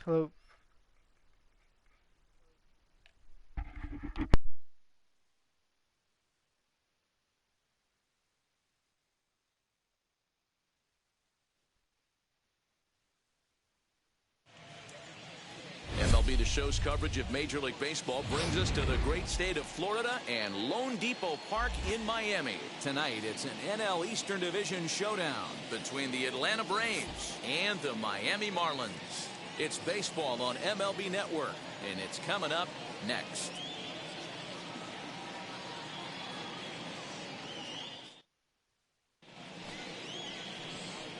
Hello. MLB The Show's coverage of Major League Baseball brings us to the great state of Florida and Lone Depot Park in Miami. Tonight, it's an NL Eastern Division showdown between the Atlanta Braves and the Miami Marlins. It's baseball on MLB Network, and it's coming up next.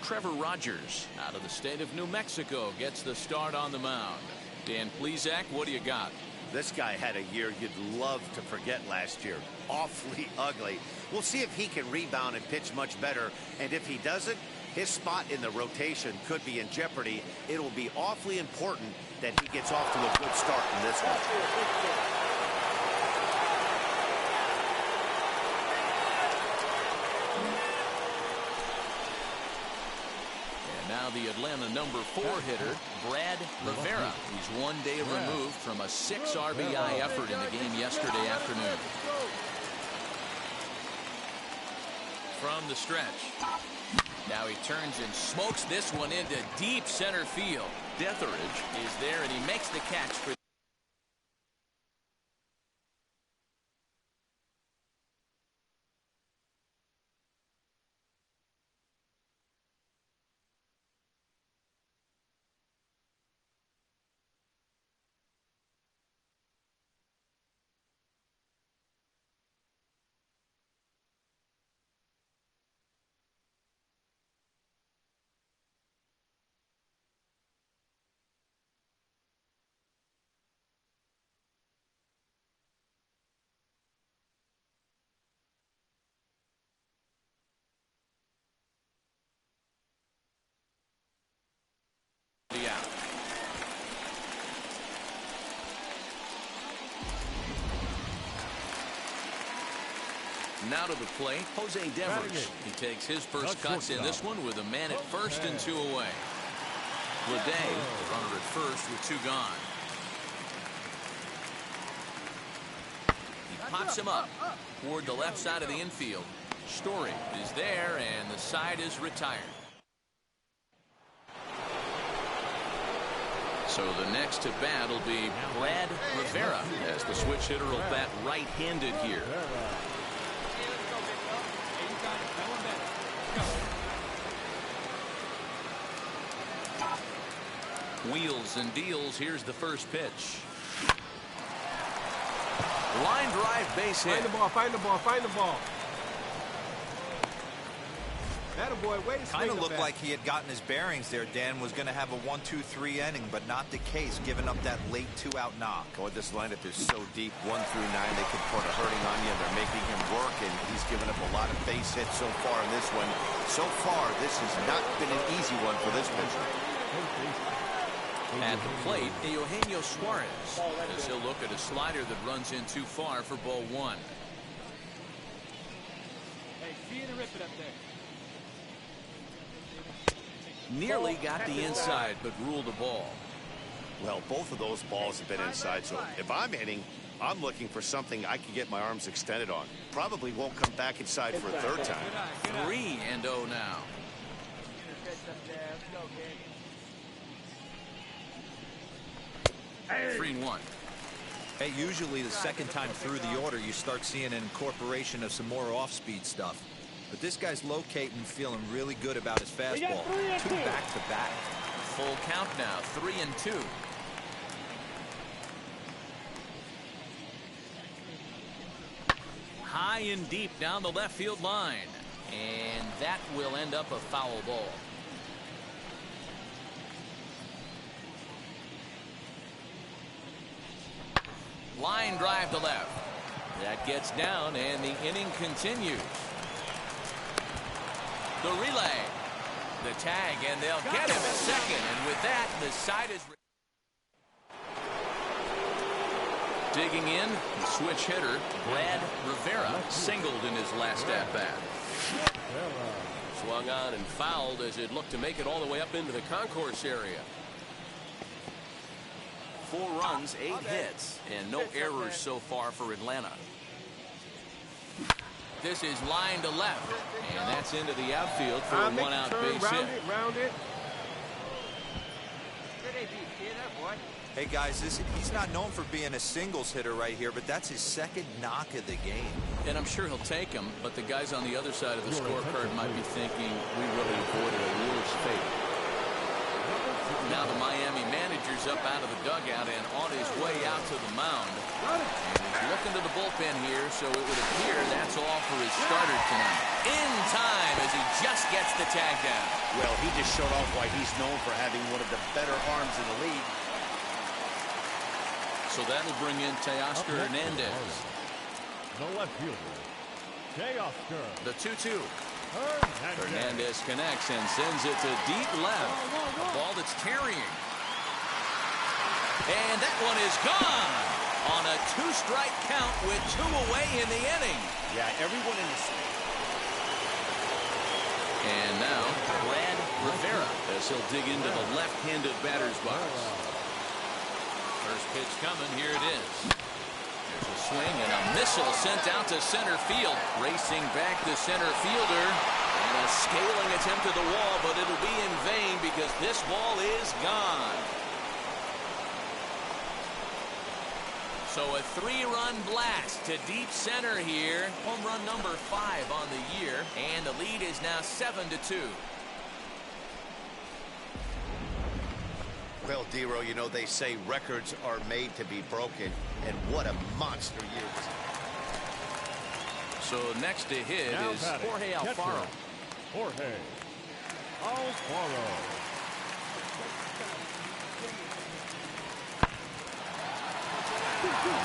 Trevor Rogers, out of the state of New Mexico, gets the start on the mound. Dan Plesac, what do you got? This guy had a year you'd love to forget last year. Awfully ugly. We'll see if he can rebound and pitch much better. And if he doesn't, his spot in the rotation could be in jeopardy. It will be awfully important that he gets off to a good start in this one. Now the Atlanta number 4 hitter, Brad Rivera. He's 1 day removed from a 6 RBI effort in the game yesterday afternoon. From the stretch. Now he turns and smokes this one into deep center field. Detheridge is there, and he makes the catch for the out. Now to the plate, Jose Devers. He takes his first cuts in this one with a man at first and 2 away. Bladen, the runner at first with 2 gone. He pops him up toward the left side of the infield. Story is there, and the side is retired. So the next to bat will be Brad Rivera, as the switch hitter will bat right-handed here. Wheels and deals. Here's the first pitch. Line drive, base hit. Find the ball, find the ball, find the ball. Attaboy, way to kind of looked like he had gotten his bearings there. Dan was going to have a 1-2-3 inning, but not the case, giving up that late 2-out knock. Oh, this lineup is so deep, 1 through 9, they could put a hurting on you, and they're making him work, and he's given up a lot of base hits so far in this one. So far, this has not been an easy one for this pitcher. At the plate, Eugenio Suarez, as he'll look at a slider that runs in too far for ball 1. Hey, see you to rip it up there. Nearly got the inside, but ruled a ball. Well, both of those balls have been inside, so if I'm hitting, I'm looking for something I can get my arms extended on. Probably won't come back inside for a 3rd time. 3-0 now. 3-1. Hey, usually the second time through the order, you start seeing an incorporation of some more off-speed stuff. But this guy's locating, feeling really good about his fastball. 2 back-to-back. Full count now, 3-2. High and deep down the left field line. And that will end up a foul ball. Line drive to left. That gets down, and the inning continues. The relay, the tag, and they'll get him at second. And with that, the side is digging in. The switch hitter, Brad Rivera, singled in his last at-bat. Swung on and fouled as it looked to make it all the way up into the concourse area. 4 runs, 8 hits, and no errors so far for Atlanta. This is line to left, and that's into the outfield for a 1-out base hit. Round it. Hey guys, he's not known for being a singles hitter right here, but that's his second knock of the game. And I'm sure he'll take him, but the guys on the other side of the scorecard might be thinking we really avoided a worse fate. Now the Miami manager's up out of the dugout and on his way out to the mound. And he's looking to the bullpen here, so it would appear that's all for his starter tonight. In time as he just gets the tag down. Well, he just showed off why he's known for having one of the better arms in the league. So that'll bring in Tay Hernandez. The left fielder, Tay. The 2-2. Hernandez connects and sends it to deep left. A ball that's carrying. And that one is gone on a 2-strike count with 2 away in the inning. Yeah, everyone in the... And now Rivera as he'll dig into the left-handed batter's box. First pitch coming. Here it is. There's a swing and a missile sent out to center field. Racing back the center fielder. And a scaling attempt to the wall, but it'll be in vain because this ball is gone. So a 3-run blast to deep center here. Home run number 5 on the year. And the lead is now 7-2. Well, Dero, you know, they say records are made to be broken, and what a monster year this is. So next to hit is Jorge Alfaro. Jorge Alfaro.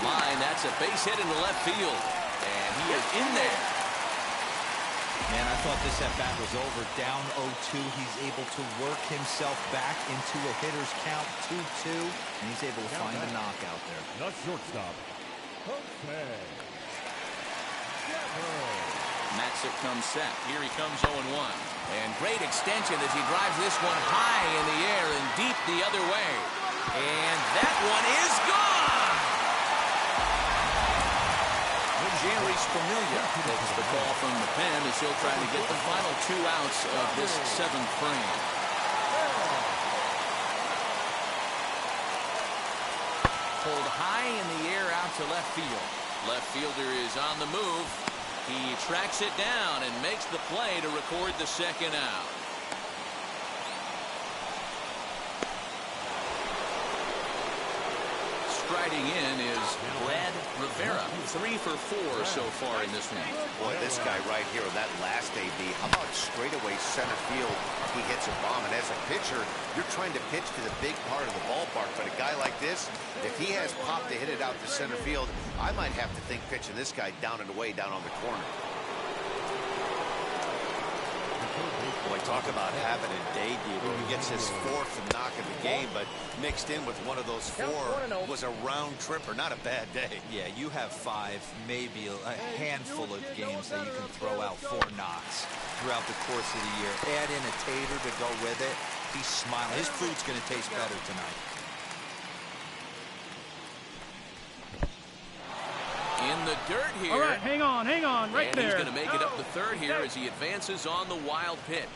Line, that's a base hit into left field. And he is in there. Man, I thought this at-bat was over. Down 0-2. He's able to work himself back into a hitter's count, 2-2. And he's able to find the knockout there. The shortstop, Jose. Matzik comes set. Here he comes 0-1. And great extension as he drives this one high in the air and deep the other way. And that one is gone! Jerry's familiar takes the call from the pen as he'll try to get the final 2 outs of this 7th frame. Pulled high in the air out to left field. Left fielder is on the move. He tracks it down and makes the play to record the 2nd out. Striding in is Rivera. 3 for 4 so far in this one. Boy, this guy right here on that last AB, how about straightaway center field? He hits a bomb, and as a pitcher, you're trying to pitch to the big part of the ballpark. But a guy like this, if he has pop to hit it out to center field, I might have to think pitching this guy down and away down on the corner. Boy, talk about having a day, Diego. He gets his 4th knock of the game, but mixed in with one of those 4 was a round tripper. Not a bad day. Yeah, you have 5, maybe a handful of games that you can throw out 4 knocks throughout the course of the year. Add in a tater to go with it. He's smiling. His food's going to taste better tonight. In the dirt here. All right, hang on, right there. And he's going to make it up the 3rd here as he advances on the wild pitch.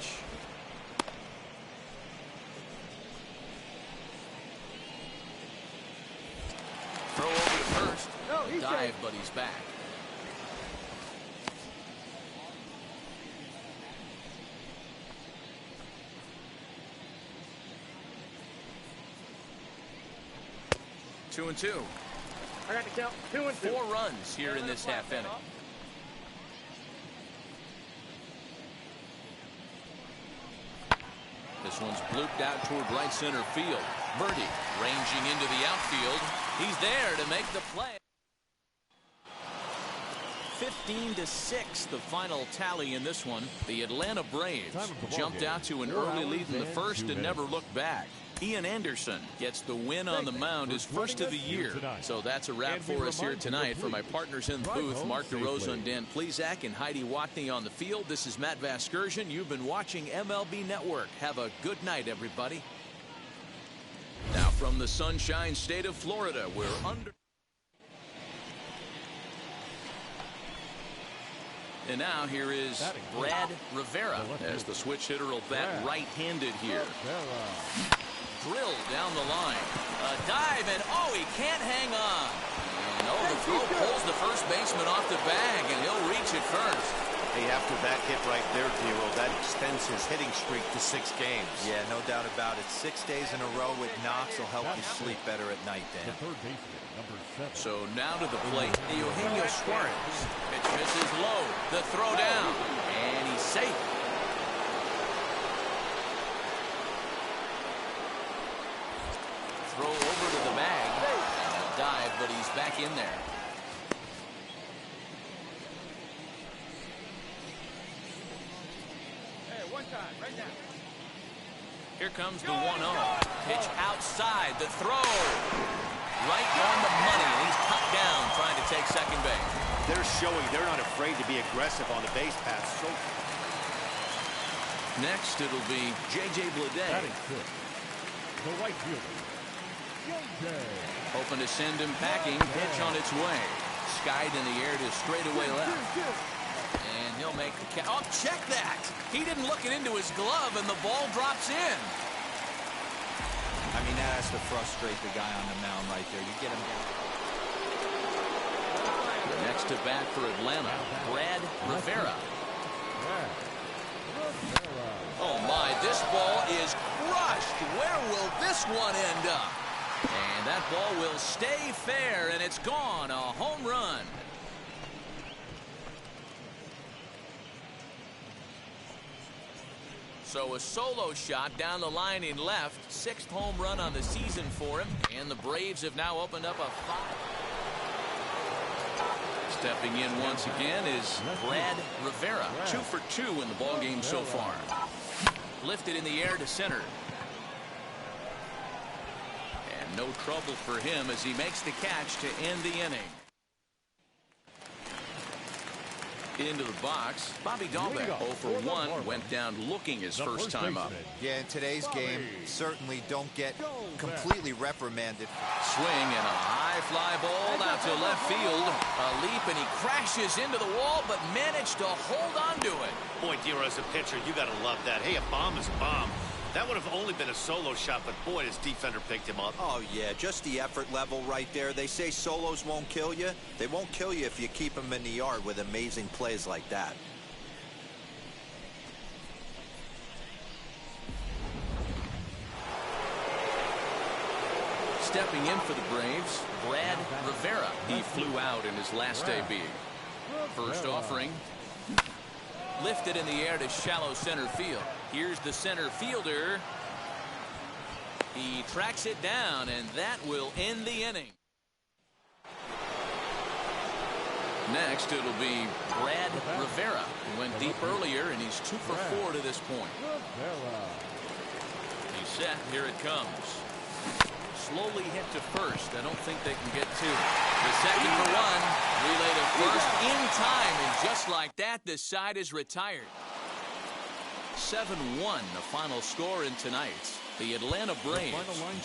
Throw over to first. Dive, but he's back. Two and 2. I got to count 2 and 2. 4 runs here in this half inning. This one's blooped out toward right center field. Birdie ranging into the outfield. He's there to make the play. 15-6 the final tally in this one. The Atlanta Braves jumped out to an early lead in the first and never looked back. Ian Anderson gets the win on the mound, his first of the year. So that's a wrap for us here tonight. For my partners in the booth, Mark DeRosa and Dan Plesac and Heidi Watney on the field, this is Matt Vasgersian. You've been watching MLB Network. Have a good night, everybody. Now from the Sunshine State of Florida. We're under. And now here is Brad Rivera as the switch hitter will bat right-handed here. Drill down the line. A dive, and oh, he can't hang on. And oh, the throw pulls the first baseman off the bag, and he'll reach it first. Hey, after that hit right there, Giro, that extends his hitting streak to 6 games. Yeah, no doubt about it. 6 days in a row with knocks will help you sleep better at night, Dan. So now to the plate, Eugenio Suarez. Pitch misses low. The throw down, and he's safe. Throw over to the bag. And a dive, but he's back in there. Hey, one time, right now. Here comes the 1-0. Pitch outside. The throw. Right on the money, and he's cut down trying to take second base. They're showing they're not afraid to be aggressive on the base paths. So next, it'll be J.J. Bladen. The right fielder, J.J. Hoping to send him packing. Pitch on its way. Skied in the air to straightaway left. And he'll make the catch. Oh, check that! He didn't look it into his glove, and the ball drops in. I mean, that has to frustrate the guy on the mound right there. You get him down. Next to bat for Atlanta, Brad Rivera. Oh my, this ball is crushed. Where will this one end up? And that ball will stay fair, and it's gone. A home run. So a solo shot down the line in left. 6th home run on the season for him. And the Braves have now opened up a 5. Stepping in once again is Brad Rivera. 2 for 2 in the ballgame so far. Lifted in the air to center. And no trouble for him as he makes the catch to end the inning. Into the box, Bobby Dahlbeck 0 for 1 went down looking his first time up. Yeah, in today's game, certainly don't get completely reprimanded. Swing and a high fly ball out to left field. A leap and he crashes into the wall, but managed to hold on to it. boy, Dero, as a pitcher, you got to love that. Hey, a bomb is a bomb. That would have only been a solo shot, but boy, his defender picked him up. Oh, yeah, just the effort level right there. They say solos won't kill you. They won't kill you if you keep them in the yard with amazing plays like that. Stepping in for the Braves, Brad Rivera. He flew out in his last debut. First offering. Lifted in the air to shallow center field. Here's the center fielder. He tracks it down, and that will end the inning. Next, it'll be Brad Rivera. He went deep earlier, and he's 2 for 4 to this point. He's set. Here it comes. Slowly hit to first. I don't think they can get 2. The second for 1. Relay to first in time, and just like that, the side is retired. 7-1, the final score in tonight's. The Atlanta Braves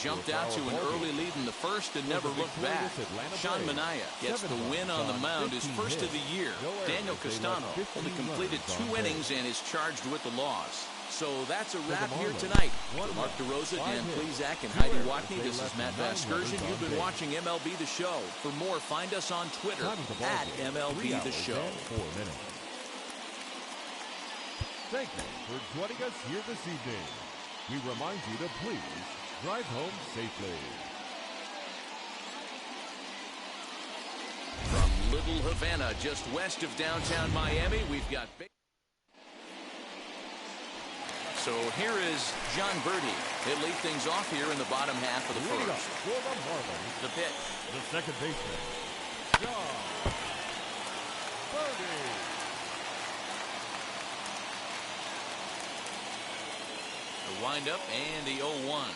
jumped out to an early lead in the first and never looked back. Sean Manaea gets the win on the mound, his first of the year. Daniel Castano only completed 2 innings and is charged with the loss. So that's a wrap here tonight. For Mark DeRosa, Dan Plezak, and Heidi Watney, this is Matt Vasgersian. You've been watching MLB The Show. For more, find us on Twitter at MLB The Show. Thank you for joining us here this evening. We remind you to please drive home safely. From Little Havana, just west of downtown Miami, we've got... So here is John Birdie. He'll lead things off here in the bottom half of the first. The pitch. The second baseman, John Birdie. The windup and the 0-1.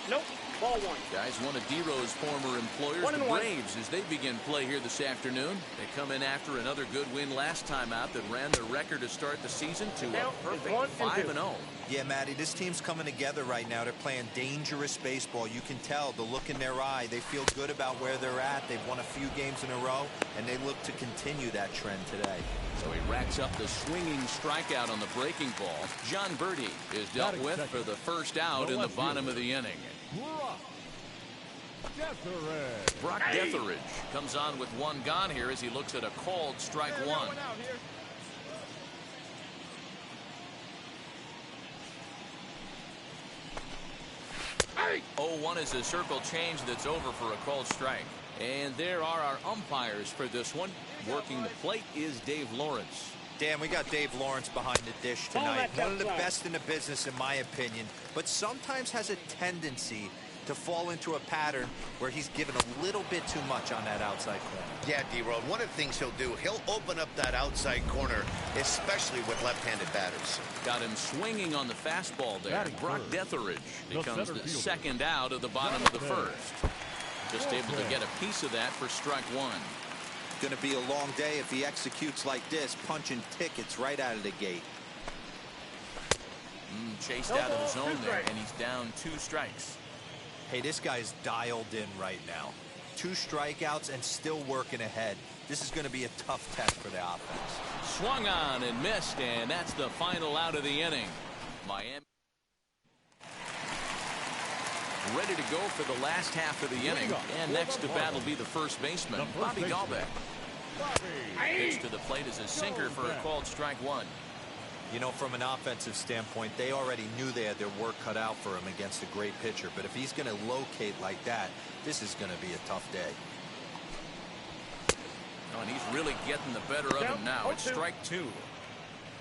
Nope. Ball one. Guys, one of D-Row's former employers, the Braves, as they begin play here this afternoon. They come in after another good win last time out that ran their record to start the season to a perfect 5-0. Yeah, Matty, this team's coming together right now. They're playing dangerous baseball. You can tell the look in their eye. They feel good about where they're at. They've won a few games in a row, and they look to continue that trend today. So he racks up the swinging strikeout on the breaking ball. John Birdie is dealt with for the first out in the bottom of the inning. Brock Detheridge comes on with one gone here as he looks at a called strike one. 0-1 is a circle change that's over for a called strike. And there are our umpires for this one. Working the plate is Dave Lawrence. Dan, we got Dave Lawrence behind the dish tonight. One of the best in the business, in my opinion, but sometimes has a tendency to fall into a pattern where he's given a little bit too much on that outside corner. Yeah, D-Road, one of the things he'll do, he'll open up that outside corner, especially with left-handed batters. Got him swinging on the fastball there. Brock Detheridge becomes the second out of the bottom of the first. Just able to get a piece of that for strike one. Going to be a long day if he executes like this, punching tickets right out of the gate. Chased out of the zone there, and he's down 2 strikes. Hey, this guy's dialed in right now. 2 strikeouts and still working ahead. This is going to be a tough test for the offense. Swung on and missed, and that's the final out of the inning. Miami ready to go for the last half of the inning. And next to bat will be the first baseman, Bobby Dahlbeck. Pitch to the plate is a sinker for a called strike one. You know, from an offensive standpoint, they already knew they had their work cut out for him against a great pitcher. But if he's going to locate like that, this is going to be a tough day. Oh, and he's really getting the better of him now. It's strike 2.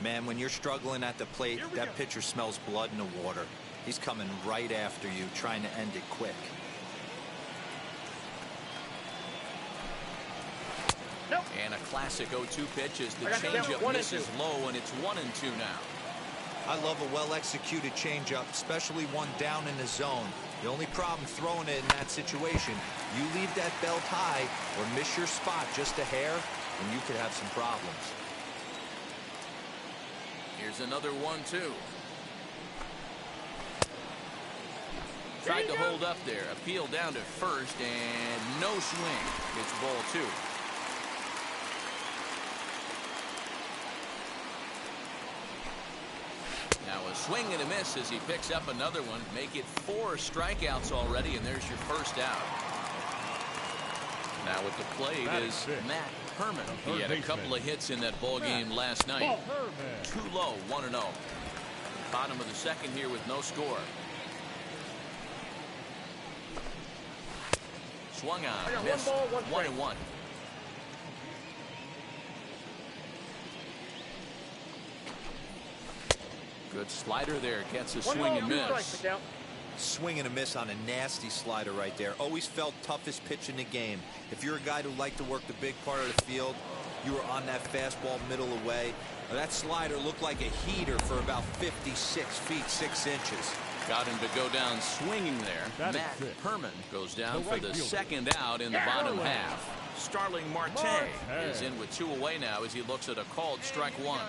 Man, when you're struggling at the plate, that pitcher smells blood in the water. He's coming right after you, trying to end it quick. And a classic 0-2 pitch as the changeup misses low, and it's 1-2 now. I love a well-executed changeup, especially one down in the zone. The only problem throwing it in that situation, you leave that belt high or miss your spot just a hair, and you could have some problems. Here's another 1-2. Tried to hold up there. Appeal down to first, and no swing. It's ball 2. Now a swing and a miss as he picks up another one. Make it 4 strikeouts already, and there's your first out. Now at the plate is Matt Herman. He had a couple of hits in that ball game last night. Too low, 1-0. Bottom of the second here with no score. Swung on, missed, 1-1. Good slider there, gets a swing and miss. Swing and a miss on a nasty slider right there. Always felt toughest pitch in the game. If you're a guy who liked to work the big part of the field, you were on that fastball middle away. That slider looked like a heater for about 56 feet 6 inches. Got him to go down swinging there. Matt Herman goes down for the second out in the bottom half. Starling Martin is in with 2 away now as he looks at a called strike one.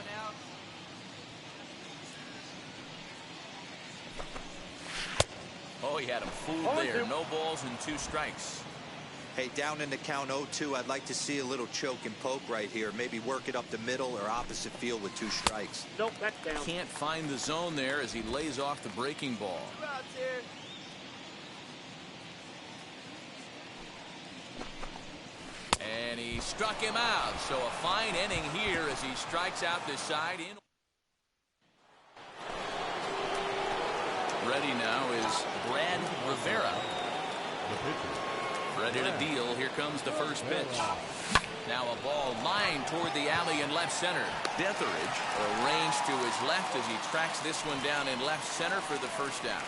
Oh, he had him fooled there. No balls and 2 strikes. Hey, down in the count 0-2, I'd like to see a little choke and poke right here. Maybe work it up the middle or opposite field with 2 strikes. Nope, that's down. Can't find the zone there as he lays off the breaking ball. And he struck him out. So a fine inning here as he strikes out this side in. Ready now is Brad Rivera. Ready to deal. Here comes the first pitch. Now a ball lined toward the alley in left center. Detheridge arranged to his left as he tracks this one down in left center for the first out.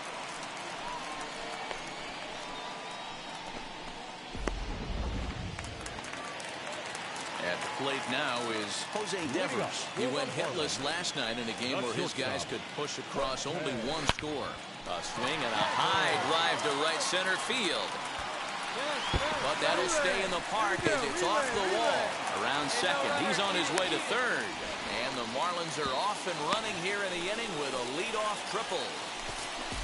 At the plate now is Jose Devers. He went hitless last night in a game where his guys could push across only one score. A swing and a high drive to right center field. But that'll stay in the park as it's off the wall. Around second, he's on his way to third. And the Marlins are off and running here in the inning with a leadoff triple.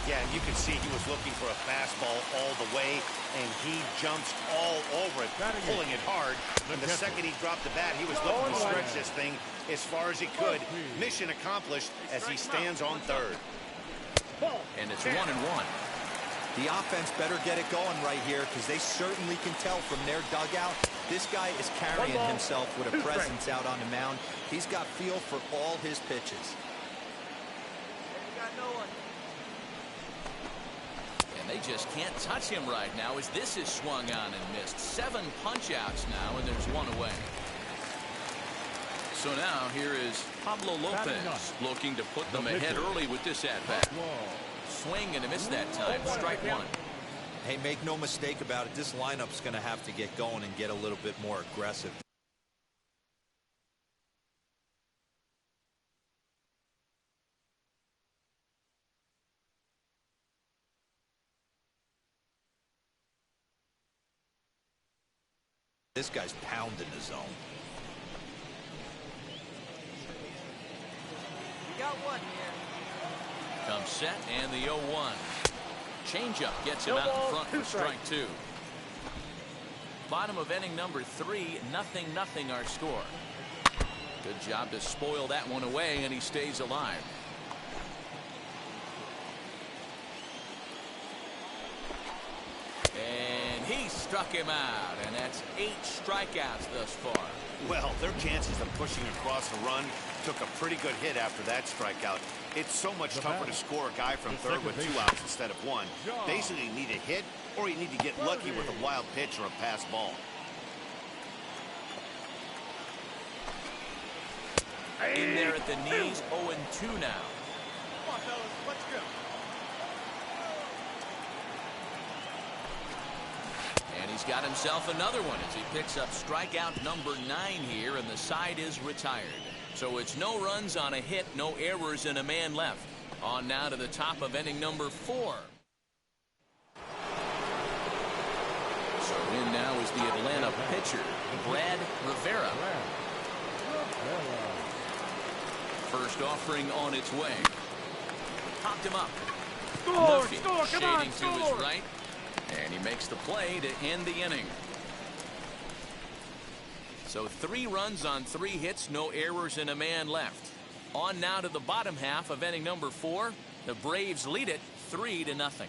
Yeah, and you can see he was looking for a fastball all the way, and he jumps all over it, pulling it hard. And the second he dropped the bat, he was looking to stretch this thing as far as he could. Mission accomplished as he stands on third. And it's 1-1. The offense better get it going right here because they certainly can tell from their dugout this guy is carrying himself with a presence out on the mound. He's got feel for all his pitches. And they just can't touch him right now as this is swung on and missed. 7 punch-outs now, and there's one away. So now here is Pablo Lopez looking to put them ahead early with this at-bat. Swing and a miss that time. Strike one. Hey, make no mistake about it. This lineup's going to have to get going and get a little bit more aggressive. This guy's pounding the zone. We got one here. Comes set and the 0-1. Changeup gets him out in front for strike two. Bottom of inning number 3, 0-0 our score. Good job to spoil that one away, and he stays alive. And he struck him out, and that's 8 strikeouts thus far. Well, their chances of pushing across a run took a pretty good hit after that strikeout. It's so much tougher to score a guy from third with 2 outs instead of 1. Basically, you need a hit, or you need to get lucky with a wild pitch or a pass ball. In there at the knees, 0-2 now. Come on, fellas, let's go. And he's got himself another one as he picks up strikeout number 9 here, and the side is retired. So it's no runs on a hit, no errors, and a man left. On now to the top of inning number 4. So in now is the Atlanta pitcher, Rivera. First offering on its way. Popped him up. Murphy shading to his right. And he makes the play to end the inning. So 3 runs on 3 hits, no errors, and a man left. On now to the bottom half of inning number 4. The Braves lead it 3-0.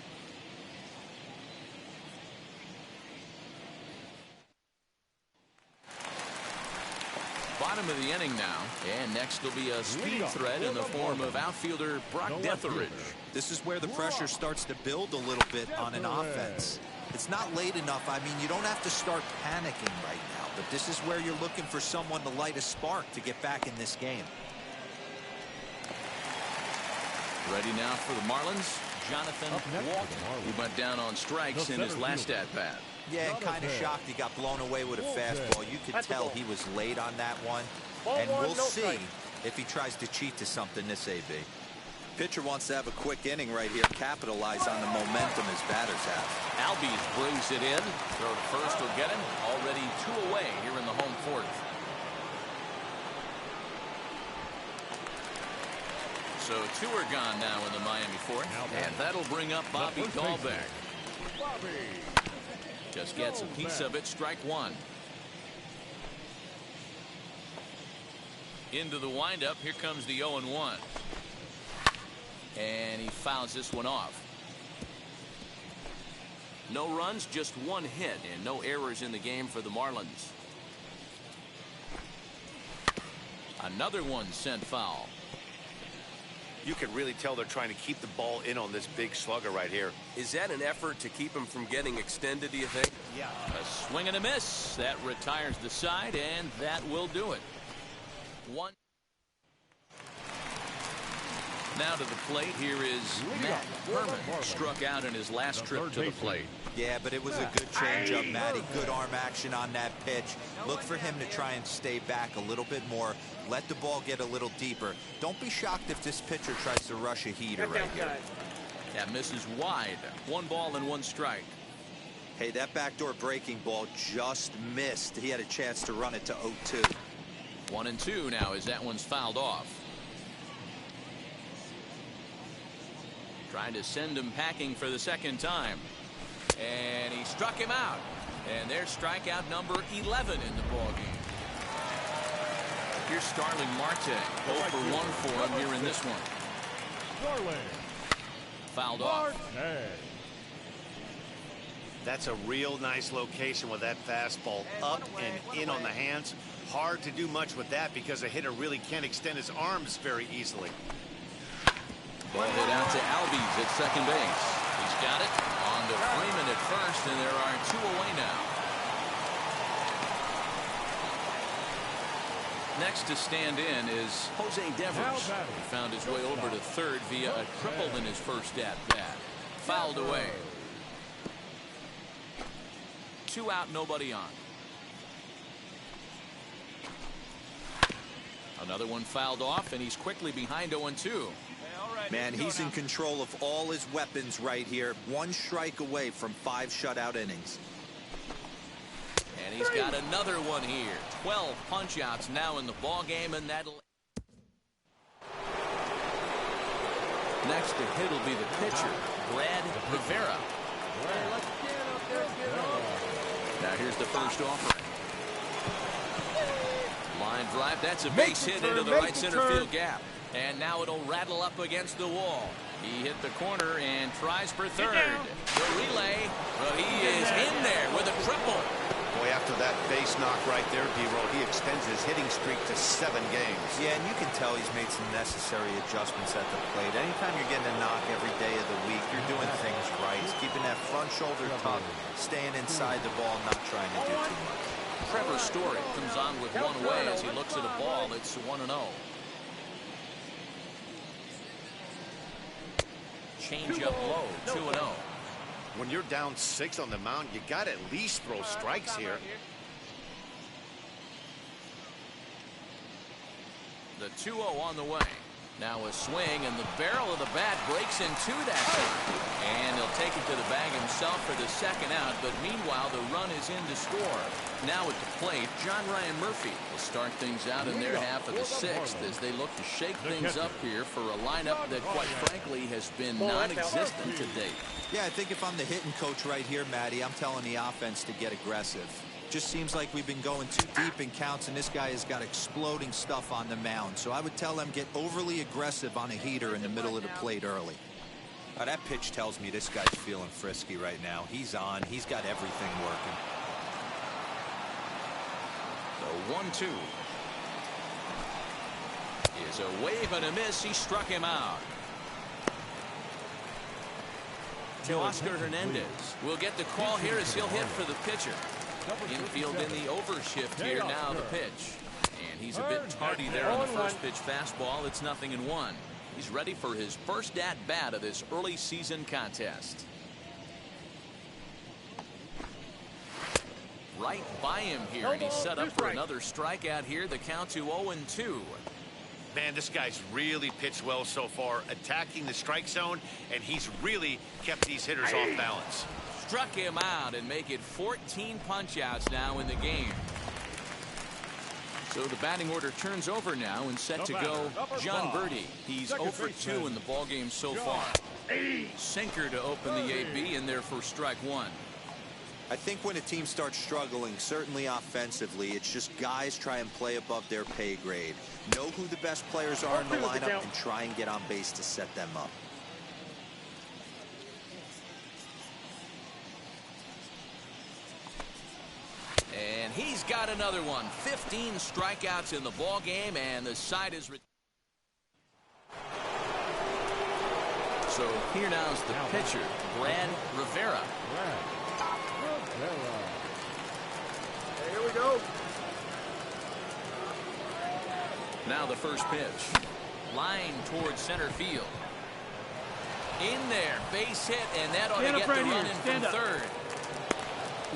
Bottom of the inning now, and next will be a speed threat in the form of outfielder Brock Detheridge. This is where the pressure starts to build a little bit on an offense. It's not late enough. I mean, you don't have to start panicking right now, but this is where you're looking for someone to light a spark to get back in this game. Ready now for the Marlins, Jonathan Walton, who went down on strikes in his last at-bat. Yeah, and kind of shocked he got blown away with a fastball. You could tell he was late on that one. And we'll see if he tries to cheat to something this AB. Pitcher wants to have a quick inning right here, capitalize on the momentum his batters have. Albies brings it in. Throw to first will get him. Already 2 away here in the home 4th. So 2 are gone now in the Miami 4th. And that'll bring up Bobby Dahlbeck. Just gets a piece of it. Strike 1. Into the windup. Here comes the 0-1. And he fouls this one off. No runs, just 1 hit, and no errors in the game for the Marlins. Another one sent foul. You can really tell they're trying to keep the ball in on this big slugger right here. Is that an effort to keep him from getting extended, do you think? Yeah. A swing and a miss. That retires the side, and that will do it. 1. Now to the plate, here is Matt Herman. Struck out in his last trip to the plate. Yeah, but it was a good changeup, Matty. Good arm action on that pitch. Look for him to try and stay back a little bit more. Let the ball get a little deeper. Don't be shocked if this pitcher tries to rush a heater right here. That misses wide. 1 ball and 1 strike. Hey, that backdoor breaking ball just missed. He had a chance to run it to 0-2. 1-2 now as that one's fouled off. Trying to send him packing for the second time. And he struck him out. And there's strikeout number 11 in the ballgame. Here's Starling Martin. 0 for 1 for him here in this one. Fouled off. That's a real nice location with that fastball up and in on the hands. Hard to do much with that because a hitter really can't extend his arms very easily. Ball hit out to Albies at second base. He's got it on to Freeman at first, and there are 2 away now. Next to stand in is Jose Devers. He found his way over to third via a triple in his first at-bat. Fouled away. 2 out, nobody on. Another one fouled off, and he's quickly behind 0-2. Man, he's in control of all his weapons right here. 1 strike away from 5 shutout innings. And he's got another one here. 12 punch-outs now in the ball game, and that'll... Next to hit will be the pitcher, Brad Rivera. Now here's the first offering. Line drive. That's a base hit into the right center field gap. And now it'll rattle up against the wall. He hit the corner and tries for third. The relay, but he is in there with a triple. Boy, after that base knock right there, D-Roll, he extends his hitting streak to 7 games. Yeah, and you can tell he's made some necessary adjustments at the plate. Anytime you're getting a knock every day of the week, you're doing things right. He's keeping that front shoulder tucked, staying inside the ball, not trying to do too much. Trevor Story comes on with 1 away as he looks at a ball. It's 1-0. Change up low, 2-0. When you're down 6 on the mound, you got to at least throw strikes here. The 2-0 on the way. Now a swing, and the barrel of the bat breaks in 2 that time. And he'll take it to the bag himself for the second out, but meanwhile the run is in to score. Now at the plate, John Ryan Murphy will start things out in their half of the 6th as they look to shake things up here for a lineup that, quite frankly, has been non-existent to date. Yeah, I think if I'm the hitting coach right here, Matty, I'm telling the offense to get aggressive. Just seems like we've been going too deep in counts, and this guy has got exploding stuff on the mound. So I would tell them get overly aggressive on a heater in the middle of the plate early. That pitch tells me this guy's feeling frisky right now. He's on. He's got everything working. The 1-2 is a wave and a miss. He struck him out. Oscar Hernandez will get the call here as he'll hit for the pitcher. Infield in the overshift here. Now the pitch. And he's a bit tardy there on the first pitch fastball. It's 0-1. He's ready for his first at-bat of this early season contest. Right by him here, and he's set up for another strikeout here. The count to 0-2. Man, this guy's really pitched well so far, attacking the strike zone, and he's really kept these hitters off balance. Struck him out and make it 14 punch-outs now in the game. So the batting order turns over now, and set to go John Birdie. He's 0 for 2 in the ballgame so far. Sinker to open the AB, and there for strike 1. I think when a team starts struggling, certainly offensively, it's just guys try and play above their pay grade. Know who the best players are in the lineup and try and get on base to set them up. And he's got another one. 15 strikeouts in the ball game, and the side is... So here now is the pitcher, Brad Rivera. Here we go. Now the first pitch. Line towards center field. In there, base hit, and that ought to get the run in from third.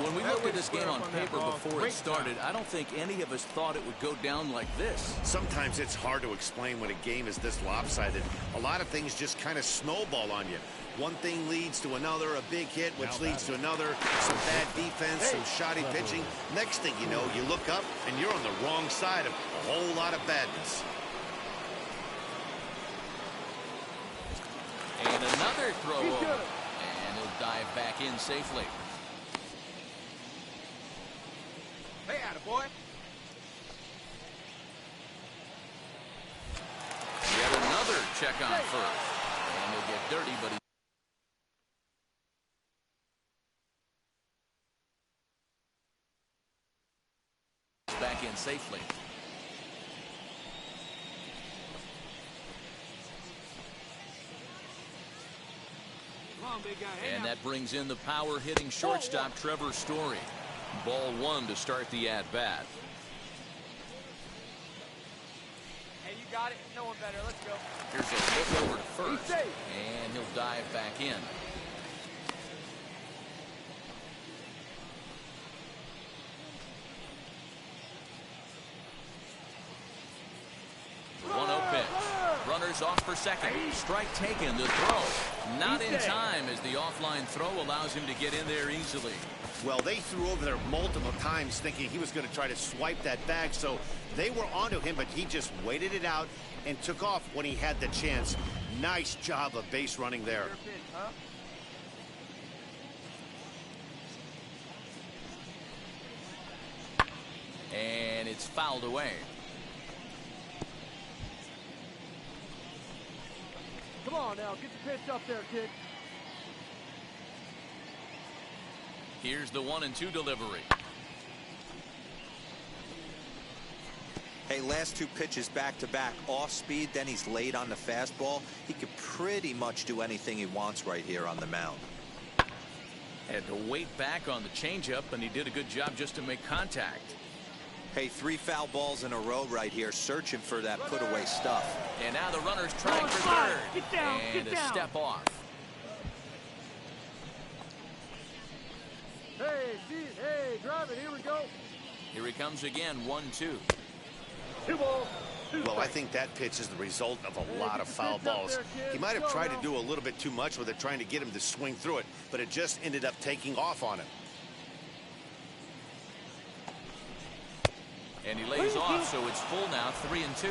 When we looked at this game on paper before it started, I don't think any of us thought it would go down like this. Sometimes it's hard to explain when a game is this lopsided. A lot of things just kind of snowball on you. One thing leads to another, a big hit, which leads to another, some bad defense, some shoddy pitching. Next thing you know, you look up and you're on the wrong side of a whole lot of badness. And another throw over. And he'll dive back in safely. Hey, attaboy. Yet another check on first. And he'll get dirty, but he's back in safely. And that brings in the power hitting shortstop Trevor Story. Ball one to start the at-bat. Hey, you got it. No one better. Let's go. Here's a look over to first. And he'll dive back in. The 1-0 pitch. Runners off for second. Strike taken. The throw. Not in time as the offline throw allows him to get in there easily. Well, they threw over there multiple times thinking he was going to try to swipe that bag, so they were onto him, but he just waited it out and took off when he had the chance. Nice job of base running there. And it's fouled away. Come on now, get the pitch up there, kid. Here's the 1-2 delivery. Hey, last two pitches back-to-back. Off speed, then he's late on the fastball. He could pretty much do anything he wants right here on the mound. Had to wait back on the changeup, and he did a good job just to make contact. Hey, 3 foul balls in a row right here, searching for that put-away stuff. And now the runner's trying for third. Get down, and a step off. Hey, drive it. Here we go. Here he comes again, 1-2. 2 balls. Well, I think that pitch is the result of a lot of foul balls. He might have tried to do a little bit too much with it, trying to get him to swing through it, but it just ended up taking off on him. And he lays off, so it's full now, 3-2.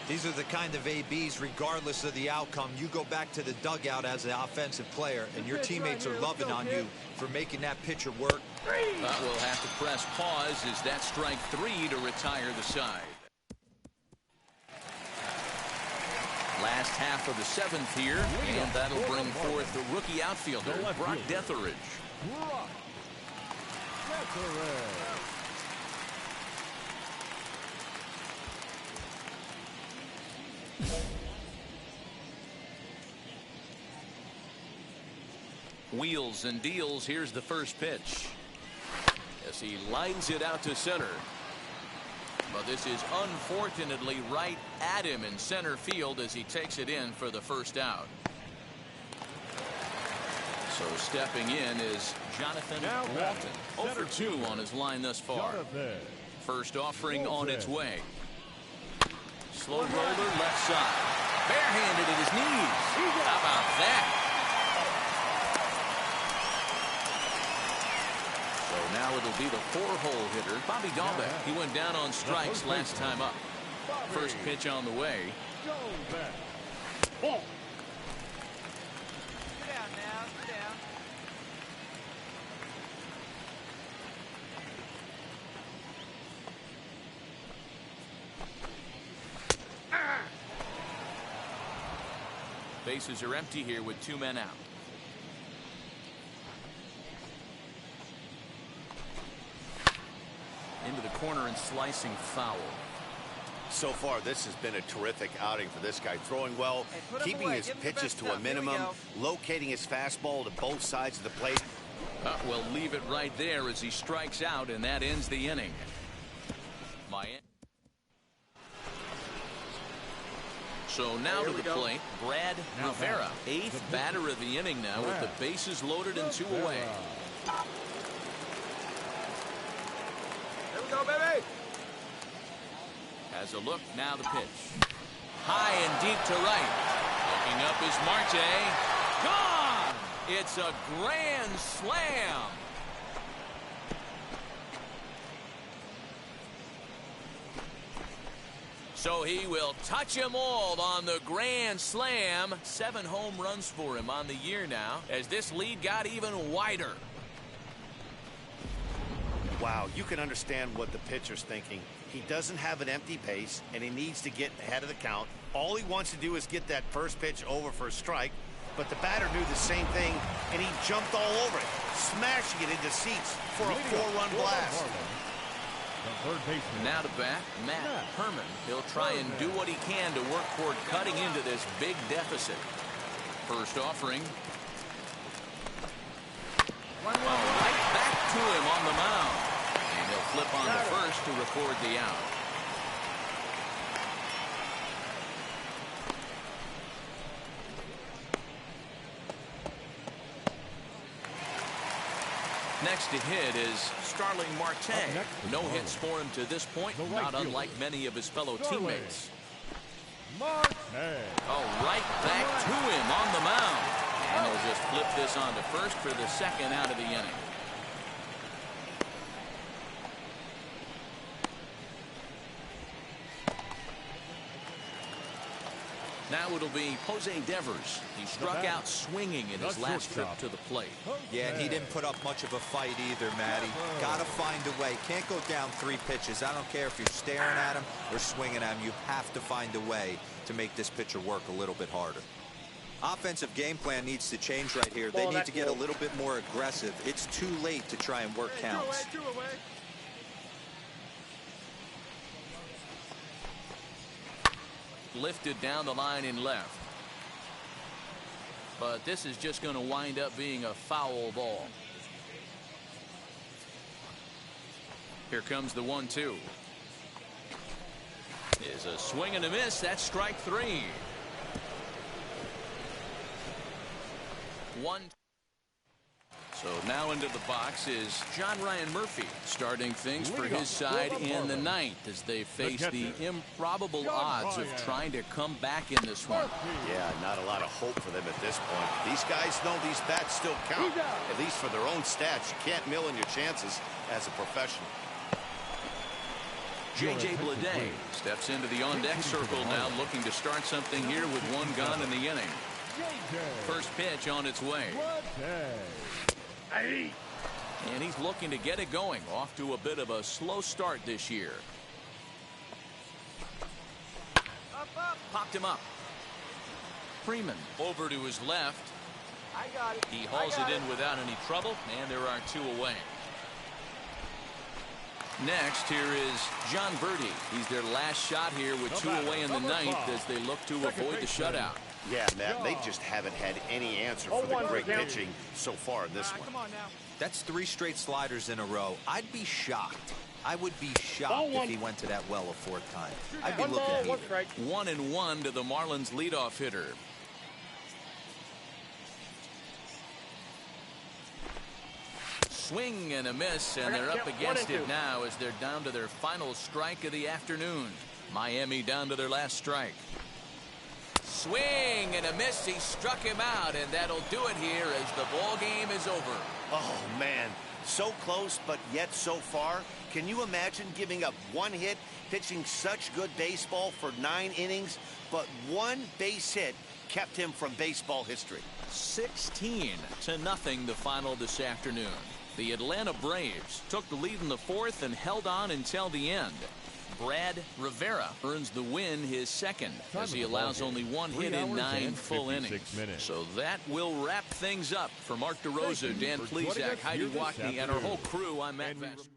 These are the kind of ABs, regardless of the outcome. You go back to the dugout as an offensive player, and your teammates are loving on you for making that pitcher work. But we'll have to press pause as that strike 3 to retire the side. Last half of the 7th here, and that'll bring forth the rookie outfielder, Brock Detheridge. Wheels and deals. Here's the first pitch as he lines it out to center, but this is unfortunately right at him in center field as he takes it in for the first out. So stepping in is Jonathan Walton. 0 for 2 on his line thus far. First offering on its way. Slow roller left side. Barehanded at his knees. How about that? So now it'll be the 4-hole hitter, Bobby Dahlbeck. He went down on strikes last time up. First pitch on the way. Sit down now. Sit down. Bases are empty here with 2 men out. Into the corner and slicing foul. So far, this has been a terrific outing for this guy. Throwing well, keeping his pitches to a minimum, locating his fastball to both sides of the plate. We'll leave it right there as he strikes out, and that ends the inning. So now to the plate, Brad Rivera, 8th batter of the inning now with the bases loaded and 2 away. Here we go, baby. Has a look, now the pitch. High and deep to right. Looking up is Marte. Gone! It's a grand slam. So he will touch them all on the grand slam. 7 home runs for him on the year now as this lead got even wider. Wow, you can understand what the pitcher's thinking. He doesn't have an empty base, and he needs to get ahead of the count. All he wants to do is get that first pitch over for a strike, but the batter knew the same thing, and he jumped all over it, smashing it into seats for a 4-run blast. Now to bat, Matt Herman. He'll try and do what he can to work toward cutting into this big deficit. First offering. Right back to him on the mound. And he'll flip on the first to record the out. Next to hit is Starling Martin. No hits for him to this point, not unlike many of his fellow teammates. Right back to him on the mound. And he'll just flip this on to first for the second out of the inning. Now it'll be Jose Devers. He struck out swinging in his last trip to the plate. Yeah, and he didn't put up much of a fight either, Matty. Got to find a way. Can't go down 3 pitches. I don't care if you're staring at him or swinging at him. You have to find a way to make this pitcher work a little bit harder. Offensive game plan needs to change right here. They need to get a little bit more aggressive. It's too late to try and work counts. Lifted down the line in left. But this is just going to wind up being a foul ball. Here comes the 1-2. Is a swing and a miss. That's strike 3. 1. So now into the box is John Ryan Murphy, starting things for his side in the 9th as they face the improbable odds of trying to come back in this one. Yeah, not a lot of hope for them at this point. These guys know these bats still count, at least for their own stats. You can't mill in your chances as a professional. J.J. Bladen steps into the on-deck circle now, looking to start something here with 1 gun in the inning. First pitch on its way. And he's looking to get it going. Off to a bit of a slow start this year. Popped him up. Freeman over to his left. I got it. He hauls it in without any trouble, and there are 2 away. Next, here is John Verdi. He's their last shot here with 2 away in the 9th as they look to avoid the shutout. Yeah, Matt, they just haven't had any answer for the great pitching so far in this one. Come on now. That's 3 straight sliders in a row. I'd be shocked. I would be shocked if he went to that well a 4th time. I'd be looking at it. 1-1 to the Marlins leadoff hitter. Swing and a miss, and they're up against it now as they're down to their final strike of the afternoon. Miami down to their last strike. Swing and a miss. He struck him out, and that'll do it here as the ball game is over. Oh, man. So close, but yet so far. Can you imagine giving up 1 hit, pitching such good baseball for 9 innings, but 1 base hit kept him from baseball history? 16-0 the final this afternoon. The Atlanta Braves took the lead in the 4th and held on until the end. Brad Rivera earns the win, his 2nd, as he allows only 1 hit in 9 full innings. So that will wrap things up. For Mark DeRosa, Dan Plesac, Heidi Wackney, and our whole crew, I'm Matt Vass.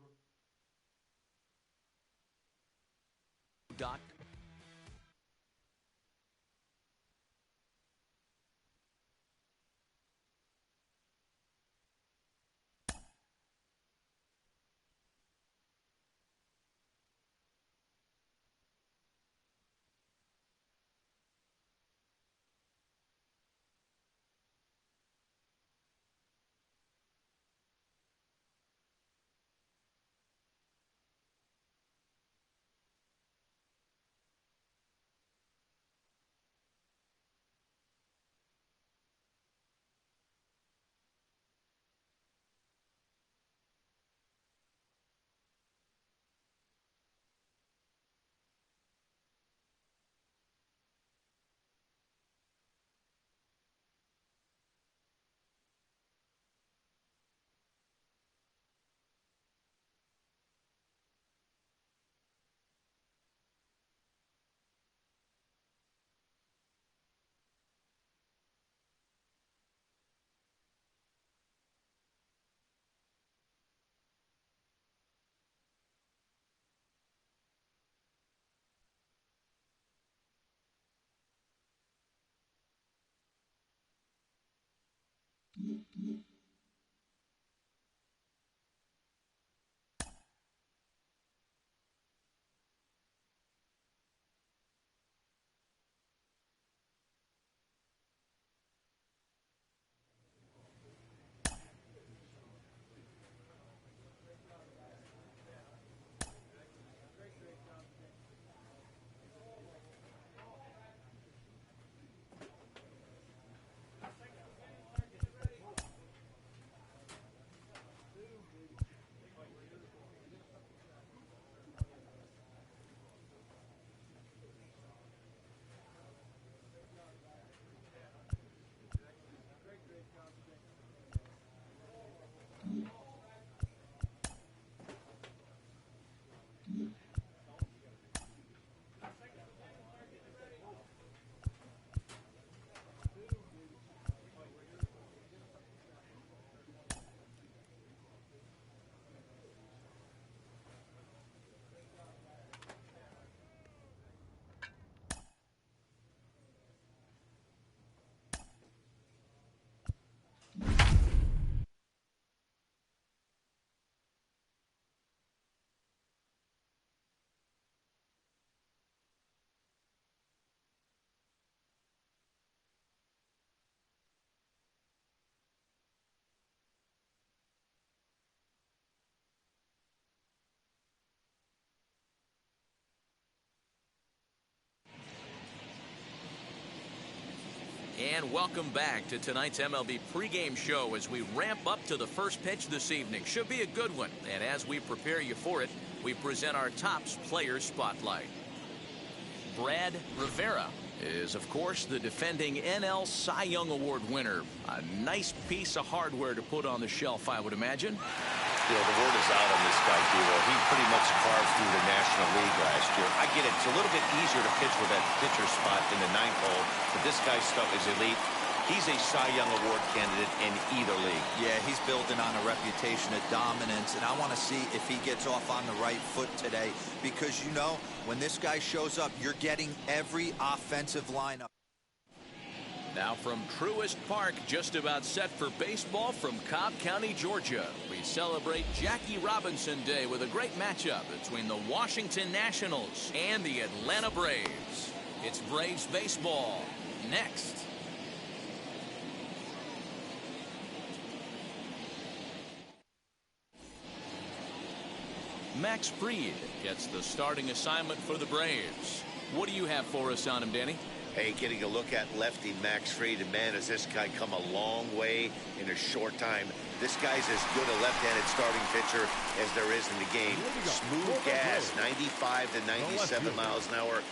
And welcome back to tonight's MLB pregame show as we ramp up to the first pitch this evening. Should be a good one. And as we prepare you for it, we present our Topps Player Spotlight. Brad Rivera is, of course, the defending NL Cy Young Award winner. A nice piece of hardware to put on the shelf, I would imagine. You know, the word is out on this guy, Dero. He pretty much carved through the National League last year. I get it. It's a little bit easier to pitch with that pitcher spot in the ninth hole, but this guy's stuff is elite. He's a Cy Young Award candidate in either league. Yeah, he's building on a reputation of dominance, and I want to see if he gets off on the right foot today because, you know, when this guy shows up, you're getting every offensive lineup. Now from Truist Park, just about set for baseball from Cobb County, Georgia. We celebrate Jackie Robinson Day with a great matchup between the Washington Nationals and the Atlanta Braves. It's Braves baseball next. Max Fried gets the starting assignment for the Braves. What do you have for us on him, Danny? Hey, getting a look at lefty Max Fried, and man, has this guy come a long way in a short time. This guy's as good a left-handed starting pitcher as there is in the game. Smooth gas, 95 to 97 miles an hour.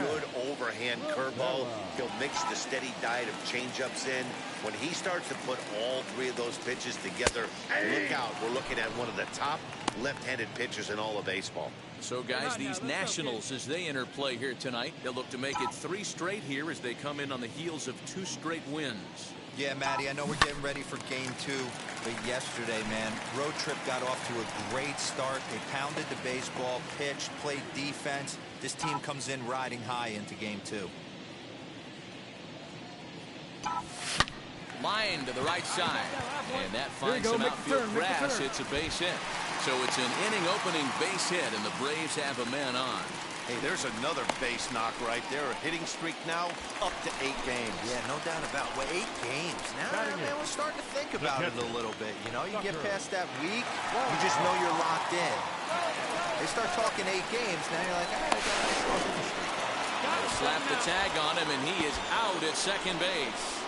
Good overhand curveball. He'll mix the steady diet of changeups in. When he starts to put all three of those pitches together, look out. We're looking at one of the top left-handed pitchers in all of baseball. So, guys, these Nationals, as they enter play here tonight, they'll look to make it 3 straight here as they come in on the heels of 2 straight wins. Yeah, Matty, I know we're getting ready for game 2, but yesterday, man, road trip got off to a great start. They pounded the baseball, pitched, played defense. This team comes in riding high into game 2. Line to the right side, and that finds some outfield grass. It's a base hit. So it's an inning-opening base hit, and the Braves have a man on. Hey, there's another base knock right there. A hitting streak now up to 8 games. Yeah, no doubt about it. Well, 8 games. Now, man, we're starting to think about it a little bit. You know, you get past that week, you just know you're locked in. They start talking 8 games, now you're like, all right, I got a nice hitting streak. Slap the tag on him, and he is out at second base.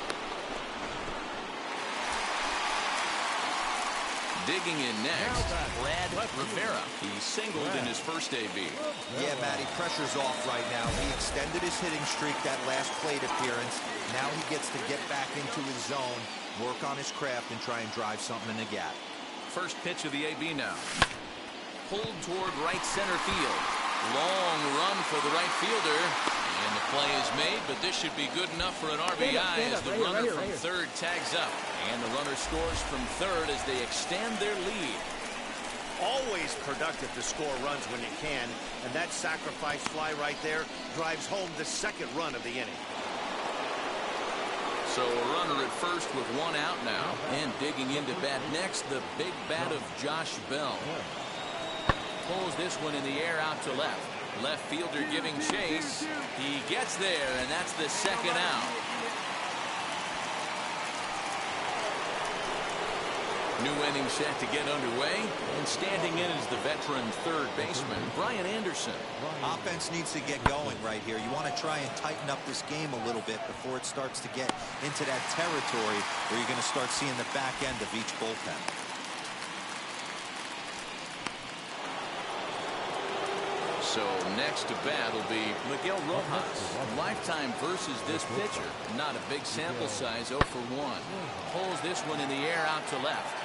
Digging in next, Brad Rivera. He singled in his first AB. Yeah, Matty, pressure's off right now. He extended his hitting streak that last plate appearance. Now he gets to get back into his zone, work on his craft, and try and drive something in the gap. First pitch of the AB now. Pulled toward right center field. Long run for the right fielder. And the play is made, but this should be good enough for an RBI as the runner from third tags up. And the runner scores from third as they extend their lead. Always productive to score runs when you can, and that sacrifice fly right there drives home the second run of the inning. So a runner at first with one out now. And digging into bat next, the big bat of Josh Bell. Pulls this one in the air out to left. Left fielder giving chase. He gets there, and that's the second out. New inning set to get underway, and standing in is the veteran third baseman, Brian Anderson. Offense needs to get going right here. You want to try and tighten up this game a little bit before it starts to get into that territory where you're going to start seeing the back end of each bullpen. So next to bat will be Miguel Rojas. Lifetime versus this pitcher. Not a big sample size, 0 for 1. Pulls this one in the air out to left.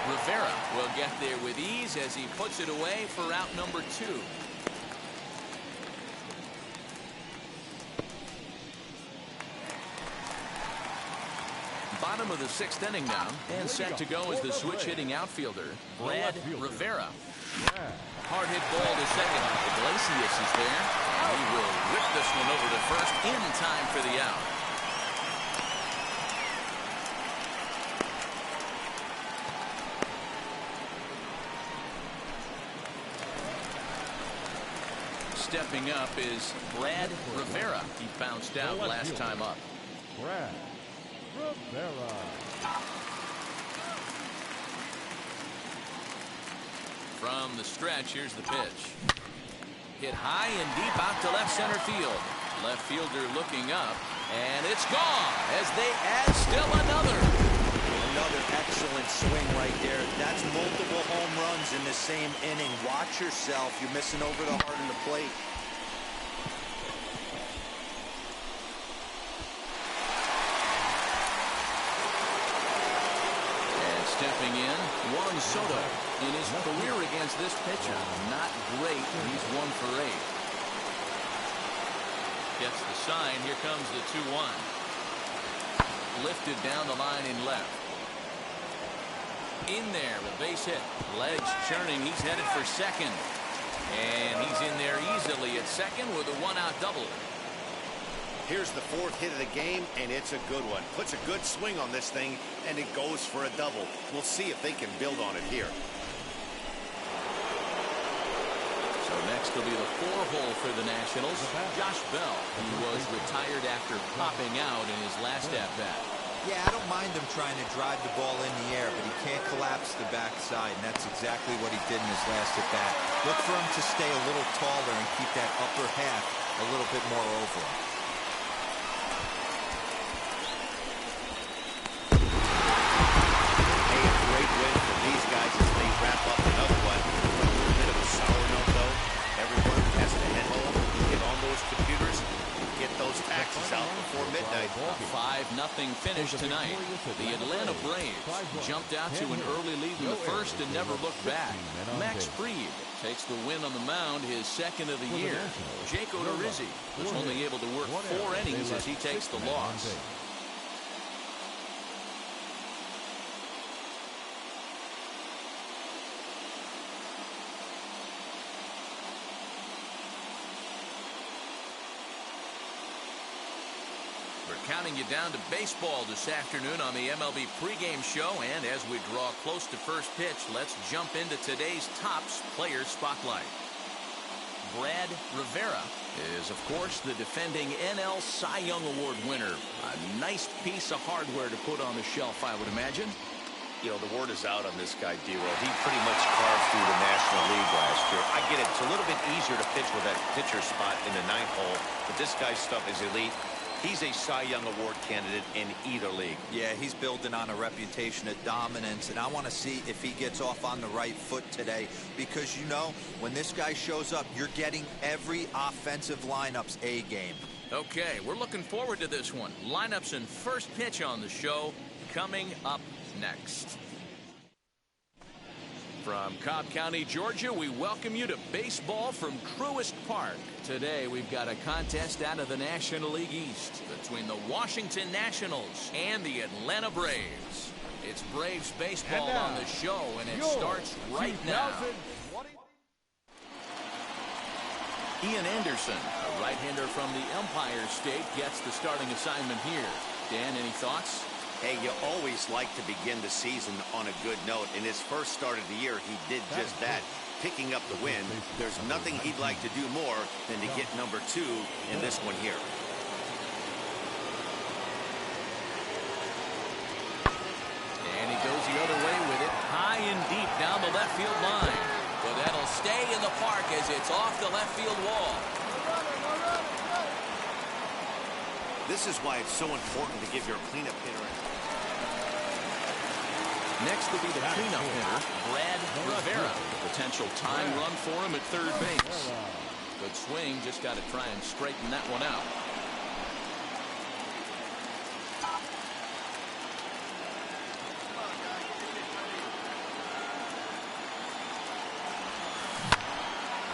Rivera will get there with ease as he puts it away for out number 2. Bottom of the 6th inning now, and set to go is the switch-hitting outfielder, Brad Rivera. Hard hit ball to second. Iglesias is there. He will whip this one over to first in time for the out. Stepping up is Brad Rivera. He bounced out last time up. Brad Rivera. From the stretch, here's the pitch. Hit high and deep out to left center field. Left fielder looking up, and it's gone as they add still another. Another excellent swing right there. That's multiple home runs in the same inning. Watch yourself. You're missing over the heart of the plate. And stepping in, Juan Soto. In his career against this pitcher, not great. He's 1 for 8. Gets the sign. Here comes the 2-1. Lifted down the line in left. In there, the base hit. Legs churning. He's headed for second. And he's in there easily at second with a 1-out double. Here's the 4th hit of the game, and it's a good one. Puts a good swing on this thing, and it goes for a double. We'll see if they can build on it here. So next will be the 4-hole for the Nationals. Josh Bell, who was retired after popping out in his last at-bat. Yeah, I don't mind him trying to drive the ball in the air, but he can't collapse the backside, and that's exactly what he did in his last at-bat. Look for him to stay a little taller and keep that upper half a little bit more over him. Hey, a great win for these guys as they wrap up another one. A little bit of a sour note, though. Everyone has to head home, get on those computers, get those taxes out before midnight. A 5-0 finish tonight. The Atlanta Braves jumped out to an early lead in the first and never looked back. Max Fried takes the win on the mound, his 2nd of the year. Jake Odorizzi was only able to work 4 innings as he takes the loss. Counting you down to baseball this afternoon on the MLB pregame show. And as we draw close to first pitch, let's jump into today's Topps Player Spotlight. Brad Rivera is, of course, the defending NL Cy Young Award winner. A nice piece of hardware to put on the shelf, I would imagine. You know, the word is out on this guy, D-Roll. He pretty much carved through the National League last year. I get it. It's a little bit easier to pitch with that pitcher spot in the 9th hole, but this guy's stuff is elite. He's a Cy Young Award candidate in either league. Yeah, he's building on a reputation of dominance, and I want to see if he gets off on the right foot today because, you know, when this guy shows up, you're getting every offensive lineup's A game. Okay, we're looking forward to this one. Lineups and first pitch on the show coming up next. From Cobb County, Georgia, we welcome you to baseball from Truist Park. Today, we've got a contest out of the National League East between the Washington Nationals and the Atlanta Braves. It's Braves baseball on the show, and it starts right now. Ian Anderson, a right-hander from the Empire State, gets the starting assignment here. Dan, any thoughts? Hey, you always like to begin the season on a good note. In his first start of the year, he did just that, picking up the win. There's nothing he'd like to do more than to get number 2 in this one here. And he goes the other way with it, high and deep down the left field line. But that'll stay in the park as it's off the left field wall. This is why it's so important to give your cleanup hitter a... Next will be the cleanup hitter, Brad Rivera. Potential tying run for him at third base. Good swing, just got to try and straighten that one out.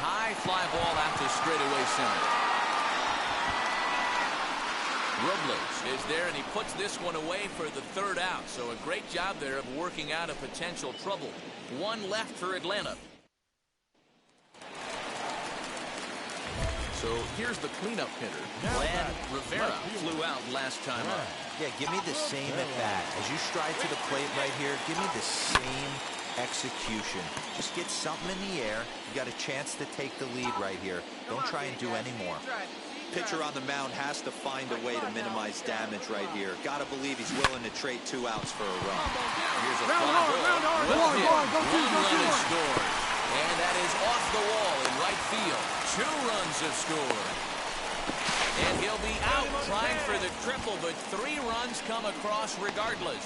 High fly ball out to straightaway center. Robles is there, and he puts this one away for the third out. So a great job there of working out a potential trouble. One left for Atlanta. So here's the cleanup hitter. Brad Rivera flew out last time up. Yeah, give me the same at bat. As you stride to the plate right here, give me the same execution. Just get something in the air. You got a chance to take the lead right here. Don't try and do any more. Pitcher on the mound has to find a way to minimize damage right here. Got to believe he's willing to trade 2 outs for a run. Here's a fly ball. One run is scored. And that is off the wall in right field. 2 runs have scored. And he'll be out trying for the triple, but 3 runs come across regardless.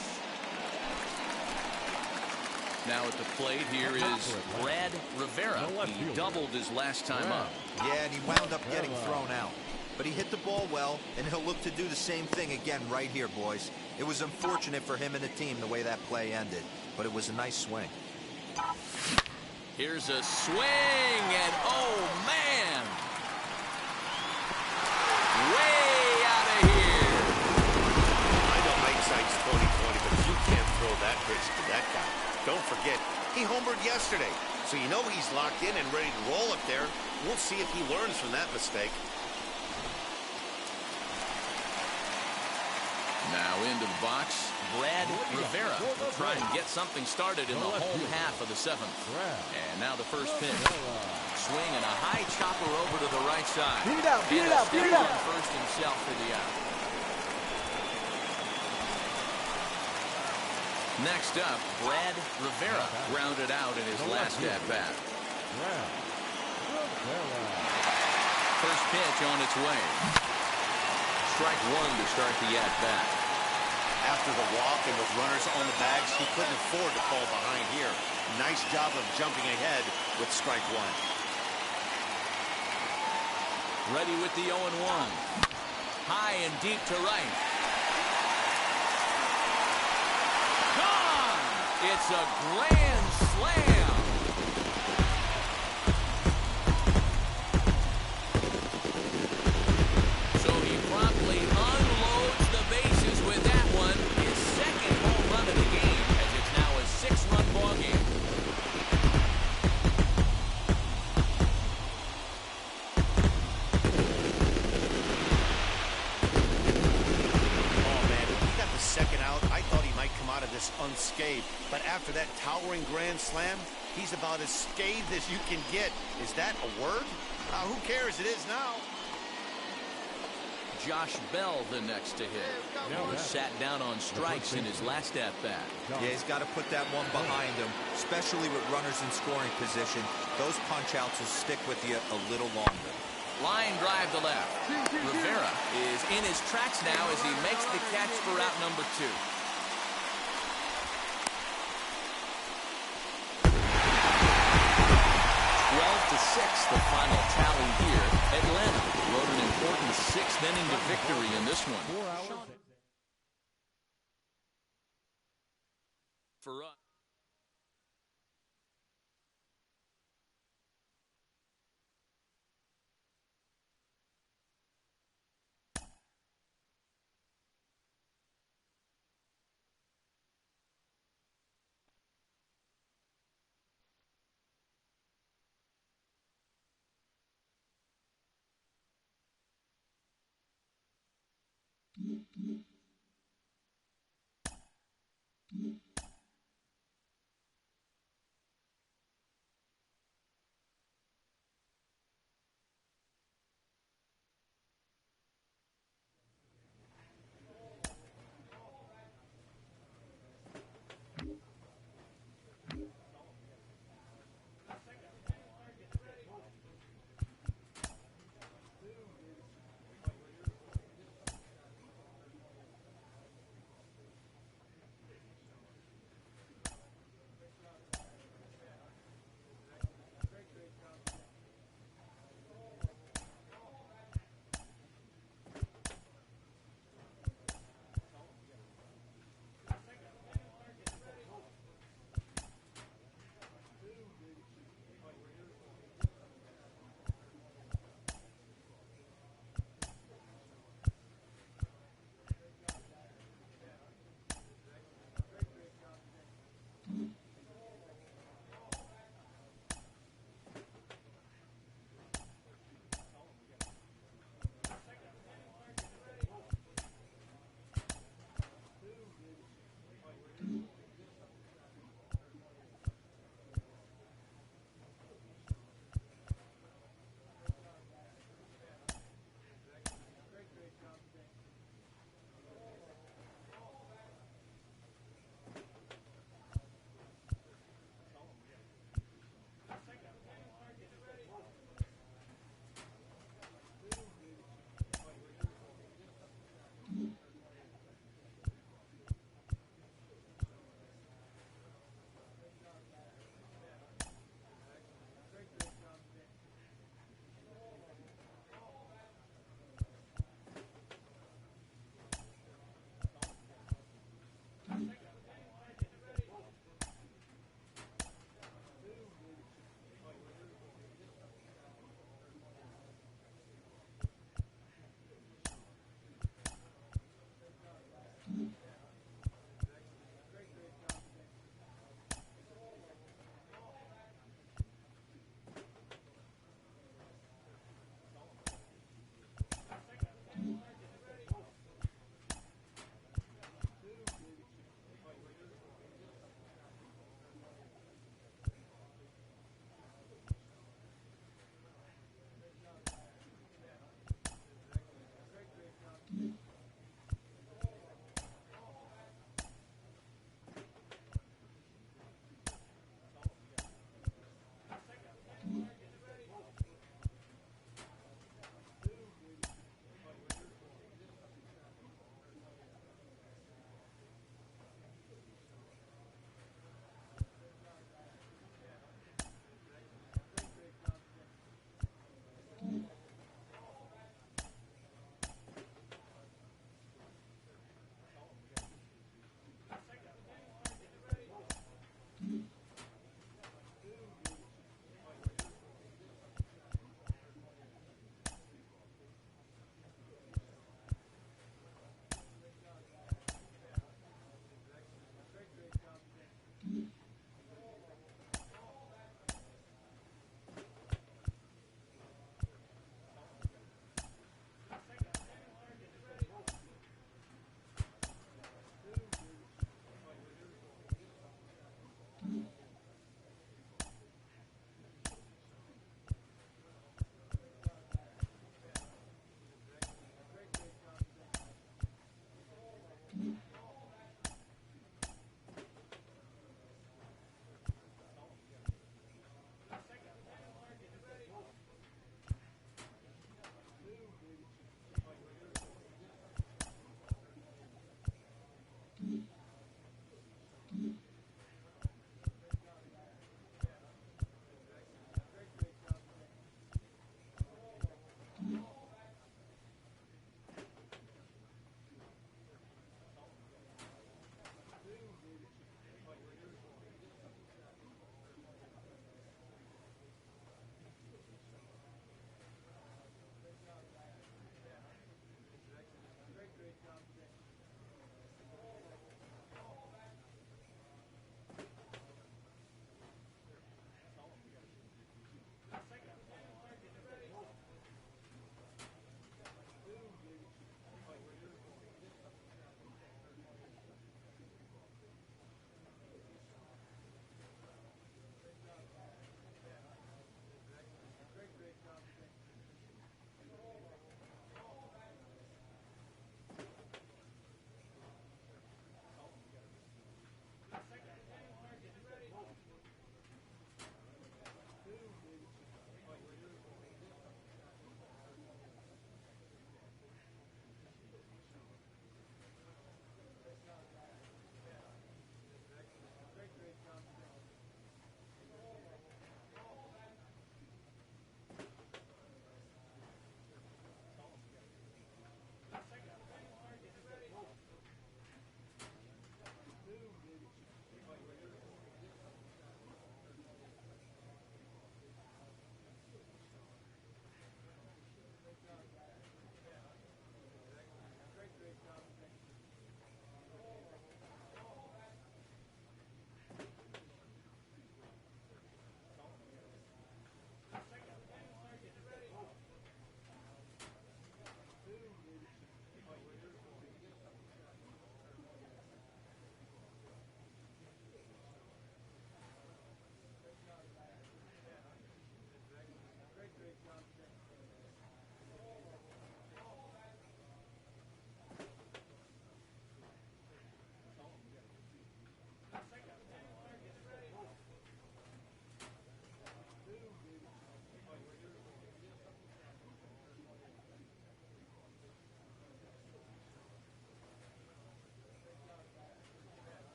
Now at the plate here is Brad Rivera. He doubled his last time up. Yeah, and he wound up getting thrown out. But he hit the ball well, and he'll look to do the same thing again right here, boys. It was unfortunate for him and the team the way that play ended, but it was a nice swing. Here's a swing, and oh, man! Way out of here! I know hindsight's 20/20, but you can't throw that pitch to that guy. Don't forget, he homered yesterday, so you know he's locked in and ready to roll up there. We'll see if he learns from that mistake. Now into the box, Brad Rivera will try and get something started in the home half of the 7th. And now the first pitch. Swing and a high chopper over to the right side. Beat it out, beat it out, beat it out. First himself for the out. Next up, Brad Rivera grounded out in his last at-bat. First pitch on its way. Strike 1 to start the at-bat. After the walk and those runners on the bags, he couldn't afford to fall behind here. Nice job of jumping ahead with strike 1. Ready with the 0-1. High and deep to right. Gone! It's a grand slam. So he promptly unloads the bases with that one. His second home run of the game, as it's now a 6-run ball game. Oh, man, if he got the second out, I thought he might come out of this unscathed. But after that towering grand slam, he's about as scathed as you can get. Is that a word? Who cares? It is now. Josh Bell the next to hit. He sat down on strikes in his last at-bat. Yeah, he's got to put that one behind him, especially with runners in scoring position. Those punch-outs will stick with you a little longer. Line drive to left. Rivera is in his tracks now as he makes the catch for out number 2. The final tally here. Atlanta wrote an important 6th inning to victory in this one. For us.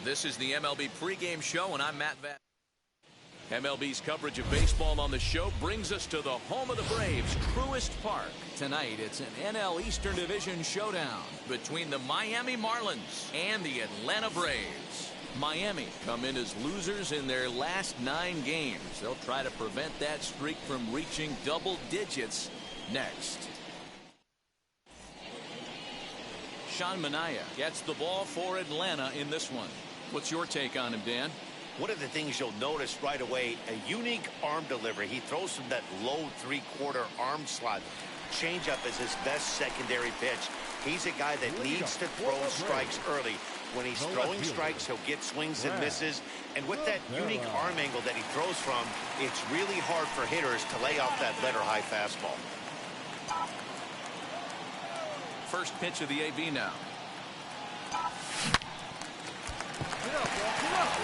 This is the MLB pregame show, and I'm Matt Vatt. MLB's coverage of baseball on the show brings us to the home of the Braves, Truist Park. Tonight, it's an NL Eastern Division showdown between the Miami Marlins and the Atlanta Braves. Miami come in as losers in their last 9 games. They'll try to prevent that streak from reaching double digits next. Sean Manaea gets the ball for Atlanta in this one. What's your take on him, Dan? One of the things you'll notice right away, a unique arm delivery. He throws from that low 3/4 arm slot. Changeup is his best secondary pitch. He's a guy that needs to throw strikes early. When he's throwing strikes, he'll get swings and misses. And with that unique arm angle that he throws from, it's really hard for hitters to lay off that letter-high fastball. First pitch of the AB now.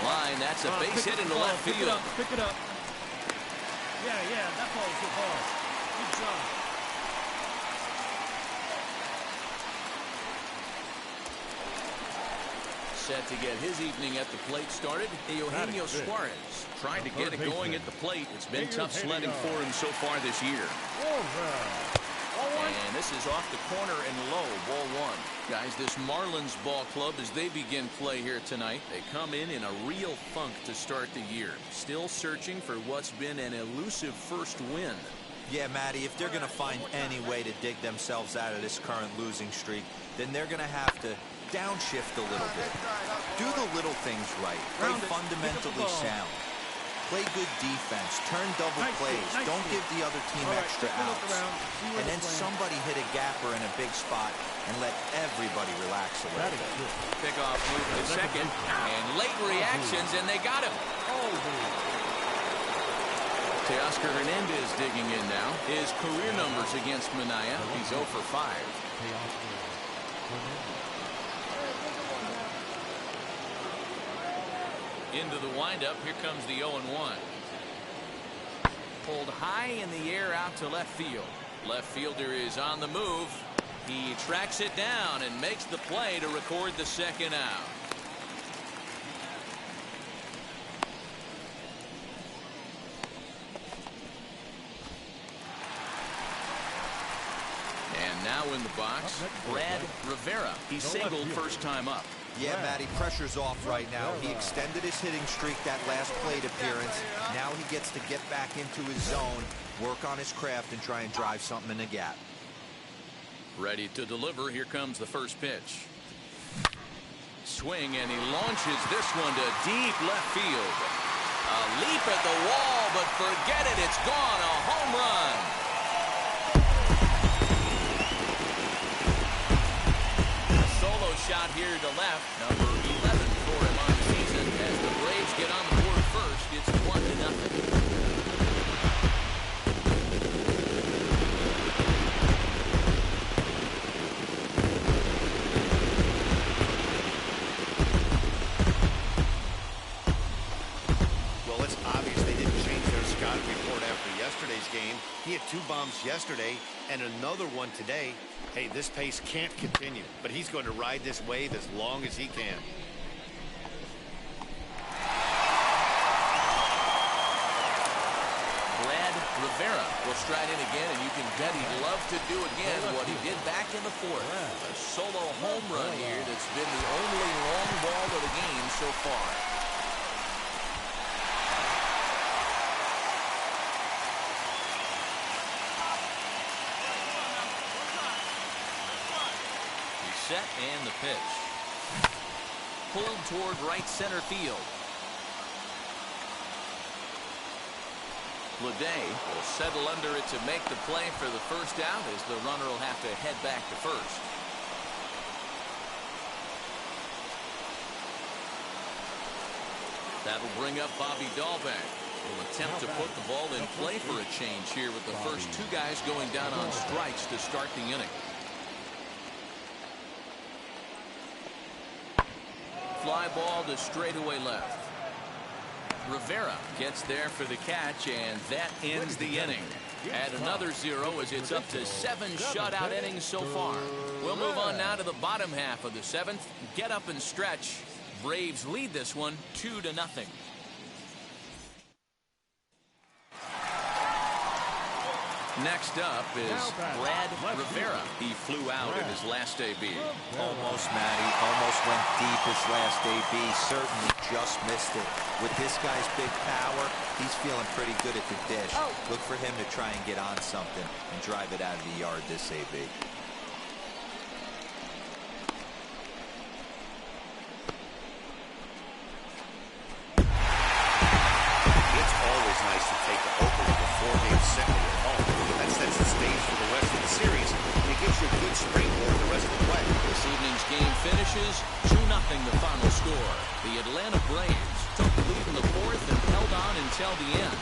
Line, that's a base hit into left field. Pick it up. Yeah, that ball was hit hard. Good job. Set to get his evening at the plate started, Eugenio Suarez trying to get it going at the plate. It's been tough sledding for him so far this year. And this is off the corner and low, ball 1. Guys, this Marlins ball club, as they begin play here tonight, they come in a real funk to start the year. Still searching for what's been an elusive first win. Yeah, Matty, if they're going to find any way to dig themselves out of this current losing streak, then they're going to have to downshift a little bit. Do the little things right. Play fundamentally sound. Play good defense. Turn double plays. Don't give the other team extra outs. And then somebody hit a gapper in a big spot and let everybody relax a little bit. Pickoff move to second. And late reactions, and they got him. Tay Hernandez digging in now. His career numbers against Manaea. He's 0 for 5. Into the windup. Here comes the 0-1. Pulled high in the air out to left field. Left fielder is on the move. He tracks it down and makes the play to record the second out. And now in the box, Rivera. He singled first time up. Yeah, Matty, pressure's off right now. He extended his hitting streak that last plate appearance. Now he gets to get back into his zone, work on his craft, and try and drive something in the gap. Ready to deliver. Here comes the first pitch. Swing, and he launches this one to deep left field. A leap at the wall, but forget it. It's gone. A home run. Shot here to left, number 11 for him on the season. As the Braves get on the board first, it's 1-0. Well, it's obvious they didn't change their scouting report after yesterday's game. He had 2 bombs yesterday and another one today. Hey, this pace can't continue, but he's going to ride this wave as long as he can. Rivera will stride in again, and you can bet he'd love to do again what he did back in the 4th. A solo home run here that's been the only long ball of the game so far. Set and the pitch. Pulled toward right center field. Bladen will settle under it to make the play for the first out, as the runner will have to head back to first. That'll bring up Bobby Dahlbeck. Will attempt to put the ball in play for a change here with the first 2 guys going down on strikes to start the inning. Fly ball to straightaway left. Rivera gets there for the catch, and that ends the inning. Add another 0 as it's up to 7 shutout innings so far. We'll move on now to the bottom half of the 7th. Get up and stretch. Braves lead this one 2-0. Next up is Brad Rivera. He flew out in his last AB. Almost, Matty. Almost went deep his last AB. Certainly just missed it. With this guy's big power, he's feeling pretty good at the dish. Look for him to try and get on something and drive it out of the yard this AB. It's always nice to take the opener of a 4-game set at home. That sets the stage for the rest of the series, and it gives you a good springboard the rest of the way. This evening's game finishes 2-0 the final score. The Atlanta Braves took the lead in the fourth and held on until the end.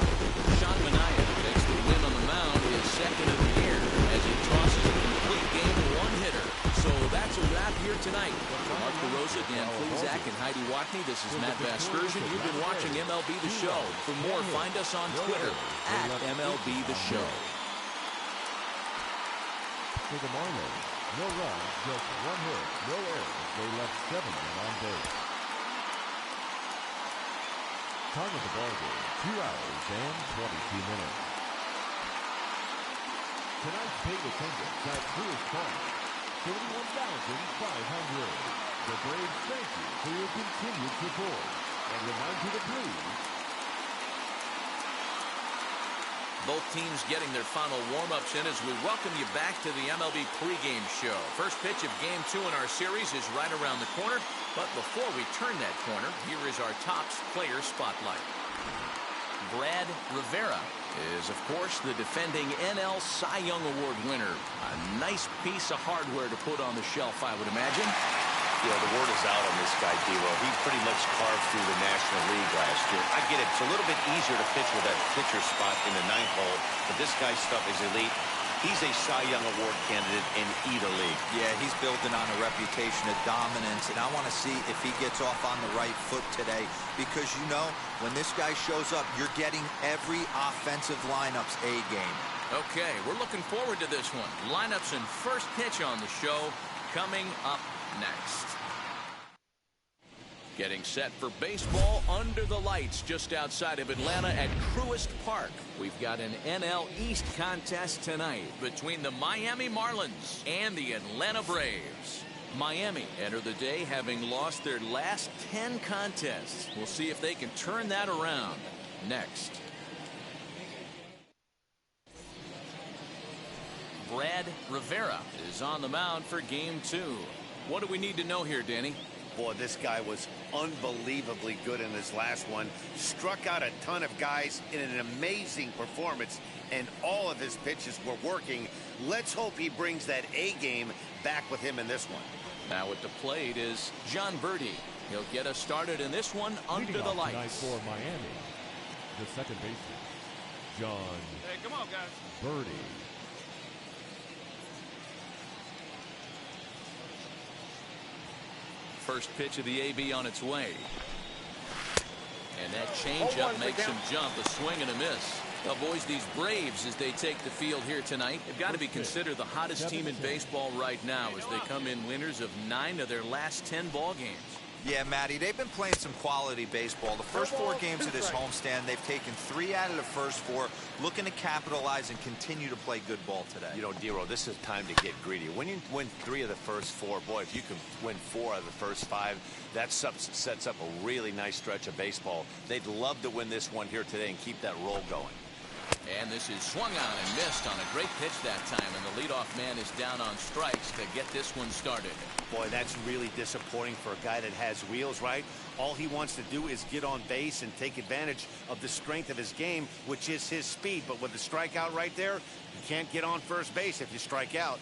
Sean Manaea takes the win on the mound, his second of the year, as he tosses a complete game one-hitter. So that's a wrap here tonight. For Mark DeRosa, Dan Plesac, and Heidi Watney, this is Matt Vasgersian. You've been watching MLB The Show. For more, find us on Twitter at MLB The Show. For the Marlins, no runs, just 1 hit, no errors. They left 7 men on base. Time of the ball game, 2 hours and 22 minutes. Tonight's paid attendance at Truist Park, 31,500. The Braves thank you for your continued support and remind you to please. Both teams getting their final warm-ups in as we welcome you back to the MLB pregame show. First pitch of Game 2 in our series is right around the corner. But before we turn that corner, here is our Topps player spotlight. Brad Rivera is, of course, the defending NL Cy Young Award winner. A nice piece of hardware to put on the shelf, I would imagine. Yeah, the word is out on this guy, D-Ro. He pretty much carved through the National League last year. I get it. It's a little bit easier to pitch with that pitcher spot in the 9th hole, but this guy's stuff is elite. He's a Cy Young Award candidate in either league. Yeah, he's building on a reputation of dominance, and I want to see if he gets off on the right foot today because, you know, when this guy shows up, you're getting every offensive lineup's A game. Okay, we're looking forward to this one. Lineups and first pitch on the show coming up next. Getting set for baseball under the lights just outside of Atlanta at Truist Park. We've got an NL East contest tonight between the Miami Marlins and the Atlanta Braves. Miami enter the day having lost their last 10 contests. We'll see if they can turn that around next. Brad Rivera is on the mound for Game 2. What do we need to know here, Danny? Boy, this guy was unbelievably good in his last one. Struck out a ton of guys in an amazing performance, and all of his pitches were working. Let's hope he brings that A game back with him in this one. Now at the plate is John Birdie. He'll get us started in this one under the lights. For Miami, the second baseman, John Come on, guys. Birdie. First pitch of the AB on its way. And that changeup makes him jump, a swing and a miss. Now, boys, these Braves, as they take the field here tonight, have got to be considered the hottest team in baseball right now as they come in winners of 9 of their last 10 ball games. Yeah, Matty, they've been playing some quality baseball. The first 4 games of this homestand, they've taken 3 out of the first 4, looking to capitalize and continue to play good ball today. You know, D-Ro, this is time to get greedy. When you win 3 of the first 4, boy, if you can win 4 out of the first 5, that sets up a really nice stretch of baseball. They'd love to win this one here today and keep that roll going. And this is swung on and missed on a great pitch that time, and the leadoff man is down on strikes to get this one started. Boy, that's really disappointing for a guy that has wheels, right? All he wants to do is get on base and take advantage of the strength of his game, which is his speed. But with the strikeout right there, you can't get on first base if you strike out.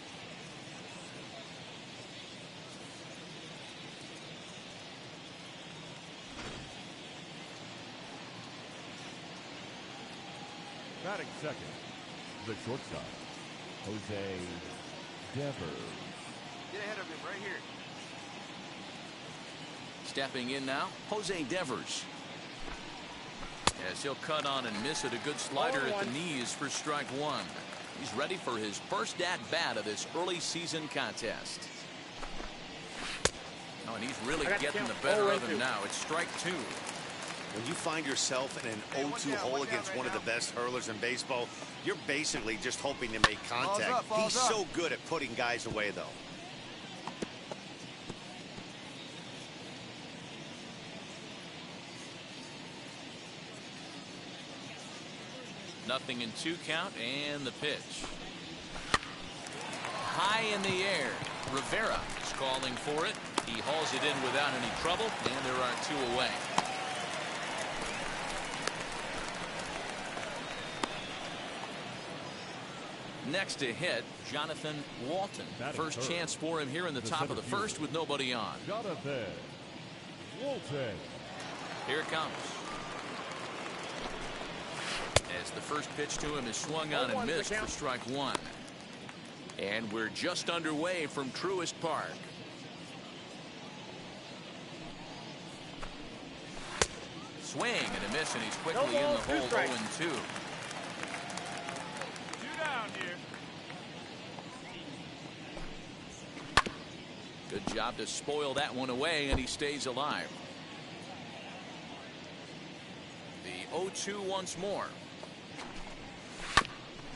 Batting second, the shortstop, Jose Devers. Get ahead of him right here. Stepping in now, Jose Devers. As he'll cut on and miss it, a good slider at the knees for strike 1. He's ready for his first at-bat of this early season contest. Oh, and he's really getting the better of him now. It's strike 2. When you find yourself in an 0-2 hole against one of the best hurlers in baseball, you're basically just hoping to make contact. He's so good at putting guys away, though. Nothing in 2 count, and the pitch. High in the air. Rivera is calling for it. He hauls it in without any trouble, and there are 2 away. Next to hit, Jonathan Walton. First chance for him here in the top of the first with nobody on. Jonathan Walton. Here it comes. As the first pitch to him is swung on and missed for strike 1. And we're just underway from Truist Park. Swing and a miss, and he's quickly in the hole. 0-2. 2 down here. Good job to spoil that one away, and he stays alive. The 0-2 once more.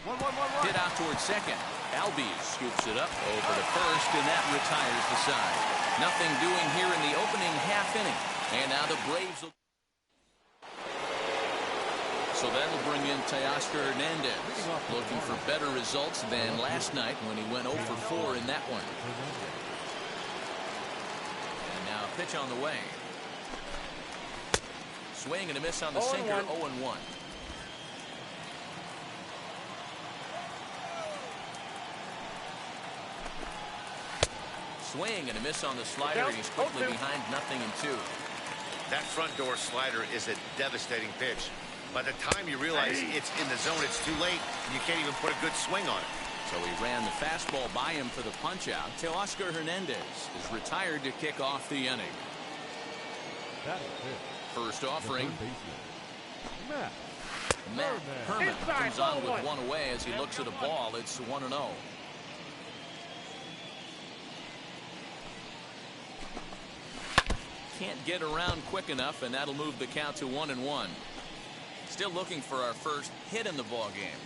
1-1-1-1. Hit out towards second. Albies scoops it up over to first, and that retires the side. Nothing doing here in the opening half inning. And now the Braves will... So that'll bring in Tay Hernandez, looking for better results than last night when he went 0 for 4 in that one. And now a pitch on the way. Swing and a miss on the sinker. 0-1. Swing and a miss on the slider, and he's quickly behind 0-2. That front door slider is a devastating pitch. By the time you realize it's in the zone, it's too late. You can't even put a good swing on it. So he ran the fastball by him for the punch-out. Tay Hernandez is retired to kick off the inning. First offering. Matt Herman comes on with 1 away as he looks at a ball. It's 1-0. Can't get around quick enough, and that'll move the count to 1-1. Still looking for our first hit in the ball game.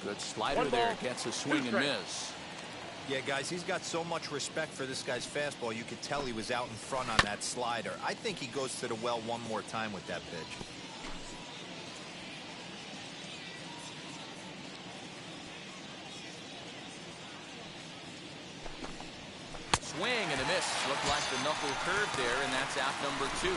Good slider there, gets a swing and miss. Yeah, guys, he's got so much respect for this guy's fastball. You could tell he was out in front on that slider. I think he goes to the well one more time with that pitch. Swing and a miss. Looked like the knuckle curve there, and that's out number 2.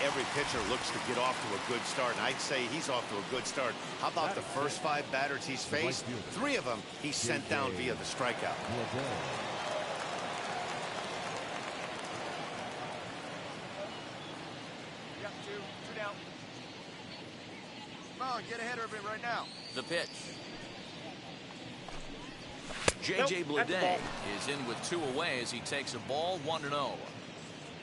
Every pitcher looks to get off to a good start, and I'd say he's off to a good start. How about the first 5 batters he's faced? 3 of them he's sent down via the strikeout. Got 2 down. Come on, get ahead of it right now. The pitch. J.J. Bladen is in with 2 away as he takes a ball. 1-0.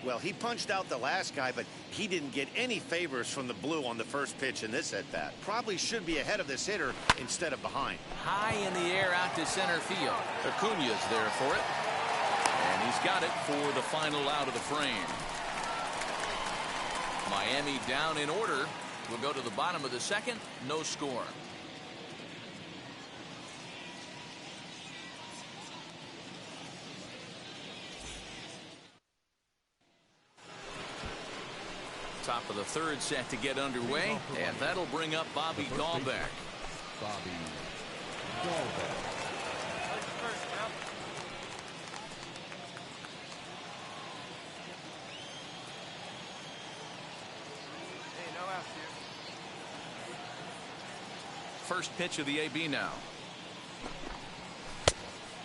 Well, he punched out the last guy, but he didn't get any favors from the blue on the first pitch in this at-bat. Probably should be ahead of this hitter instead of behind. High in the air out to center field. Acuña's there for it. And he's got it for the final out of the frame. Miami down in order. We'll go to the bottom of the second. No score. Top of the third set to get underway, and that'll bring up Bobby Dahlbeck. Hey, no outs here. First pitch of the AB now.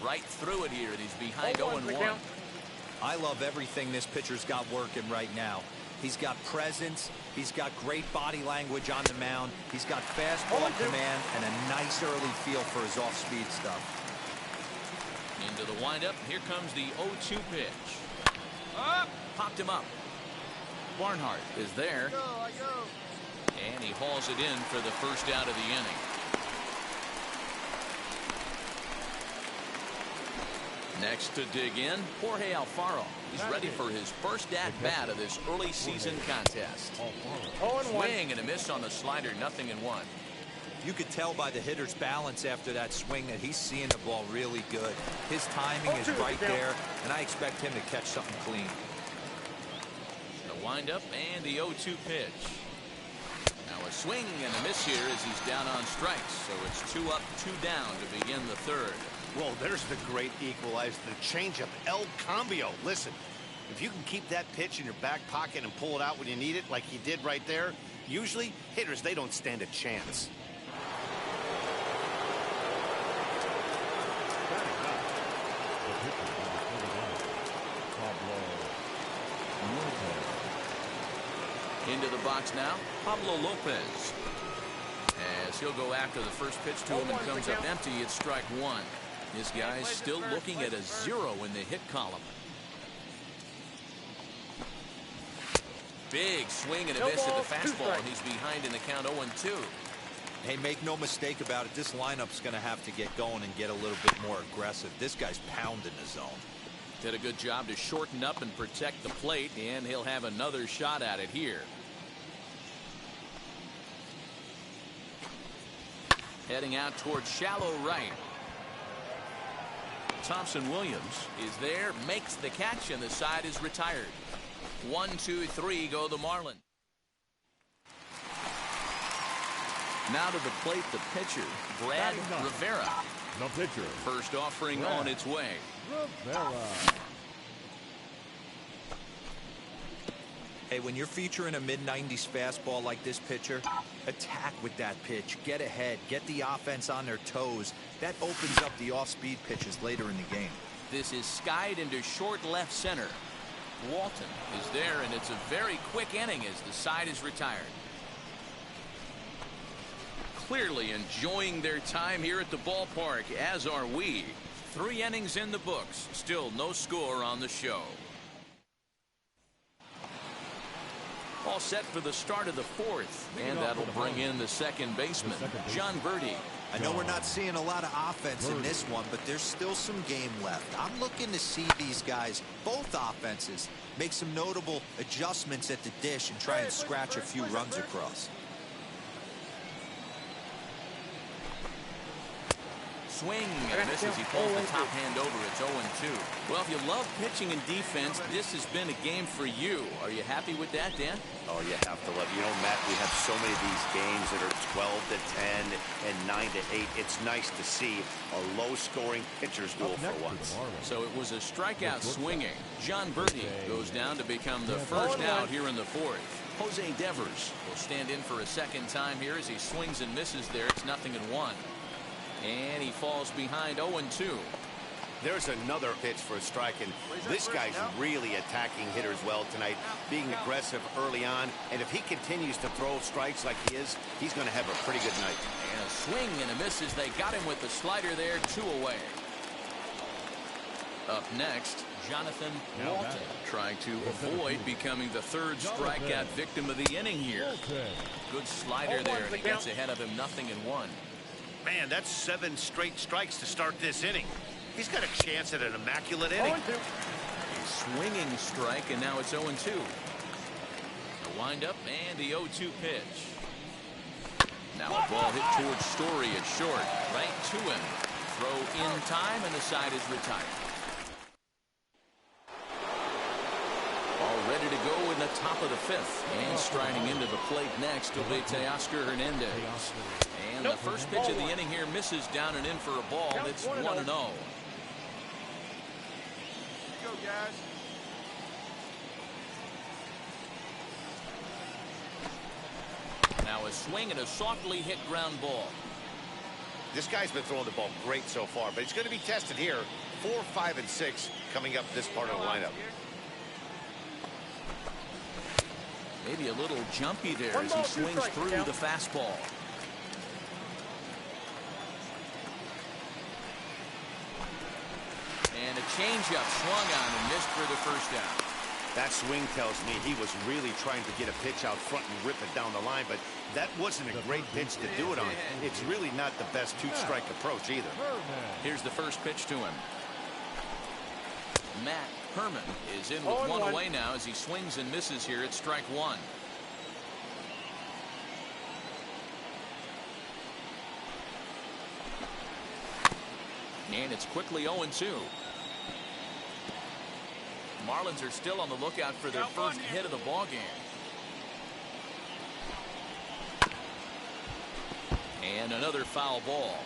Right through it here, and he's behind 0-1. I love everything this pitcher's got working right now. He's got presence. He's got great body language on the mound. He's got fastball command and a nice early feel for his off-speed stuff. Into the windup. Here comes the 0-2 pitch. Popped him up. Barnhart is there. And he hauls it in for the first out of the inning. Next to dig in, Jorge Alfaro. He's ready for his first at-bat of this early season contest. Swing and a miss on the slider, 0-1. You could tell by the hitter's balance after that swing that he's seeing the ball really good. His timing is right there, and I expect him to catch something clean. The windup and the 0-2 pitch. Now a swing and a miss here as he's down on strikes. So it's 2 up, 2 down to begin the third. Well, there's the great equalizer, the changeup, El Cambio. Listen, if you can keep that pitch in your back pocket and pull it out when you need it, like he did right there, usually hitters, they don't stand a chance. Into the box now, Pablo Lopez. As he'll go after the first pitch to him and comes up empty, it's strike 1. This guy's still looking at a 0 in the hit column. Big swing and a miss at the fastball, and he's behind in the count 0-2. Hey, make no mistake about it, this lineup's going to have to get going and get a little bit more aggressive. This guy's pounding the zone. Did a good job to shorten up and protect the plate, and he'll have another shot at it here. Heading out towards shallow right. Thompson Williams is there, makes the catch, and the side is retired. 1, 2, 3 go the Marlins. Now to the plate, the pitcher, Brad Rivera. The pitcher. First offering on its way. Rivera. Hey, when you're featuring a mid-90s fastball like this pitcher, attack with that pitch. Get ahead. Get the offense on their toes. That opens up the off-speed pitches later in the game. This is skied into short left center. Walton is there, and it's a very quick inning as the side is retired. Clearly enjoying their time here at the ballpark, as are we. 3 innings in the books. Still no score on the show. All set for the start of the 4th, and that'll bring in the second baseman, John Birdie. I know we're not seeing a lot of offense in this one, but there's still some game left. I'm looking to see these guys, both offenses, make some notable adjustments at the dish and try and scratch a few runs across. Swing and a miss as he pulls the top hand over. It's 0-2. Well, if you love pitching and defense, this has been a game for you. Are you happy with that, Dan? Oh, you have to love. You know, Matt, we have so many of these games that are 12-10 and 9-8. It's nice to see a low-scoring pitcher's duel for once. So it was a strikeout swinging. John Birdie goes down to become the first out here in the 4th. Jose Devers will stand in for a second time here as he swings and misses there. It's 0-1. And he falls behind 0-2. There's another pitch for a strike, and this guy's really attacking hitters well tonight, being aggressive early on. And if he continues to throw strikes like he is, he's going to have a pretty good night. And a swing and a miss as they got him with the slider there, 2 away. Up next, Jonathan Walton, trying to avoid becoming the 3rd strikeout victim of the inning here. Good slider there, and he gets ahead of him, 0-1. Man, that's 7 straight strikes to start this inning. He's got a chance at an immaculate inning. A swinging strike, and now it's 0-2. The windup and the 0-2 pitch. Now a ball hit towards Story at short. Right to him. Throw in time, and the side is retired. All ready to go in the top of the 5th. And striding into the plate next will be Tay Hernandez. And the first pitch of the inning here misses down and in for a ball. It's 1-0. Go, guys. Now a swing and a softly hit ground ball. This guy's been throwing the ball great so far, but he's going to be tested here. 4, 5, and 6 coming up this part of the lineup. Maybe a little jumpy there as he swings through the fastball. And a changeup swung on and missed for the first out. That swing tells me he was really trying to get a pitch out front and rip it down the line, but that wasn't a great pitch to do it on. It's really not the best 2-strike approach either. Here's the first pitch to him. Matt Herman is in with one away now as he swings and misses here at strike one. And it's quickly 0-2. Marlins are still on the lookout for their first hit of the ball game. And another foul ball.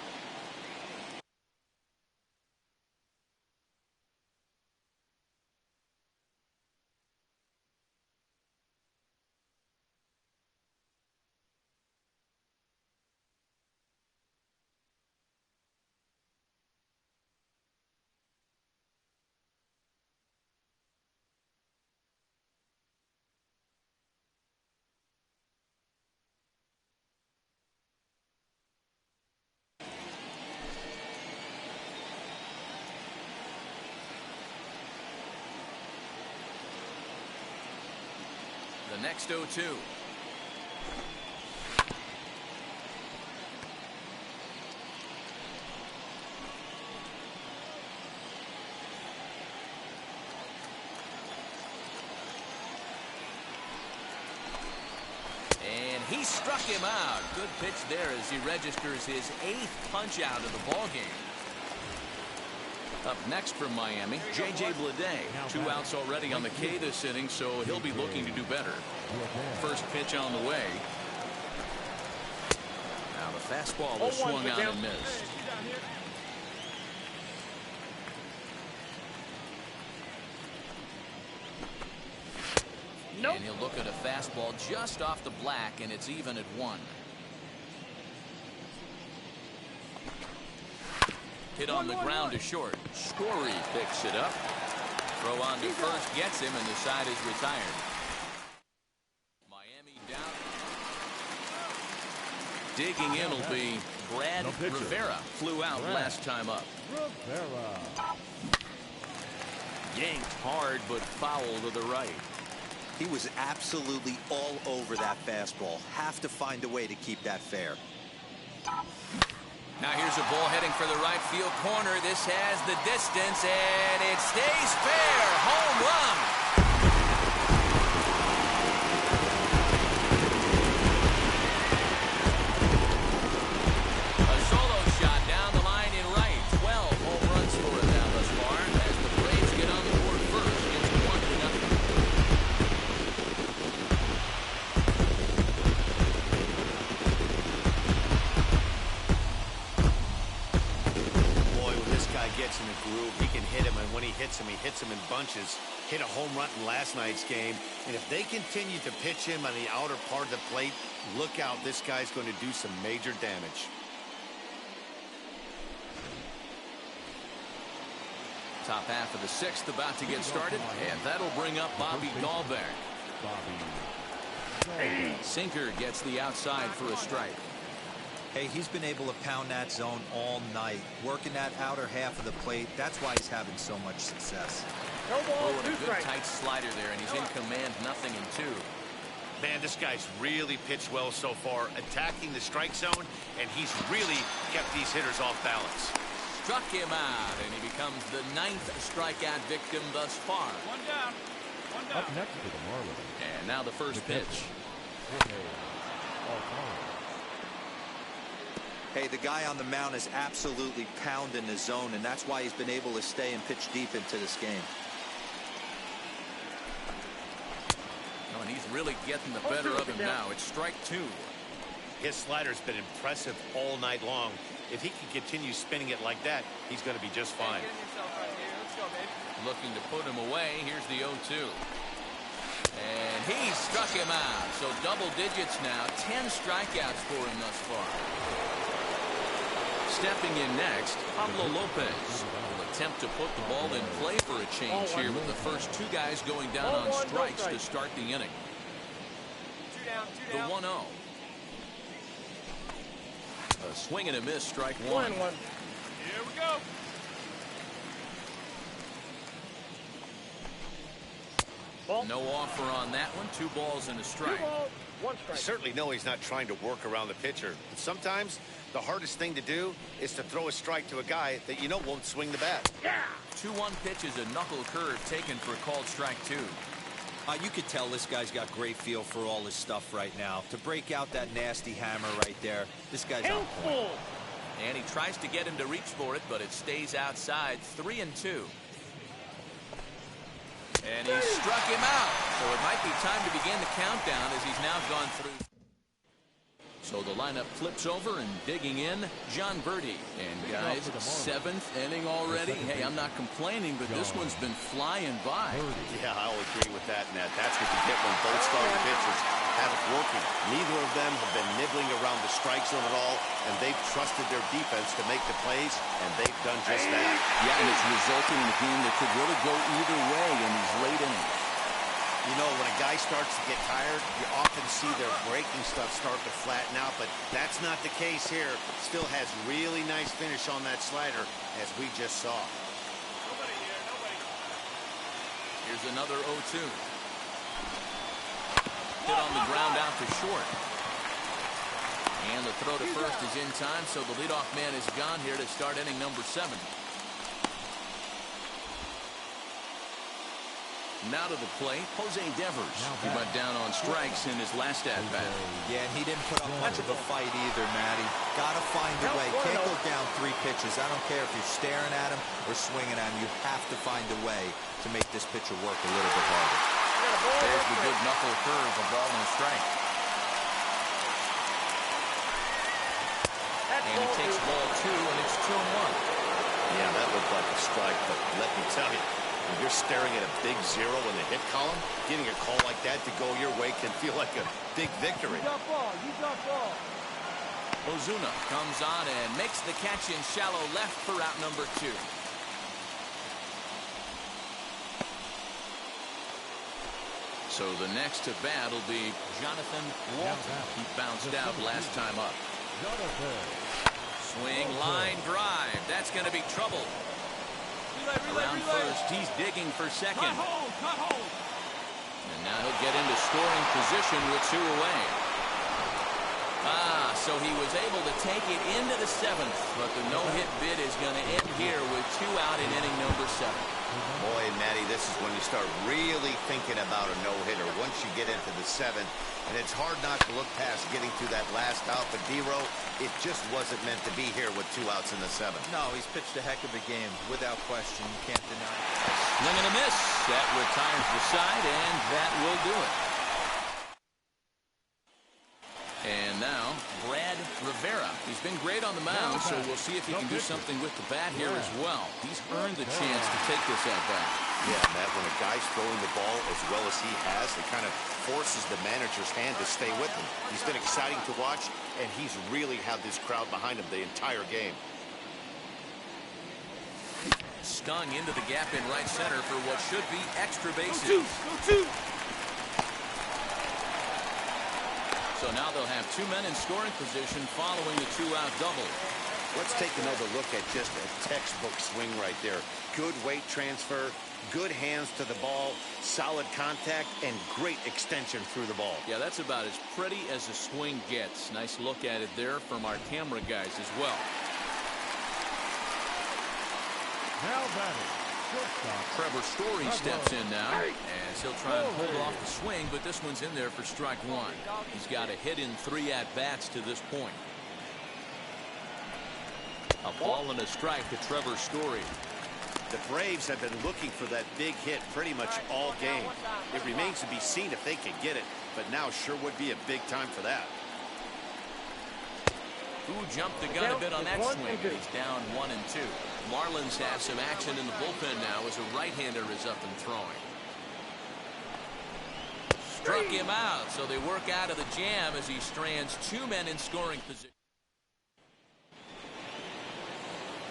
The next 0-2. And he struck him out. Good pitch there as he registers his 8th punch out of the ball game. Up next from Miami, J.J. Bladen. 2 outs already on the K this inning, so he'll be looking to do better. First pitch on the way. Now the fastball was swung out and missed. And he'll look at a fastball just off the black, and it's even at 1. Hit on the ground to short. Story picks it up. Throw on to first gets him, and the side is retired. Miami down. Digging in will be Brad Rivera. Flew out last time up. Rivera. Yanked hard, but foul to the right. He was absolutely all over that fastball. Have to find a way to keep that fair. Now here's a ball heading for the right field corner. This has the distance, and it stays fair. Home run. A solo shot down the line in right. 12 home runs for him now thus far. As the Braves get on the board first, it's 1-0. Gets in the groove, he can hit him, and when he hits him in bunches. Hit a home run in last night's game, and if they continue to pitch him on the outer part of the plate, look out, this guy's going to do some major damage. Top half of the 6th about to get started, and that'll bring up Bobby Dahlbeck. Sinker gets the outside for a strike. Hey, he's been able to pound that zone all night, working that outer half of the plate. That's why he's having so much success. Throwing a good tight slider there, and he's in command, 0-2. Man, this guy's really pitched well so far, attacking the strike zone, and he's really kept these hitters off balance. Struck him out, and he becomes the 9th strikeout victim thus far. One down. Up next to the Marlins. And now the first pitch. Jorge Alfaro. Hey, the guy on the mound is absolutely pounding the zone, and that's why he's been able to stay and pitch deep into this game. Oh, and he's really getting the better of him now. It's strike 2. His slider's been impressive all night long. If he can continue spinning it like that, he's going to be just fine. Looking to put him away. Here's the 0-2. And he struck him out. So double digits now. 10 strikeouts for him thus far. Stepping in next, Pablo Lopez will attempt to put the ball in play for a change here with the first 2 guys going down on strikes to start the inning. The 1-0. A swing and a miss, strike 1. Here we go. No offer on that one. 2 balls and a strike. 1 You strike. certainly know he's not trying to work around the pitcher. Sometimes the hardest thing to do is to throw a strike to a guy that you know won't swing the bat. 2-1 pitch is a knuckle curve taken for called strike 2. You could tell this guy's got great feel for all his stuff right now. To break out that nasty hammer right there, this guy's on point. And he tries to get him to reach for it, but it stays outside. 3-2. And he struck him out. So it might be time to begin the countdown as he's now gone through. So the lineup flips over and digging in, John Birdie. And guys, 7th inning already. Hey, I'm not complaining, but this one's been flying by. Yeah, I'll agree with that, Ned. That's what you get when both starting pitchers have it working. Neither of them have been nibbling around the strike zone at all, and they've trusted their defense to make the plays, and they've done just that. Yeah, and it's resulting in a game that could really go either way in these late innings. You know, when a guy starts to get tired, you often see their breaking stuff start to flatten out, but that's not the case here. Still has really nice finish on that slider, as we just saw. Nobody here, nobody. Here's another 0-2. Hit on the ground out to short. And the throw to first is in time, so the leadoff man is gone here to start inning number 7. Now to the plate, Jose Devers. He went down on strikes in his last at-bat. Yeah, and he didn't put up much of a fight either, Matty. Gotta find a way. Can't go down 3 pitches. I don't care if you're staring at him or swinging at him. You have to find a way to make this pitcher work a little bit harder. There's the good knuckle curve, a ball and a strike. And he takes ball 2, and it's 2-1. Yeah, that looked like a strike, but let me tell you, when you're staring at a big 0 in the hit column, getting a call like that to go your way can feel like a big victory. You got ball. You got ball. Ozuna comes on and makes the catch in shallow left for out number 2. So the next to bat will be Jonathan Walton. He bounced out last time up. Swing, line, drive. That's going to be trouble. Around first, he's digging for second. Cut hold. And now he'll get into scoring position with 2 away. So he was able to take it into the 7th, but the no-hit bid is going to end here with 2 out in inning number 7. Boy, Matty, this is when you start really thinking about a no-hitter. Once you get into the 7th, and it's hard not to look past getting to that last out, but D-Row, it just wasn't meant to be here with 2 outs in the 7th. No, he's pitched a heck of a game, without question. You can't deny it. Swing and a miss. That retires the side, and that will do it. And now, Brad Rivera. He's been great on the mound, so we'll see if he can do something with the bat here as well. He's earned the chance to take this at-bat. Yeah, Matt, when a guy's throwing the ball as well as he has, it kind of forces the manager's hand to stay with him. He's been exciting to watch, and he's really had this crowd behind him the entire game. Stung into the gap in right center for what should be extra bases. So now they'll have 2 men in scoring position following the 2-out double. Let's take another look at just a textbook swing right there. Good weight transfer, good hands to the ball, solid contact, and great extension through the ball. Yeah, that's about as pretty as a swing gets. Nice look at it there from our camera guys as well. Now batting, shortstop. Trevor Story steps in now as he'll try and hold off the swing, but this one's in there for strike 1. He's got a hit in 3 at-bats to this point. A ball and a strike to Trevor Story. The Braves have been looking for that big hit pretty much all game. It remains to be seen if they can get it, but now sure would be a big time for that. Who jumped the gun a bit on that swing, and he's down 1-2. Marlins have some action in the bullpen now as a right-hander is up and throwing. Struck him out, so they work out of the jam as he strands 2 men in scoring position.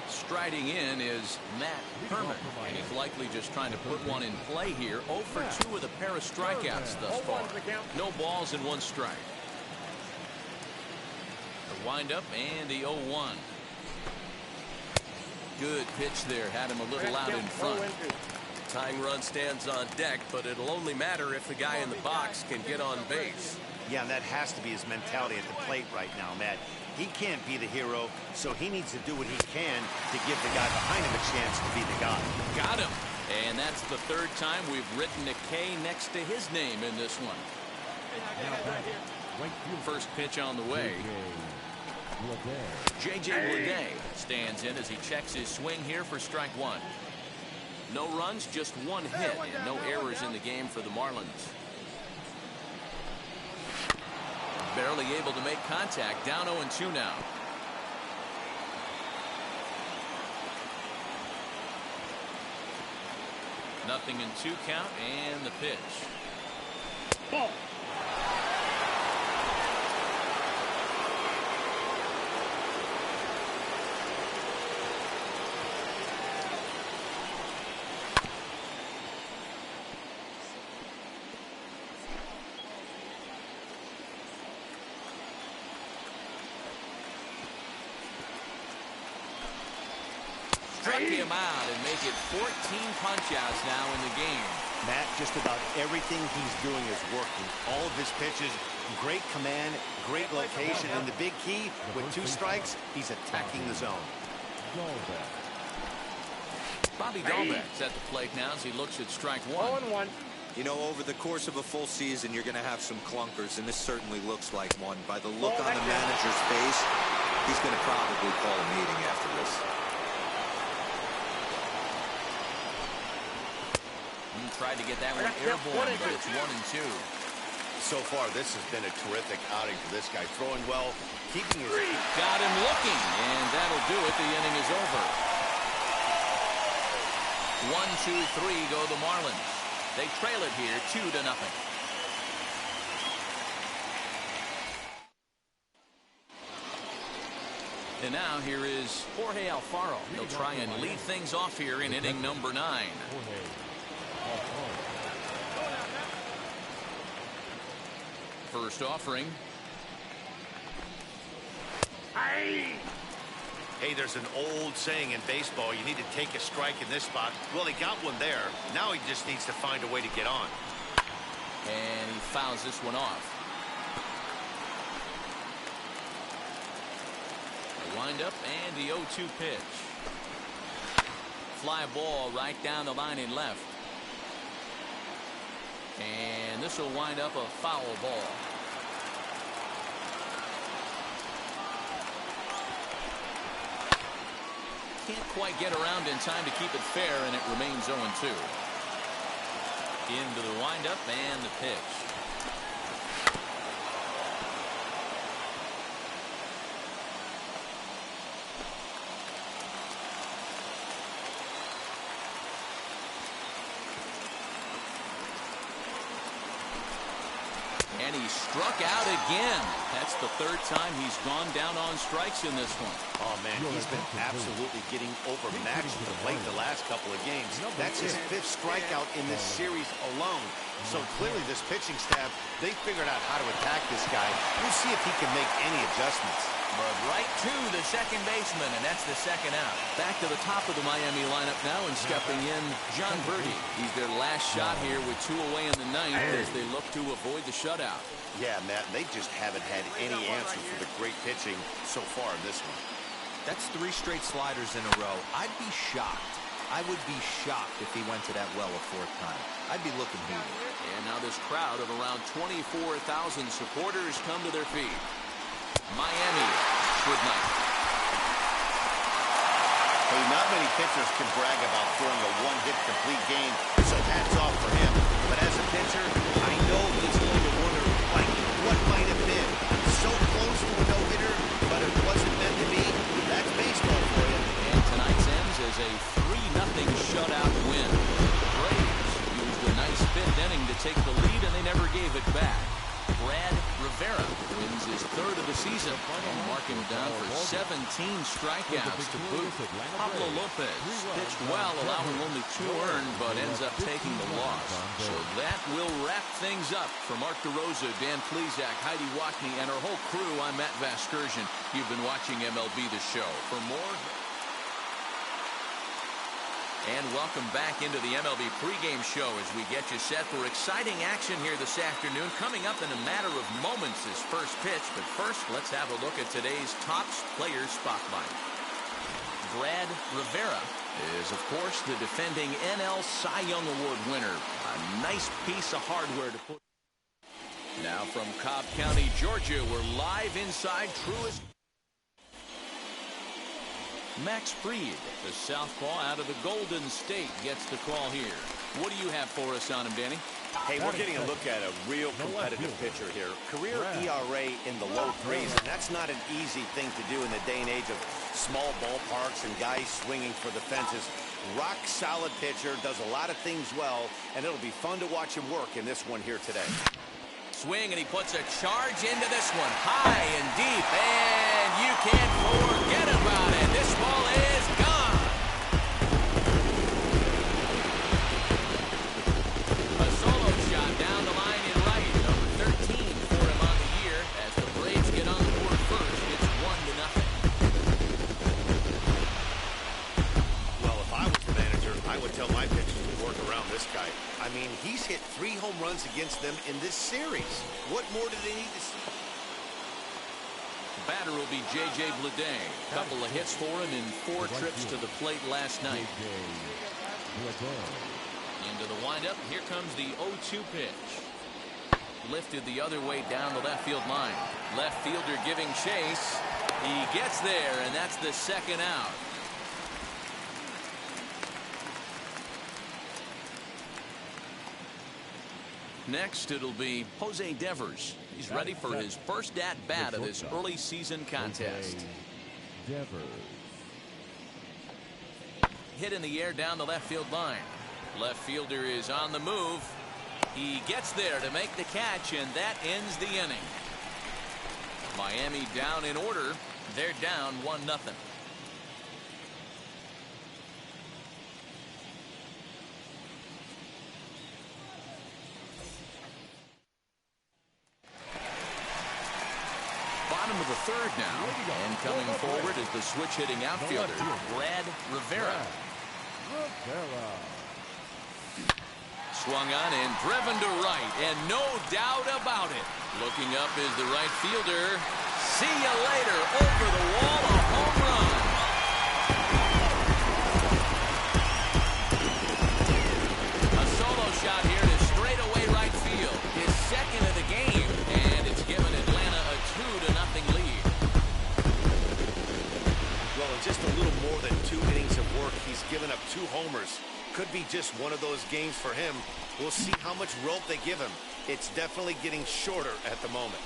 Striding in is Matt Herman, and he's likely just trying to put one in play here. 0 for 2 with a pair of strikeouts thus far. No balls and 1 strike. The windup and the 0-1. Good pitch there, had him a little out in front. Tying run stands on deck, but it'll only matter if the guy in the box can get on base. Yeah, and that has to be his mentality at the plate right now, Matt. He can't be the hero, so he needs to do what he can to give the guy behind him a chance to be the guy. Got him. And that's the third time we've written a K next to his name in this one. First pitch on the way. J.J. Bladen stands in as he checks his swing here for strike one. No runs, just one hit, and no errors in the game for the Marlins. Barely able to make contact, down 0-2 now. Nothing in 2 count, and the pitch. Ball. Struck him out and make it 14 punch-outs now in the game. Matt, just about everything he's doing is working. All of his pitches, great command, great location, and the big key, with 2 strikes, he's attacking the zone. Bobby Dahlbeck's at the plate now as he looks at strike one. 0-1. You know, over the course of a full season, you're going to have some clunkers, and this certainly looks like one. By the look on the manager's face, he's going to probably call a meeting after this. Tried to get that one airborne, but it's 1-2. So far, this has been a terrific outing for this guy. Throwing well, keeping his... Got him looking, and that'll do it. The inning is over. 1-2-3 go the Marlins. They trail it here 2-0. And now here is Jorge Alfaro. He'll try and lead things off here in inning number 9. First offering. Hey, there's an old saying in baseball, you need to take a strike in this spot. Well, he got one there. Now he just needs to find a way to get on. And he fouls this one off. A windup and the 0-2 pitch. Fly ball right down the line in left. And this will wind up a foul ball. Can't quite get around in time to keep it fair, and it remains 0-2. Into the windup and the pitch. And he struck out again. That's the third time he's gone down on strikes in this one. Oh, man, he's been absolutely getting overmatched at the plate the last couple of games. That's his 5th strikeout in this series alone. So clearly this pitching staff, they figured out how to attack this guy. We'll see if he can make any adjustments. But right to the second baseman, and that's the second out. Back to the top of the Miami lineup now, and stepping in, John Birdie. He's their last shot here with 2 away in the 9th as they look to avoid the shutout. Yeah, Matt, they just haven't had any answer for the great pitching so far in this one. That's 3 straight sliders in a row. I'd be shocked. I would be shocked if he went to that well a 4th time. I'd be looking heated. And now this crowd of around 24,000 supporters come to their feet. Miami, good night. Hey, not many pitchers can brag about throwing a 1-hit complete game, so hats off for him. But as a pitcher, I know he's going to wonder, like, what might have been. So close to a no-hitter, but it wasn't meant to be. That's baseball for you. And tonight's ends as a 3-0 shutout win. The Braves used a nice 5th inning to take the lead, and they never gave it back. Rivera wins his 3rd of the season and mark him down for 17 strikeouts to boot. Pablo Lopez pitched well, allowing only 2 earned, but ends up taking the loss. So that will wrap things up. For Mark DeRosa, Dan Plesac, Heidi Watney, and our whole crew, I'm Matt Vasgersian. You've been watching MLB The Show. For more... And welcome back into the MLB pregame show as we get you set for exciting action here this afternoon. Coming up in a matter of moments is first pitch. But first, let's have a look at today's top players spotlight. Rivera is, of course, the defending NL Cy Young Award winner. A nice piece of hardware to put. Now from Cobb County, Georgia, we're live inside Truist. Max Fried, the southpaw out of the Golden State, gets the call here. What do you have for us on him, Danny? Hey, we're getting a look at a real competitive pitcher here. Career ERA in the low threes, and that's not an easy thing to do in the day and age of small ballparks and guys swinging for the fences. Rock solid pitcher, does a lot of things well, and it'll be fun to watch him work in this one here today. Swing, and he puts a charge into this one, high and deep, and you can't forget about it. This ball is gone. A solo shot down the line in right, number 13 for him on the year. As the Braves get on the board first, it's 1-0. Well, if I was the manager, I would tell my pitchers to work around this guy. I mean, he's hit 3 home runs against them in this series. What more do they need to see? Batter will be J.J. Bladen. Couple of hits for him in 4 trips to the plate last night. Into the windup. Here comes the 0-2 pitch. Lifted the other way down the left field line. Left fielder giving chase. He gets there, and that's the second out. Next, it'll be Jose Devers. He's ready for his first at-bat of this early season contest. Hit in the air down the left field line. Left fielder is on the move. He gets there to make the catch, and that ends the inning. Miami down in order. They're down 1-0. Bottom of the third now, and coming forward is the switch-hitting outfielder, Rivera. Swung on and driven to right, and no doubt about it. Looking up is the right fielder. See you later. Over the wall, a home run. A solo shot here to straightaway right field. His second of the game, and it's given Atlanta a 2-0 lead. Well, in just a little more than 2 innings of work, he's given up 2 homers. Could be just one of those games for him. We'll see how much rope they give him. It's definitely getting shorter at the moment.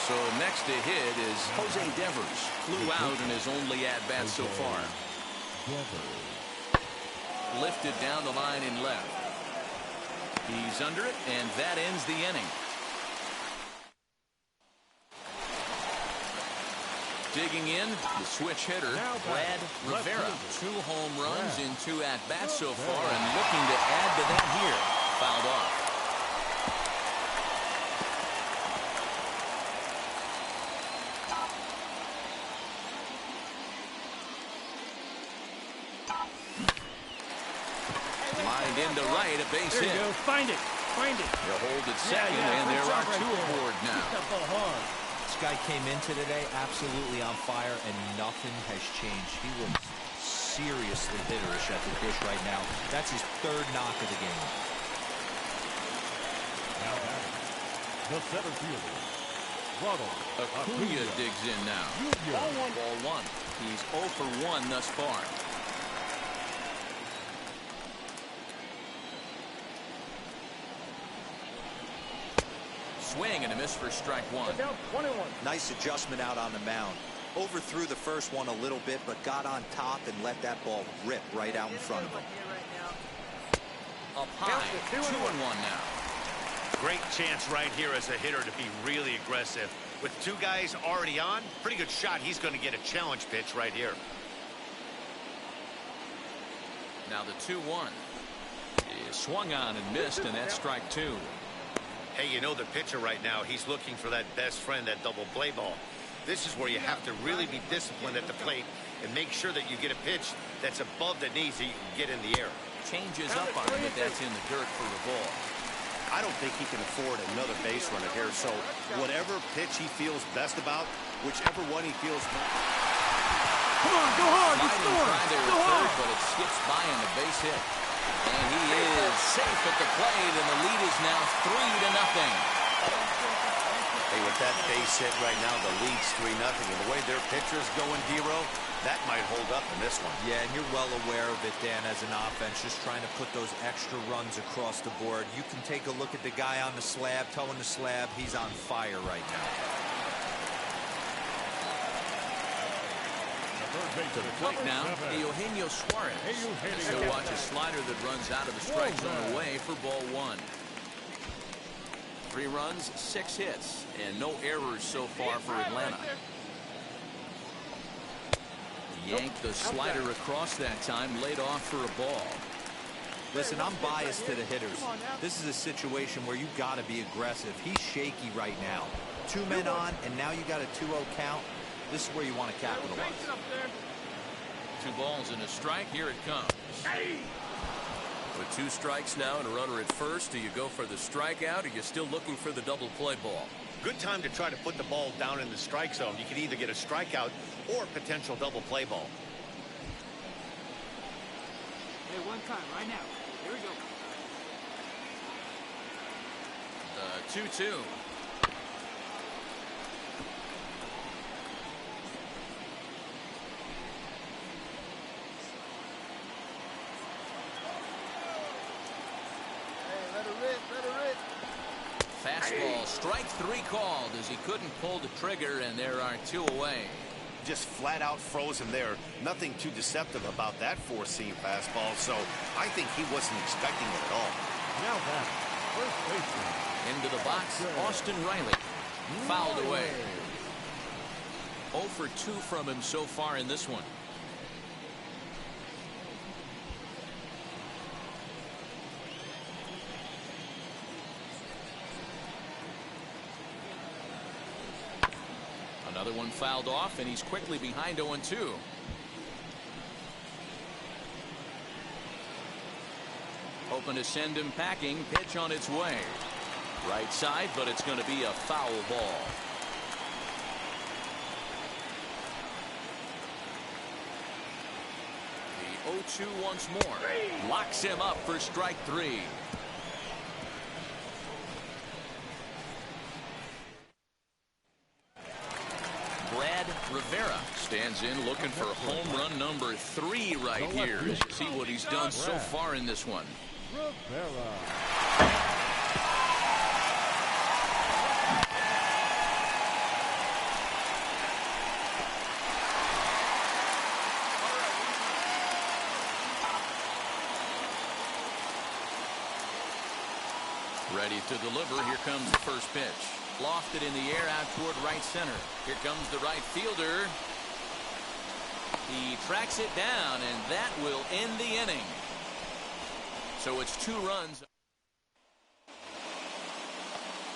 So next to hit is Jose Devers. Flew out in his only at-bat so far. Lifted down the line in left. He's under it, and that ends the inning. Digging in, the switch hitter, Rivera. 2 home runs in 2 at-bats so far, and looking to add to that here. Fouled off. Lined into right, a base hit. There you go. Find it. Find it. He'll hold it second, and there are 2 aboard now. This guy came into today absolutely on fire, and nothing has changed. He looks seriously hitterish at the dish right now. That's his 3rd knock of the game. Now batting, the center fielder, Acuna digs in now. Ball 1. He's 0 for 1 thus far. Swing and a miss for strike 1. Nice adjustment out on the mound. Overthrew the first one a little bit, but got on top and let that ball rip right out in front of him. Up high, 2-1 now. Great chance right here as a hitter to be really aggressive. With 2 guys already on, pretty good shot. He's going to get a challenge pitch right here. Now the 2-1 is swung on and missed, and that's strike 2. Hey, you know the pitcher right now, he's looking for that best friend, that double play ball. This is where you have to really be disciplined at the plate and make sure that you get a pitch that's above the knees that you can get in the air. Changes up on him, but that's in the dirt for the ball. I don't think he can afford another base runner here, so whatever pitch he feels best about, whichever one he feels most. Come on, go hard, you score. Go hard. But it skips by on the base hit. And he is safe at the plate, and the lead is now 3-0. Hey, with that base hit right now, the lead's 3-0. And the way their pitcher's going, D-Row, that might hold up in this one. Yeah, and you're well aware of it, Dan, as an offense, just trying to put those extra runs across the board. You can take a look at the guy on the slab, towing the slab. He's on fire right now. To the plate now, Eugenio Suarez. He'll watch a slider that runs out of the strike zone away for ball 1. 3 runs, 6 hits, and no errors so far for Atlanta. Yanked the slider across that time, laid off for a ball. Listen, I'm biased to the hitters. This is a situation where you got to be aggressive. He's shaky right now. 2 men on, and now you got a 2-0 count. This is where you want to capitalize. 2 balls and a strike. Here it comes. With 2 strikes now and a runner at first, do you go for the strikeout, or are you still looking for the double play ball? Good time to try to put the ball down in the strike zone. You can either get a strikeout or a potential double play ball. Hey, one time, right now. Here we go. The 2-2. Fastball, strike 3 called as he couldn't pull the trigger, and there are 2 away. Just flat out frozen there. Nothing too deceptive about that 4-seam fastball, so I think he wasn't expecting it at all. Now back, first baseman. Into the box, Austin Riley. Fouled away. 0 for 2 from him so far in this one. Another one fouled off, and he's quickly behind 0-2. Hoping to send him packing. Pitch on its way. Right side, but it's going to be a foul ball. The 0-2 once more. Locks him up for strike 3. Rivera stands in looking for home run number 3 right here. See what he's done so far in this one. Rivera. Ready to deliver. Here comes the first pitch. Lofted in the air out toward right center. Here comes the right fielder. He tracks it down, and that will end the inning. So it's 2 runs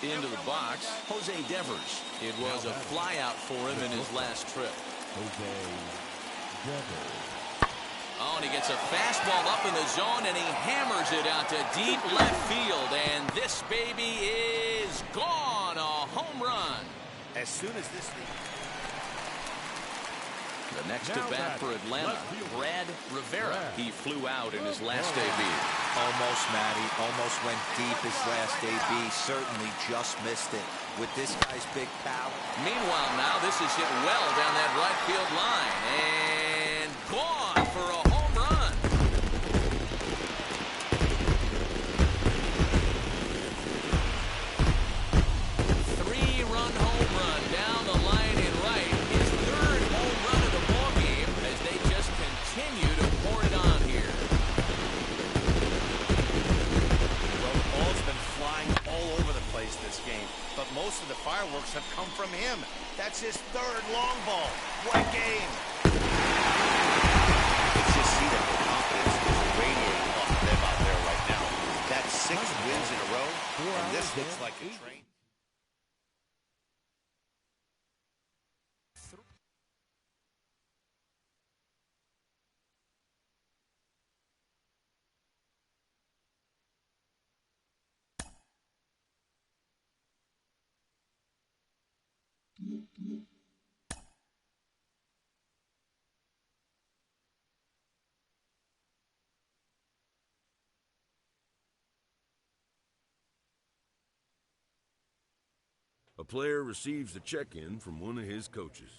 into the box. Jose Devers. It was a flyout for him in his last trip. Jose Devers. Oh, and he gets a fastball up in the zone, and he hammers it out to deep left field. And this baby is gone. A home run. As soon as this thing... The next to bat for Atlanta, Rivera. He flew out in his last debut. Almost, Matty. Almost went deep his last debut. Certainly just missed it. With this guy's big power. Meanwhile, now this is hit well down that right field line. And gone for a home run. Three-run home run down the line in right. His 3rd home run of the ball game as they just continue to pour it on here. Well, the ball's been flying all over the place this game, but most of the fireworks have come from him. That's his 3rd long ball. What a game. Let's just see that the confidence is radiating off of them out there right now. That's 6 wins in a row, and this looks like a train. A player receives a check-in from one of his coaches.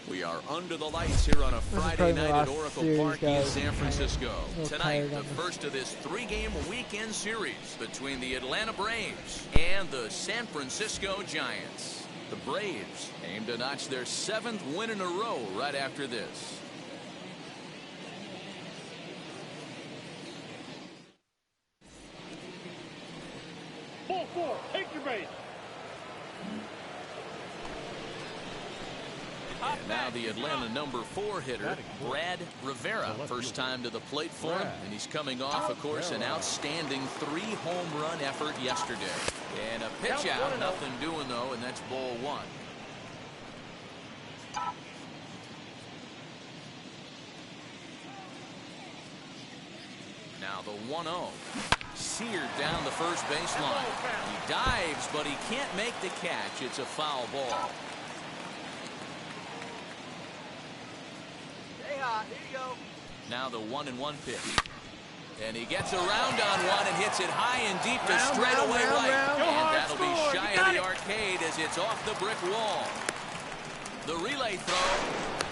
We are under the lights here on a Friday night at Oracle Park in San Francisco. Tonight, the first of this three-game weekend series between the Atlanta Braves and the San Francisco Giants. The Braves aim to notch their 7th win in a row right after this. Ball 4, take your base. And now the Atlanta number 4 hitter, Brad Rivera. First time to the plate for him, and he's coming off, of course, an outstanding 3-home run effort yesterday. And a pitch out, nothing doing, though, and that's ball 1. Now the 1-0. Seared down the first baseline. He dives, but he can't make the catch. It's a foul ball. Here you go. Now the 1-1 pitch. And he gets around on one and hits it high and deep to straightaway right. And that'll be shy of the arcade as it's off the brick wall. The relay throw,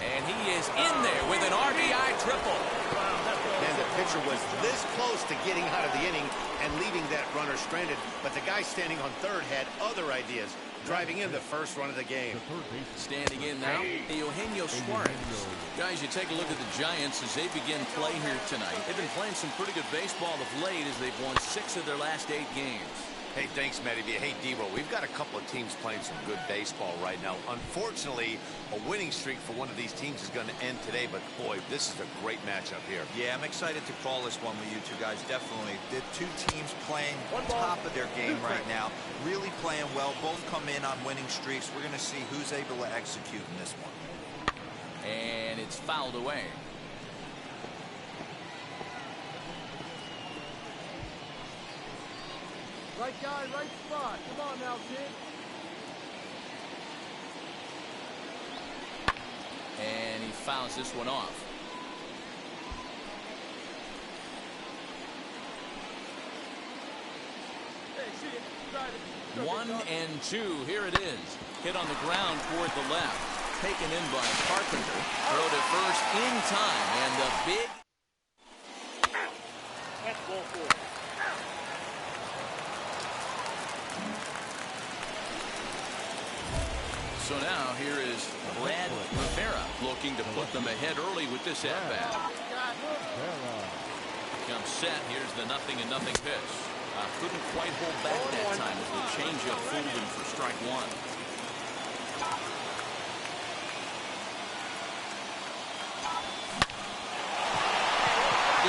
and he is in there with an RBI triple. And the pitcher was this close to getting out of the inning and leaving that runner stranded, but the guy standing on third had other ideas, driving in the first run of the game. Standing in now, Eugenio Suarez. Guys, you take a look at the Giants as they begin play here tonight. They've been playing some pretty good baseball of late as they've won 6 of their last 8 games. Hey, thanks, Matty. Hey, Debo, we've got a couple of teams playing some good baseball right now. Unfortunately, a winning streak for one of these teams is going to end today, but boy, this is a great matchup here. Yeah, I'm excited to call this one with you two guys, definitely. The two teams playing on top of their game right now, really playing well, both come in on winning streaks. We're going to see who's able to execute in this one. And it's fouled away. Right guy, right spot. Come on now, kid. And he fouls this one off. Hey, see it. Try it. 1-2. Here it is. Hit on the ground toward the left. Taken in by Carpenter. Throw to first in time. And the big... That's ball 4. So now here is Brad Rivera looking to put them ahead early with this at-bat. Comes set. Here's the 0-0 pitch. Couldn't quite hold back that time as the changeup fooled him for strike one.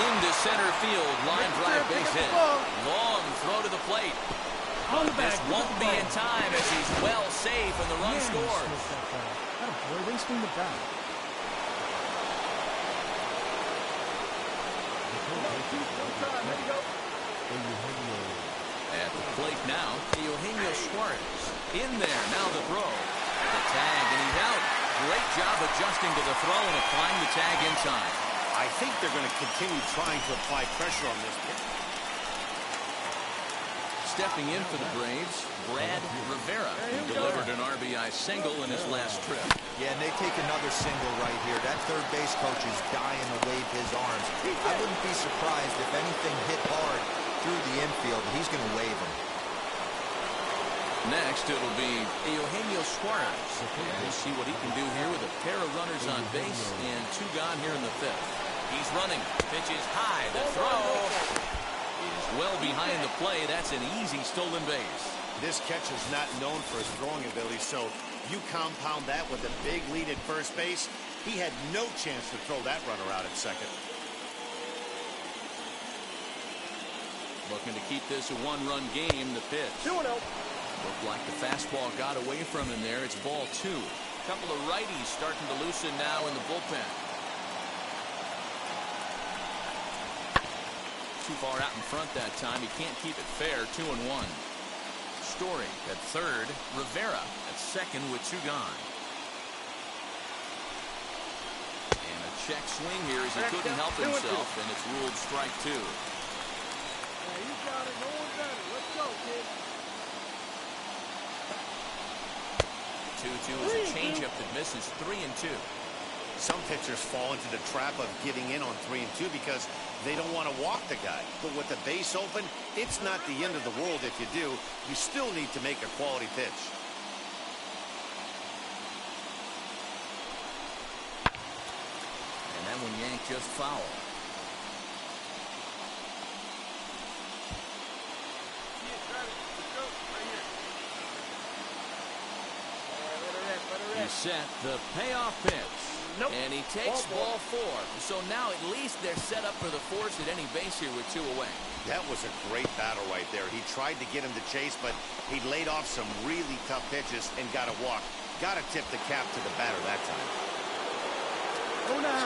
Into center field. Line drive base hit. Long throw to the plate. This won't be in time as he's well safe and the run scores. Boy, they swing the bat. At the plate now, Eugenio Suarez. In there, now the throw. The tag, and he's out. Great job adjusting to the throw and applying the tag in time. I think they're going to continue trying to apply pressure on this pitch. Stepping in for the Braves, Brad Rivera, who delivered an RBI single in his last trip. Yeah, and they take another single right here. That third base coach is dying to wave his arms. I wouldn't be surprised if anything hit hard through the infield. He's going to wave them. Next, it'll be Eugenio Suarez. And we'll see what he can do here with a pair of runners on base and 2 gone here in the 5th. He's running. Pitch is high. The throw is well behind the play. That's an easy stolen base. This catcher's not known for his throwing ability, so you compound that with a big lead at first base. He had no chance to throw that runner out at second. Looking to keep this a 1-run game. The pitch. 2-0. Looked like the fastball got away from him there. It's ball 2. A couple of righties starting to loosen now in the bullpen. Too far out in front that time. He can't keep it fair. 2-1. Story at third. Rivera at second with 2 gone. And a check swing here as he couldn't help himself, and it's ruled strike 2. Yeah, you got it. No one better. Let's go, kid. 2-2 is a changeup that misses. 3-2. Some pitchers fall into the trap of giving in on 3 and 2 because they don't want to walk the guy. But with the base open, it's not the end of the world if you do. You still need to make a quality pitch. And that one yanked just foul. He's set the payoff pitch. Nope. And he takes ball 4. So now at least they're set up for the force at any base here with 2 away. That was a great battle right there. He tried to get him to chase, but he laid off some really tough pitches and got a walk. Got to tip the cap to the batter that time.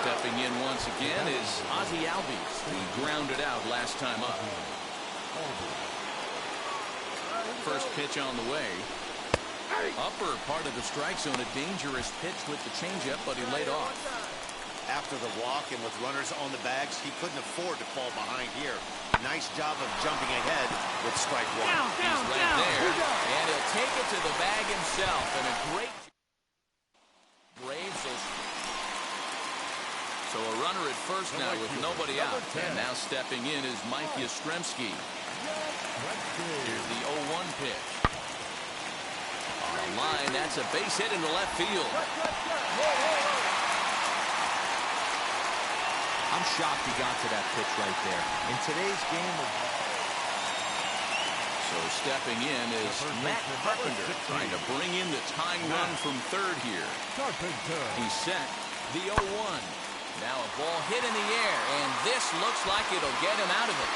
Stepping in once again is Ozzie Albies. He grounded out last time up. First pitch on the way. Upper part of the strike zone, a dangerous pitch with the changeup, but he laid off. After the walk and with runners on the bags, he couldn't afford to fall behind here. Nice job of jumping ahead with strike 1. He's right there, and he'll take it to the bag himself. And a great Braves. So a runner at first now with nobody out. And now stepping in is Mike Yastrzemski. Here's the 0-1 pitch. On the line, that's a base hit into left field. I'm shocked he got to that pitch right there. In today's game of So stepping in is Matt Carpenter, trying to bring in the tying run from third here. He's set the 0-1. Now a ball hit in the air, and this looks like it'll get him out of it.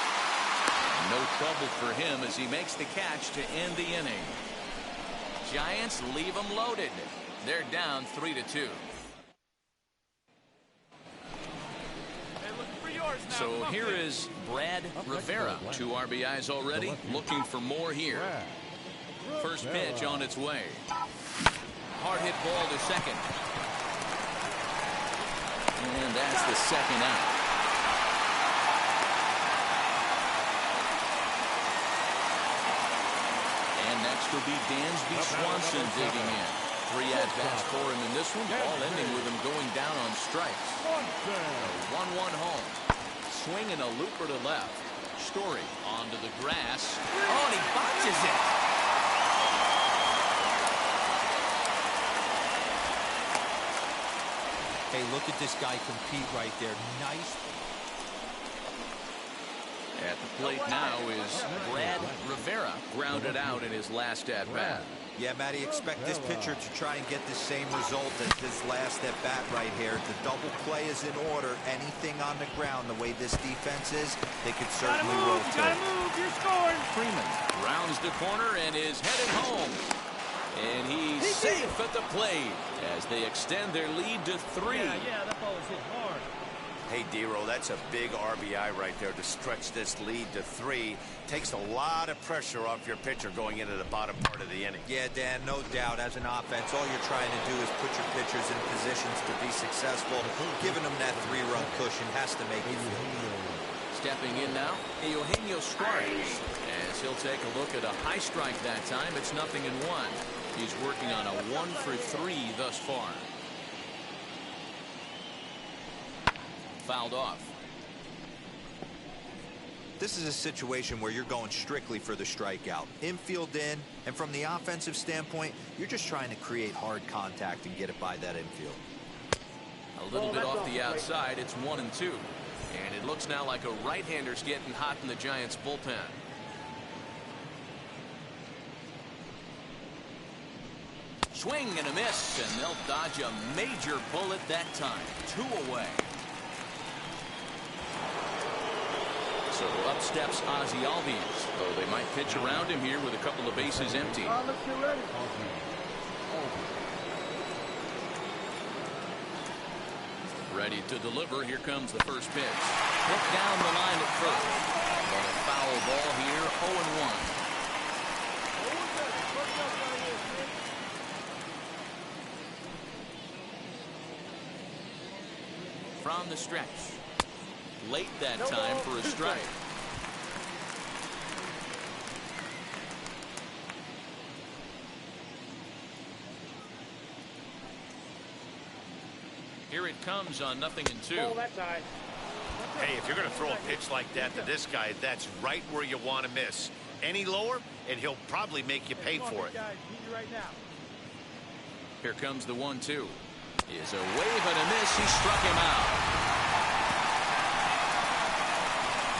No trouble for him as he makes the catch to end the inning. Giants leave them loaded. They're down 3-2. So here is Brad Rivera. 2 RBIs already. Looking for more here. First pitch on its way. Hard hit ball to second. And that's the second out. And next will be Dansby Swanson digging in. 3 at-bats for him in this one, all ending with him going down on strikes. A 1-1 home. Swing and a looper to left. Story onto the grass. Oh, and he botches it. Hey, look at this guy compete right there. Nice. At the plate now is Brad Rivera, grounded out in his last at-bat. Yeah, Matty, expect this pitcher to try and get the same result as this last at-bat right here. The double play is in order. Anything on the ground, the way this defense is, they could certainly roll too. Gotta move, you're scoring. Freeman rounds the corner and is headed home. And he's safe at the plate as they extend their lead to 3. Yeah, that ball was hit hard. Hey, D-Roll, that's a big RBI right there to stretch this lead to 3. Takes a lot of pressure off your pitcher going into the bottom part of the inning. Yeah, Dan, no doubt. As an offense, all you're trying to do is put your pitchers in positions to be successful. Giving them that 3-run cushion has to make you feel good. Stepping in now, Eugenio Suarez. As he'll take a look at a high strike that time. It's 0-1. He's working on a 1-for-3 thus far. Fouled off. This is a situation where you're going strictly for the strikeout. Infield in, and from the offensive standpoint, you're just trying to create hard contact and get it by that infield. A little bit off the outside. It's 1-2. And it looks now like a right-hander's getting hot in the Giants bullpen. Swing and a miss, and they'll dodge a major bullet that time. 2 away. So up steps Ozzie Albies, though they might pitch around him here with a couple of bases empty. Ready to deliver. Here comes the first pitch. Hit down the line at first. But a foul ball here, 0-1. From the stretch. Late that time for a strike. Here it comes on 0-2. Hey, if you're going to throw a pitch like that to this guy, that's right where you want to miss. Any lower, and he'll probably make you pay for it. Here comes the 1-2. Is a wave and a miss. He struck him out.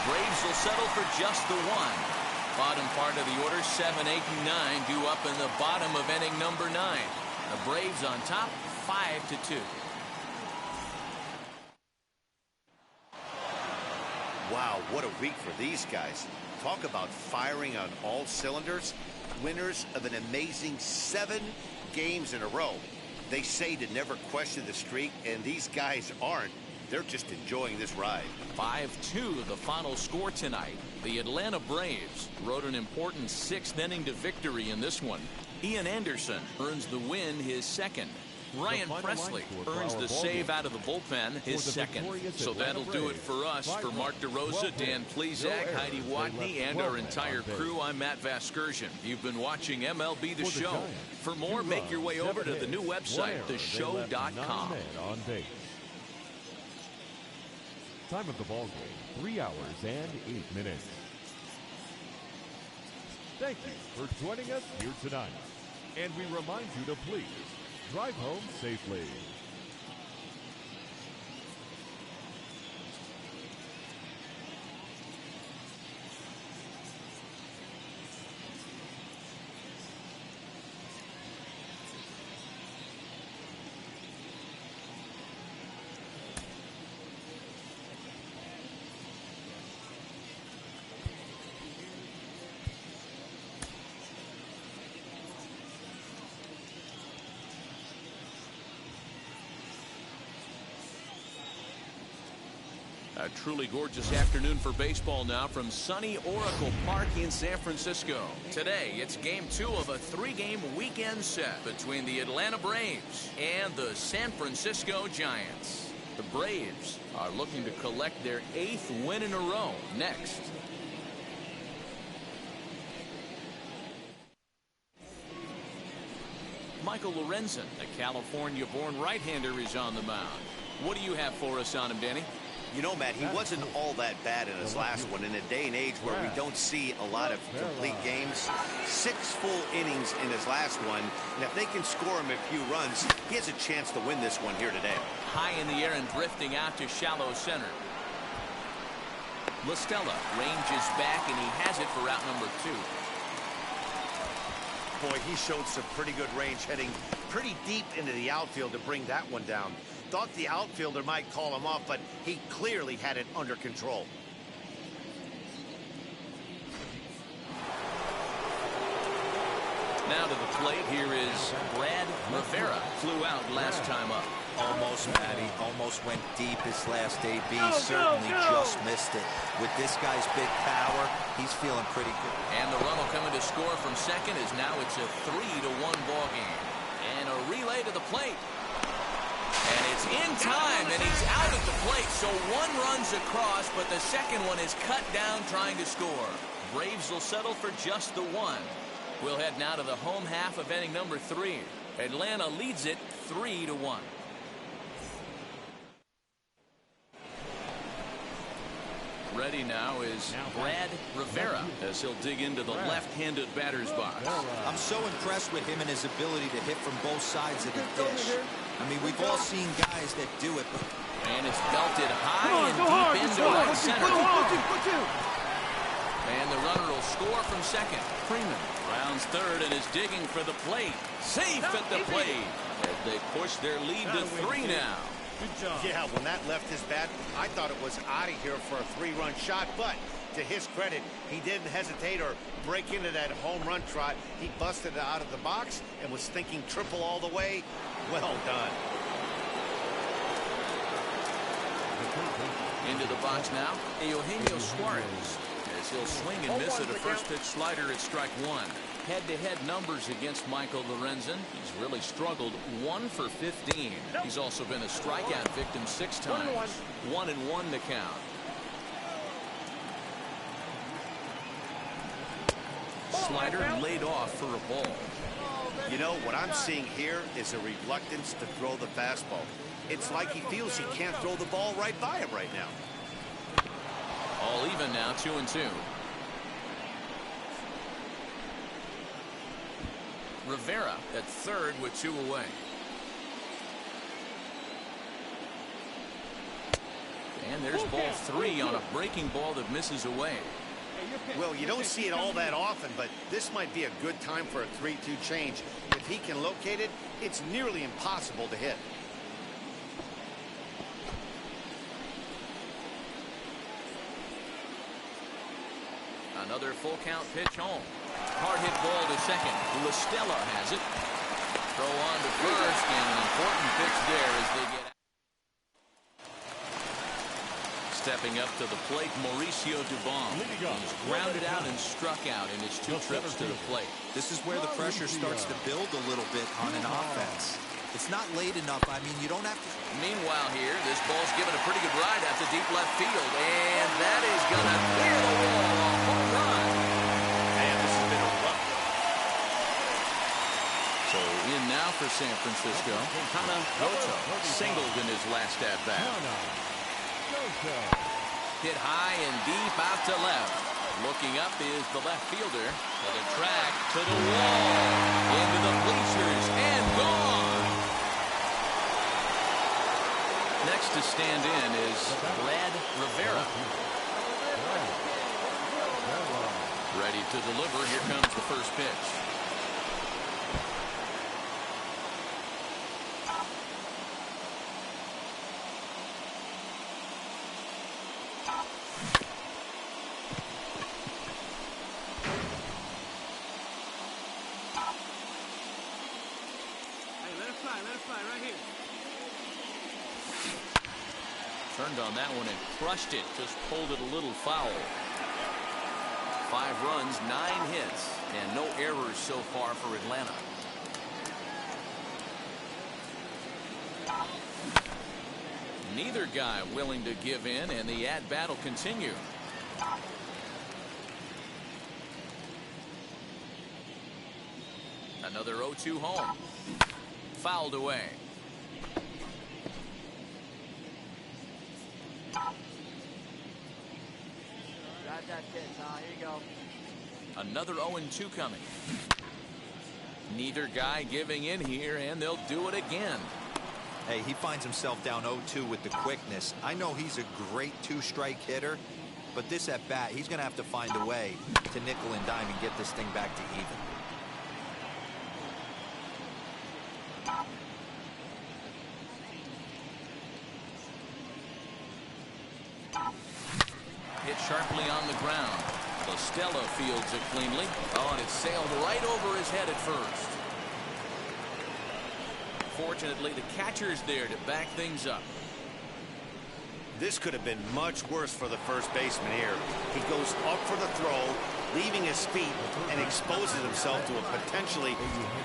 Braves will settle for just the 1. Bottom part of the order, 7, 8, and 9 due up in the bottom of inning number 9. The Braves on top, 5-2. Wow, what a week for these guys. Talk about firing on all cylinders. Winners of an amazing 7 games in a row. They say to never question the streak, and these guys aren't. They're just enjoying this ride. 5-2 the final score tonight. The Atlanta Braves rode an important 6th inning to victory in this one. Ian Anderson earns the win, his 2nd. Ryan Presley earns the save out of the bullpen, his 2nd. So that'll do it for us. For Mark DeRosa, Dan Plezak, Heidi Watney, and our entire crew, I'm Matt Vasgersian. You've been watching MLB The Show. For more, make your way over to the new website, theshow.com. Time of the ball game, 3 hours and 8 minutes. Thank you for joining us here tonight. And we remind you to please drive home safely. A truly gorgeous afternoon for baseball now from sunny Oracle Park in San Francisco. Today, it's game 2 of a 3-game weekend set between the Atlanta Braves and the San Francisco Giants. The Braves are looking to collect their 8th win in a row next. Michael Lorenzen, the California-born right-hander, is on the mound. What do you have for us on him, Danny? You know, Matt, he wasn't all that bad in his last one. In a day and age where we don't see a lot of complete games, 6 full innings in his last one. And if they can score him a few runs, he has a chance to win this one here today. High in the air and drifting out to shallow center. LaStella ranges back, and he has it for out number 2. Boy, he showed some pretty good range, heading pretty deep into the outfield to bring that one down. Thought the outfielder might call him off, but he clearly had it under control. Now to the plate, here is Brad Rivera. Flew out last time up. Almost, Matty. Almost went deep his last AB. Certainly just missed it. With this guy's big power, he's feeling pretty good. And the run will come in to score from second, as now it's a 3-1 ball game. And a relay to the plate. And it's in time, and he's out at the plate. So 1 run's across, but the second one is cut down trying to score. Braves will settle for just the 1. We'll head now to the home half of inning number 3. Atlanta leads it 3-1. Ready now is Brad Rivera as he'll dig into the left-handed batter's box. I'm so impressed with him and his ability to hit from both sides of the dish. I mean, we've all seen guys that do it. But... And it's belted high and deep into right center. And the runner will score from second. Freeman rounds third and is digging for the plate. Safe at the plate as they push their lead to 3 now. Good job. Yeah, when that left his bat, I thought it was out of here for a 3-run shot, but to his credit, he didn't hesitate or break into that home run trot. He busted it out of the box and was thinking triple all the way. Well done. Into the box now, Eugenio Suarez, as he'll swing and miss at a first pitch slider at strike 1. Head-to-head numbers against Michael Lorenzen. He's really struggled. 1 for 15. He's also been a strikeout victim 6 times. 1-1 to count. Slider laid off for a ball. You know, what I'm seeing here is a reluctance to throw the fastball. It's like he feels he can't throw the ball right by him right now. All even now, 2-2. Rivera at third with 2 away. And there's ball 3 on a breaking ball that misses away. Well, you don't see it all that often, but this might be a good time for a 3-2 change. If he can locate it, it's nearly impossible to hit. Another full count pitch home. Hard hit ball to second. LaStella has it. Throw on to first, and an important pitch there as they get out. Stepping up to the plate, Mauricio Dubon. He's grounded out and struck out in his 2 trips to the plate. This is where the pressure starts to build a little bit on an offense. It's not late enough. I mean, you don't have to. Meanwhile here, this ball's given a pretty good ride out to deep left field, and that is going to clear the wall. A home run. Man, this has been a rough. So in now for San Francisco, Hana Goto singled in his last at-bat. Hit high and deep out to left. Looking up is the left fielder. To the track, to the wall, into the bleachers, and gone. Next to stand in is Brad Rivera. Ready to deliver. Here comes the first pitch. Turned on that one and crushed it. Just pulled it a little foul. 5 runs, 9 hits, and no errors so far for Atlanta. Neither guy willing to give in, and the at-bat will continue. Another 0-2 home. Fouled away. Got that pitch, huh? Here you go. Another 0-2 coming. Neither guy giving in here, and they'll do it again. Hey, he finds himself down 0-2 with the quickness. I know he's a great 2-strike hitter, but this at bat, he's going to have to find a way to nickel and dime and get this thing back to even. Hit sharply on the ground. Costello fields it cleanly. Oh, and it sailed right over his head at first. Fortunately, the catcher's there to back things up. This could have been much worse for the first baseman here. He goes up for the throw, leaving his feet, and exposes himself to a potentially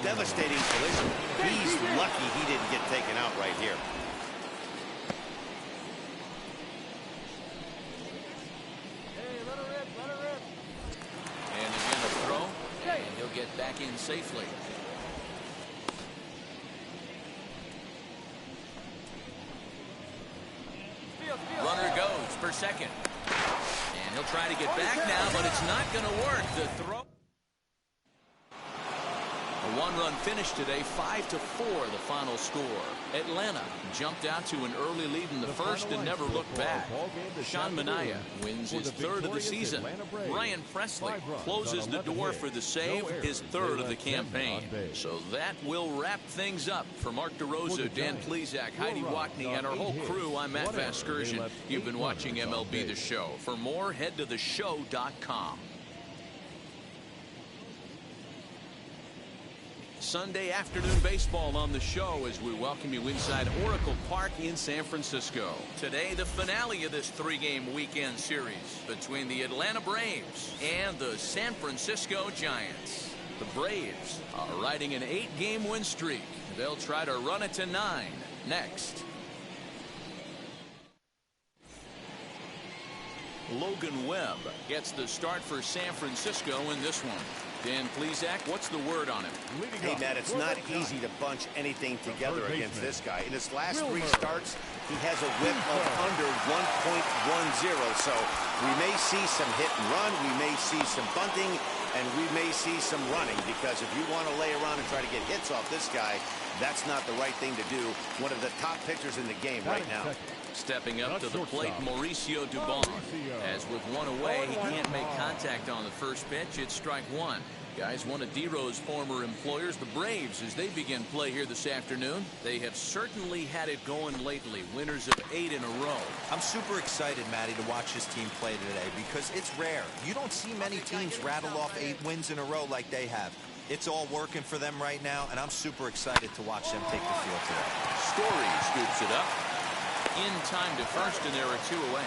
devastating collision. He's lucky he didn't get taken out right here. Hey, let her rip, let her rip. And again a throw, and he'll get back in safely. Runner goes for second. And he'll try to get back now, but it's not going to work. The throw. A 1-run finish today, 5-4 the final score. Atlanta jumped out to an early lead in the first and never looked back. Sean Manaea wins his 3rd of the season. Brian Presley closes the door for the save, his 3rd of the campaign. So that will wrap things up. For Mark DeRosa, Dan Plesac, Heidi Wackney, and our whole crew, I'm Matt Vasgersian. You've been watching MLB The Show. For more, head to theshow.com. Sunday afternoon baseball on the show as we welcome you inside Oracle Park in San Francisco. Today, the finale of this 3-game weekend series between the Atlanta Braves and the San Francisco Giants. The Braves are riding an 8-game win streak. They'll try to run it to 9 next. Logan Webb gets the start for San Francisco in this one. Dan Plesac, what's the word on him? Hey, Matt, it's not easy to bunch anything together against this guy. In his last 3 starts, he has a whip of under 1.10. So we may see some hit and run, we may see some bunting, and we may see some running, because if you want to lay around and try to get hits off this guy, that's not the right thing to do. One of the top pitchers in the game right now. Stepping up to the plate, Mauricio Dubon. As with 1 away, he can't make contact on the first pitch. It's strike 1. Guys, one of D-Row's former employers, the Braves, as they begin play here this afternoon. They have certainly had it going lately. Winners of 8 in a row. I'm super excited, Matty, to watch this team play today, because it's rare. You don't see many teams rattle off 8 wins in a row like they have. It's all working for them right now, and I'm super excited to watch them take the field today. Story scoops it up. In time to first, and there are 2 away.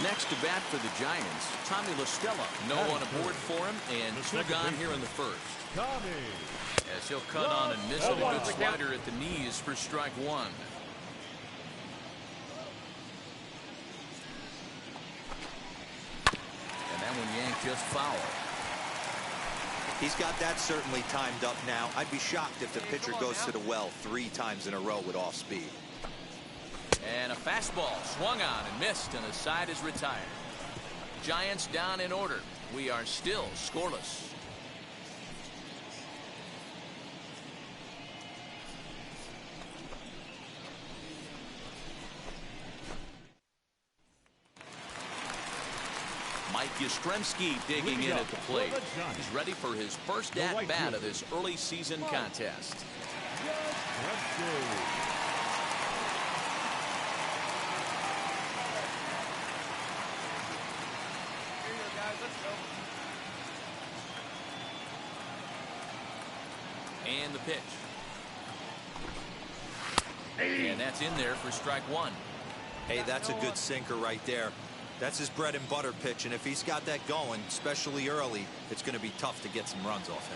Next to bat for the Giants, Tommy La Stella. No one aboard for him, and 2 gone here in the first. As he'll cut on and miss it, a good slider at the knees for strike 1. And that one yanked just foul. He's got that certainly timed up now. I'd be shocked if the pitcher goes to the well 3 times in a row with off speed. And a fastball swung on and missed, and the side is retired. Giants down in order. We are still scoreless. Mike Yastrzemski digging in at the plate. He's ready for his first at-bat of this early season contest. And the pitch. And that's in there for strike one. Hey, that's a good sinker right there. That's his bread and butter pitch, and if he's got that going, especially early, it's going to be tough to get some runs off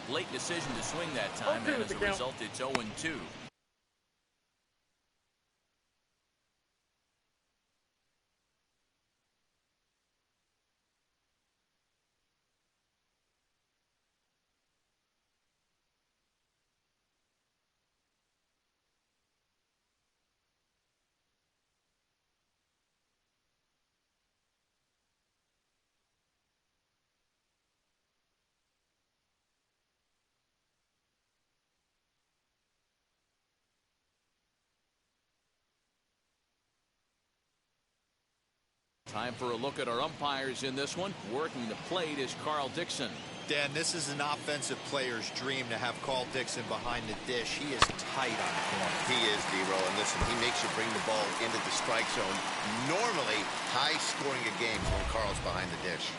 him. Late decision to swing that time, and as a result, it's 0-2. Time for a look at our umpires in this one. Working the plate is Carl Dixon. Dan, this is an offensive player's dream to have Carl Dixon behind the dish. He is tight on the corner. He is, D-Roll, and listen, he makes you bring the ball into the strike zone. Normally, high scoring a game when Carl's behind the dish.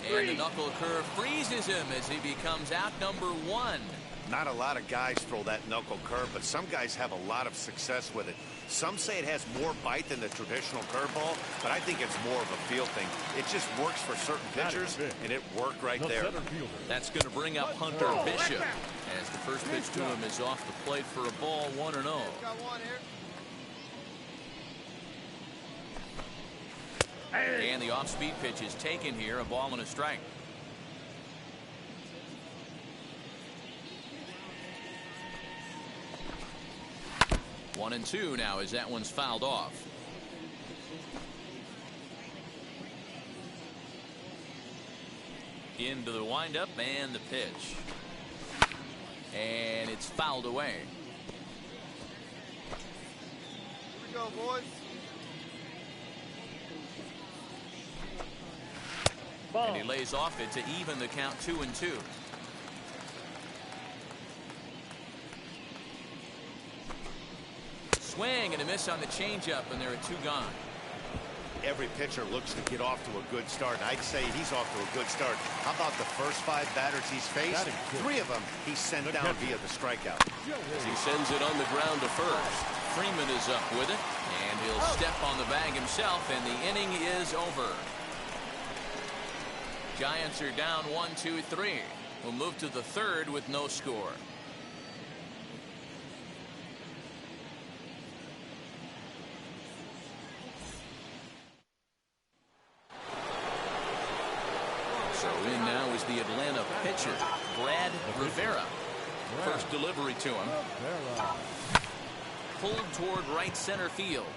And the knuckle curve freezes him as he becomes out number one. Not a lot of guys throw that knuckle curve, but some guys have a lot of success with it. Some say it has more bite than the traditional curveball, but I think it's more of a feel thing. It just works for certain pitchers, and it worked right there. That's going to bring up Hunter Bishop as the first pitch to him is off the plate for a ball, 1-0. And the off-speed pitch is taken here, a ball and a strike. One and two now as that one's fouled off. Into the windup and the pitch. And it's fouled away. Here we go, boys. And he lays off it to even the count 2-2. Swing and a miss on the changeup, and there are two gone. Every pitcher looks to get off to a good start. I'd say he's off to a good start. How about the first 5 batters he's faced? 3 of them he sent down via the strikeout. As he sends it on the ground to first. Freeman is up with it, and he'll step on the bag himself, and the inning is over. Giants are down 1-2-3. We'll move to the third with no score. So in now is the Atlanta pitcher, Brad Rivera. First delivery to him. Pulled toward right center field.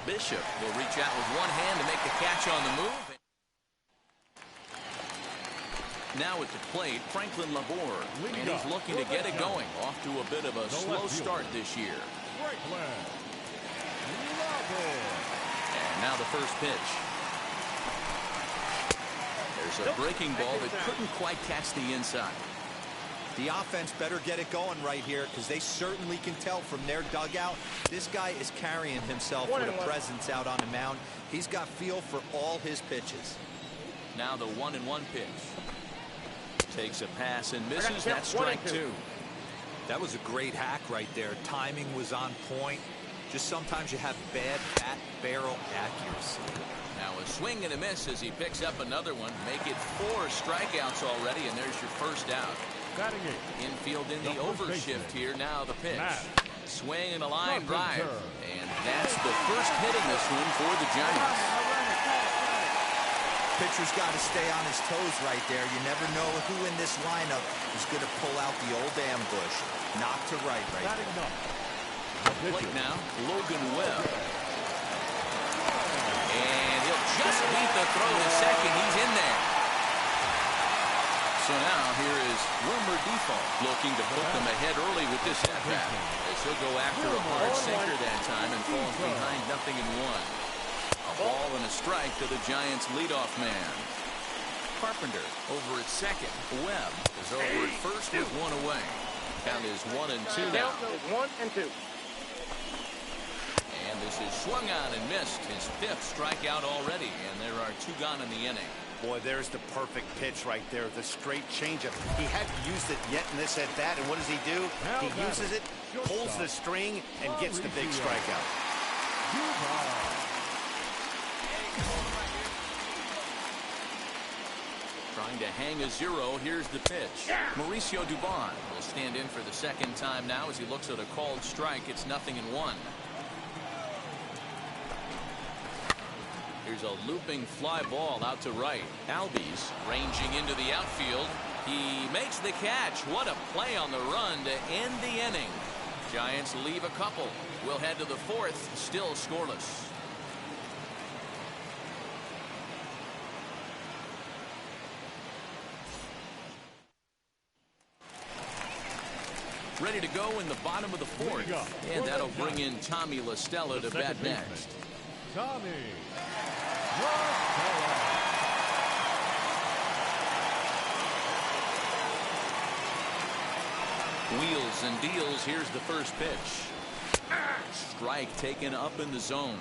Bishop will reach out with one hand to make the catch on the move. Now at the plate, Franklin Labor, and he's looking to get it going. Off to a bit of a slow start this year. And now the first pitch. There's a breaking ball that couldn't quite catch the inside. The offense better get it going right here because they certainly can tell from their dugout. This guy is carrying himself with a presence out on the mound. He's got feel for all his pitches. Now the 1-1 pitch. Takes a pass and misses. That's strike 2. That was a great hack right there. Timing was on point. Just sometimes you have bad bat barrel accuracy. Now a swing and a miss as he picks up another one. Make it 4 strikeouts already, and there's your first out. Infield in the overshift here. Now the pitch. Swing and a line drive. And that's the first hit in this one for the Giants. Pitcher's got to stay on his toes right there. You never know who in this lineup is going to pull out the old ambush. Knock to right there. Plate now, Logan Webb. And he'll just beat the throw to second. He's in there. So now here is Wilmer Default looking to put them ahead early with this at-bat. As he'll go after a hard sinker that time and falls behind 0-1. A ball and a strike to the Giants' leadoff man. Carpenter over at second. Webb is over at first with one away. Count is 1-2 now. Count is 1-2. And this is swung on and missed. His 5th strikeout already, and there are 2 gone in the inning. Boy, there's the perfect pitch right there, the straight changeup. He hadn't used it yet in this at-bat, and what does he do? He uses it, pulls the string, and gets the big strikeout. Trying to hang a 0. Here's the pitch. Mauricio Dubon will stand in for the 2nd time now as he looks at a called strike. It's 0-1. Here's a looping fly ball out to right. Albies ranging into the outfield. He makes the catch. What a play on the run to end the inning. Giants leave a couple. We'll head to the 4th, still scoreless. Ready to go in the bottom of the 4th. And that'll bring in Tommy La Stella to bat next. Tommy. Wheels and deals. Here's the first pitch. Strike taken up in the zone.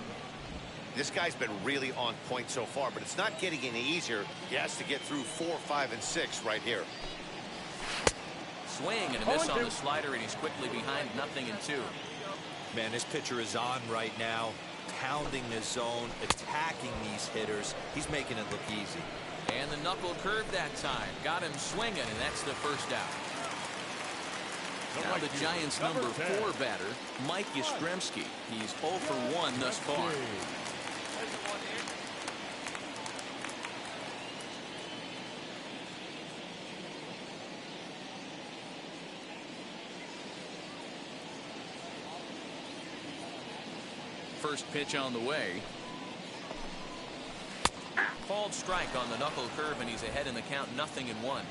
This guy's been really on point so far, but it's not getting any easier. He has to get through 4, 5, and 6 right here. Swing and a miss on the slider, and he's quickly behind 0-2. Man, this pitcher is on right now, pounding the zone, attacking these hitters. He's making it look easy. And the knuckle curve that time. Got him swinging, and that's the first out. Now the Giants' number 4 batter, Mike Yastrzemski. He's 0 for 1 thus far. First pitch on the way. Called strike on the knuckle curve, and he's ahead in the count, 0-1.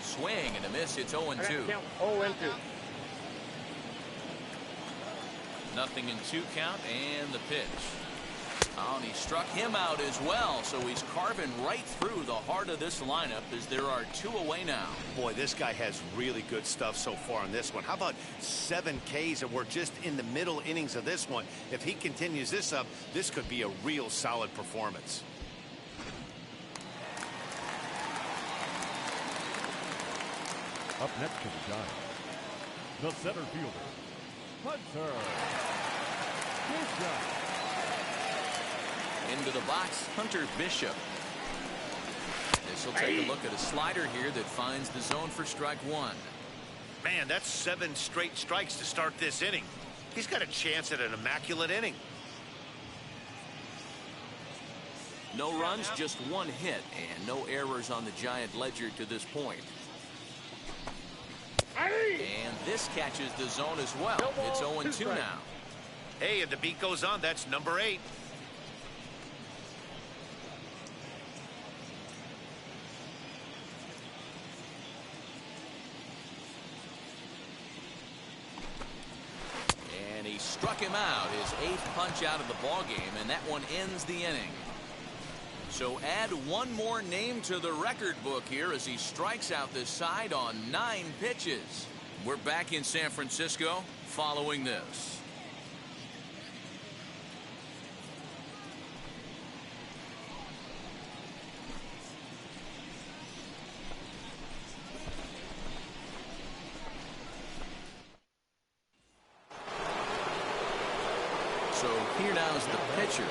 Swing and a miss. It's 0-2. 0-2. 0-2 count, and the pitch. Oh, and he struck him out as well, so he's carving right through the heart of this lineup as there are 2 away now. Boy, this guy has really good stuff so far on this one. How about 7 Ks, and we're just in the middle innings of this one. If he continues this up, this could be a real solid performance. Up next to the Giants, the center fielder, Hunter Bishop. Into the box, Hunter Bishop. This will take a look at a slider here that finds the zone for strike 1. Man, that's 7 straight strikes to start this inning. He's got a chance at an immaculate inning. No runs, just 1 hit, and no errors on the Giant ledger to this point. And this catches the zone as well. It's 0-2 now. Hey, and the beat goes on. That's number 8. And he struck him out, his 8th punch out of the ballgame, and that one ends the inning. So add 1 more name to the record book here as he strikes out this side on 9 pitches. We're back in San Francisco following this. So here now is the pitcher,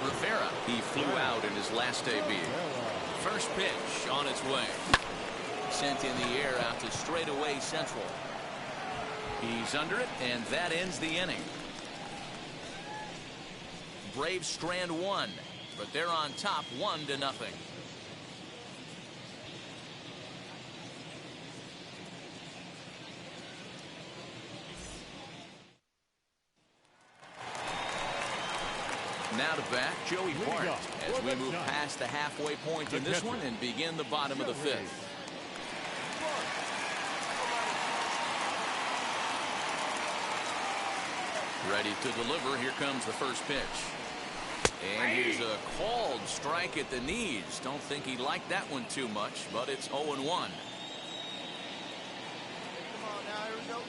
Rivera. He flew out in his last debut. First pitch on its way. Sent in the air out to straightaway central. He's under it, and that ends the inning. Braves strand 1, but they're on top 1-0. Now to bat, Joey Bart, as we move past the halfway point in this one and begin the bottom of the 5th. Ready to deliver. Here comes the first pitch. And here's a called strike at the knees. Don't think he liked that one too much, but it's 0-1. Come on now, here we go.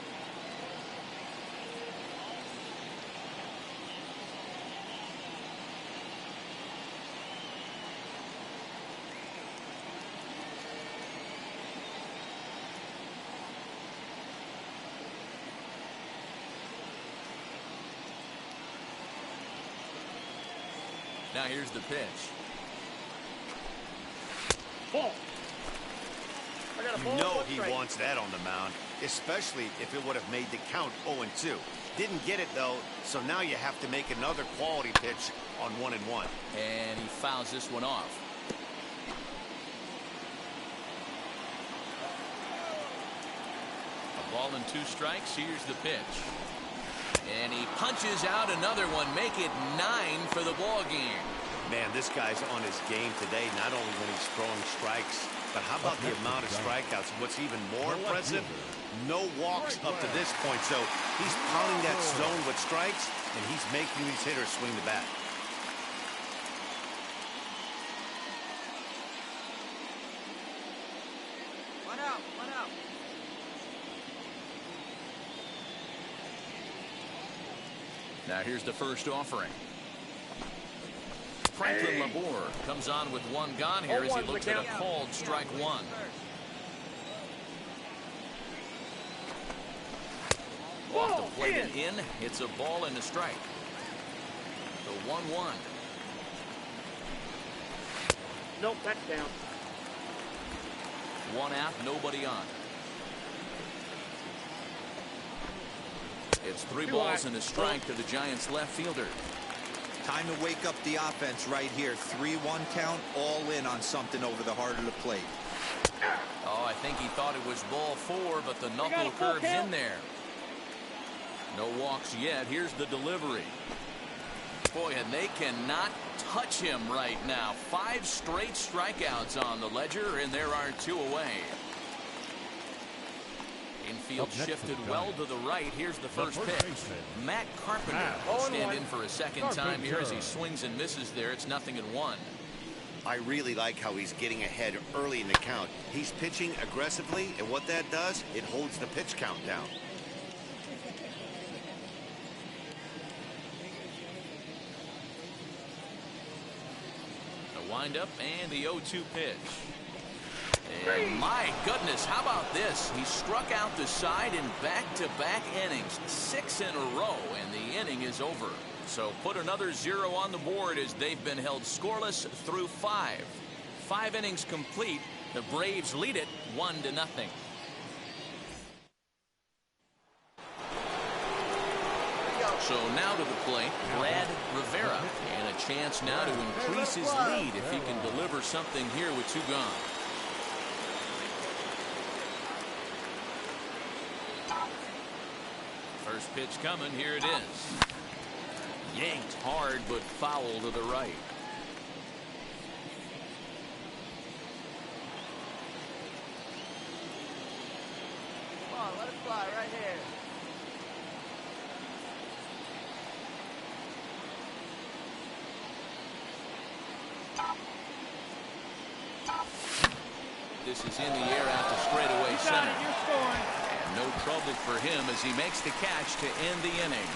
Now here's the pitch. Ball. You know he wants that on the mound, especially if it would have made the count 0-2. Didn't get it, though, so now you have to make another quality pitch on 1-1. And he fouls this one off. A ball and 2 strikes. Here's the pitch. And he punches out another one. Make it 9 for the ball game. Man, this guy's on his game today, not only when he's throwing strikes, but how about the amount of strikeouts? What's even more impressive, no walks up to this point. So he's pounding that stone with strikes, and he's making these hitters swing the bat. One out, one out. Now here's the first offering. Franklin Labor comes on with 1 gone here as he looks at a called strike 1. Off the plate and in. It's a ball and a strike. The 1-1. Nope, that's down. 1 out, nobody on. It's 3 balls and a strike to the Giants left fielder. Time to wake up the offense right here. 3-1 count, all in on something over the heart of the plate. Oh, I think he thought it was ball 4, but the knuckle curve's in there. No walks yet. Here's the delivery. Boy, and they cannot touch him right now. 5 straight strikeouts on the ledger, and there are 2 away. Infield shifted well to the right. Here's the first pitch. Matt Carpenter will stand in for a second time here as he swings and misses there. It's 0-1. I really like how he's getting ahead early in the count. He's pitching aggressively, and what that does, it holds the pitch count down. The windup and the 0-2 pitch. And my goodness, how about this? He struck out the side in back-to-back innings, 6 in a row, and the inning is over. So put another 0 on the board as they've been held scoreless through 5. 5 innings complete. The Braves lead it 1-0. So now to the plate, Rivera, and a chance now to increase his lead if he can deliver something here with 2 gone. First pitch coming. Here it is. Yanked hard, but foul to the right. Come on, let it fly right here. This is in the air out to straightaway center. And no trouble for him as he makes the catch to end the inning.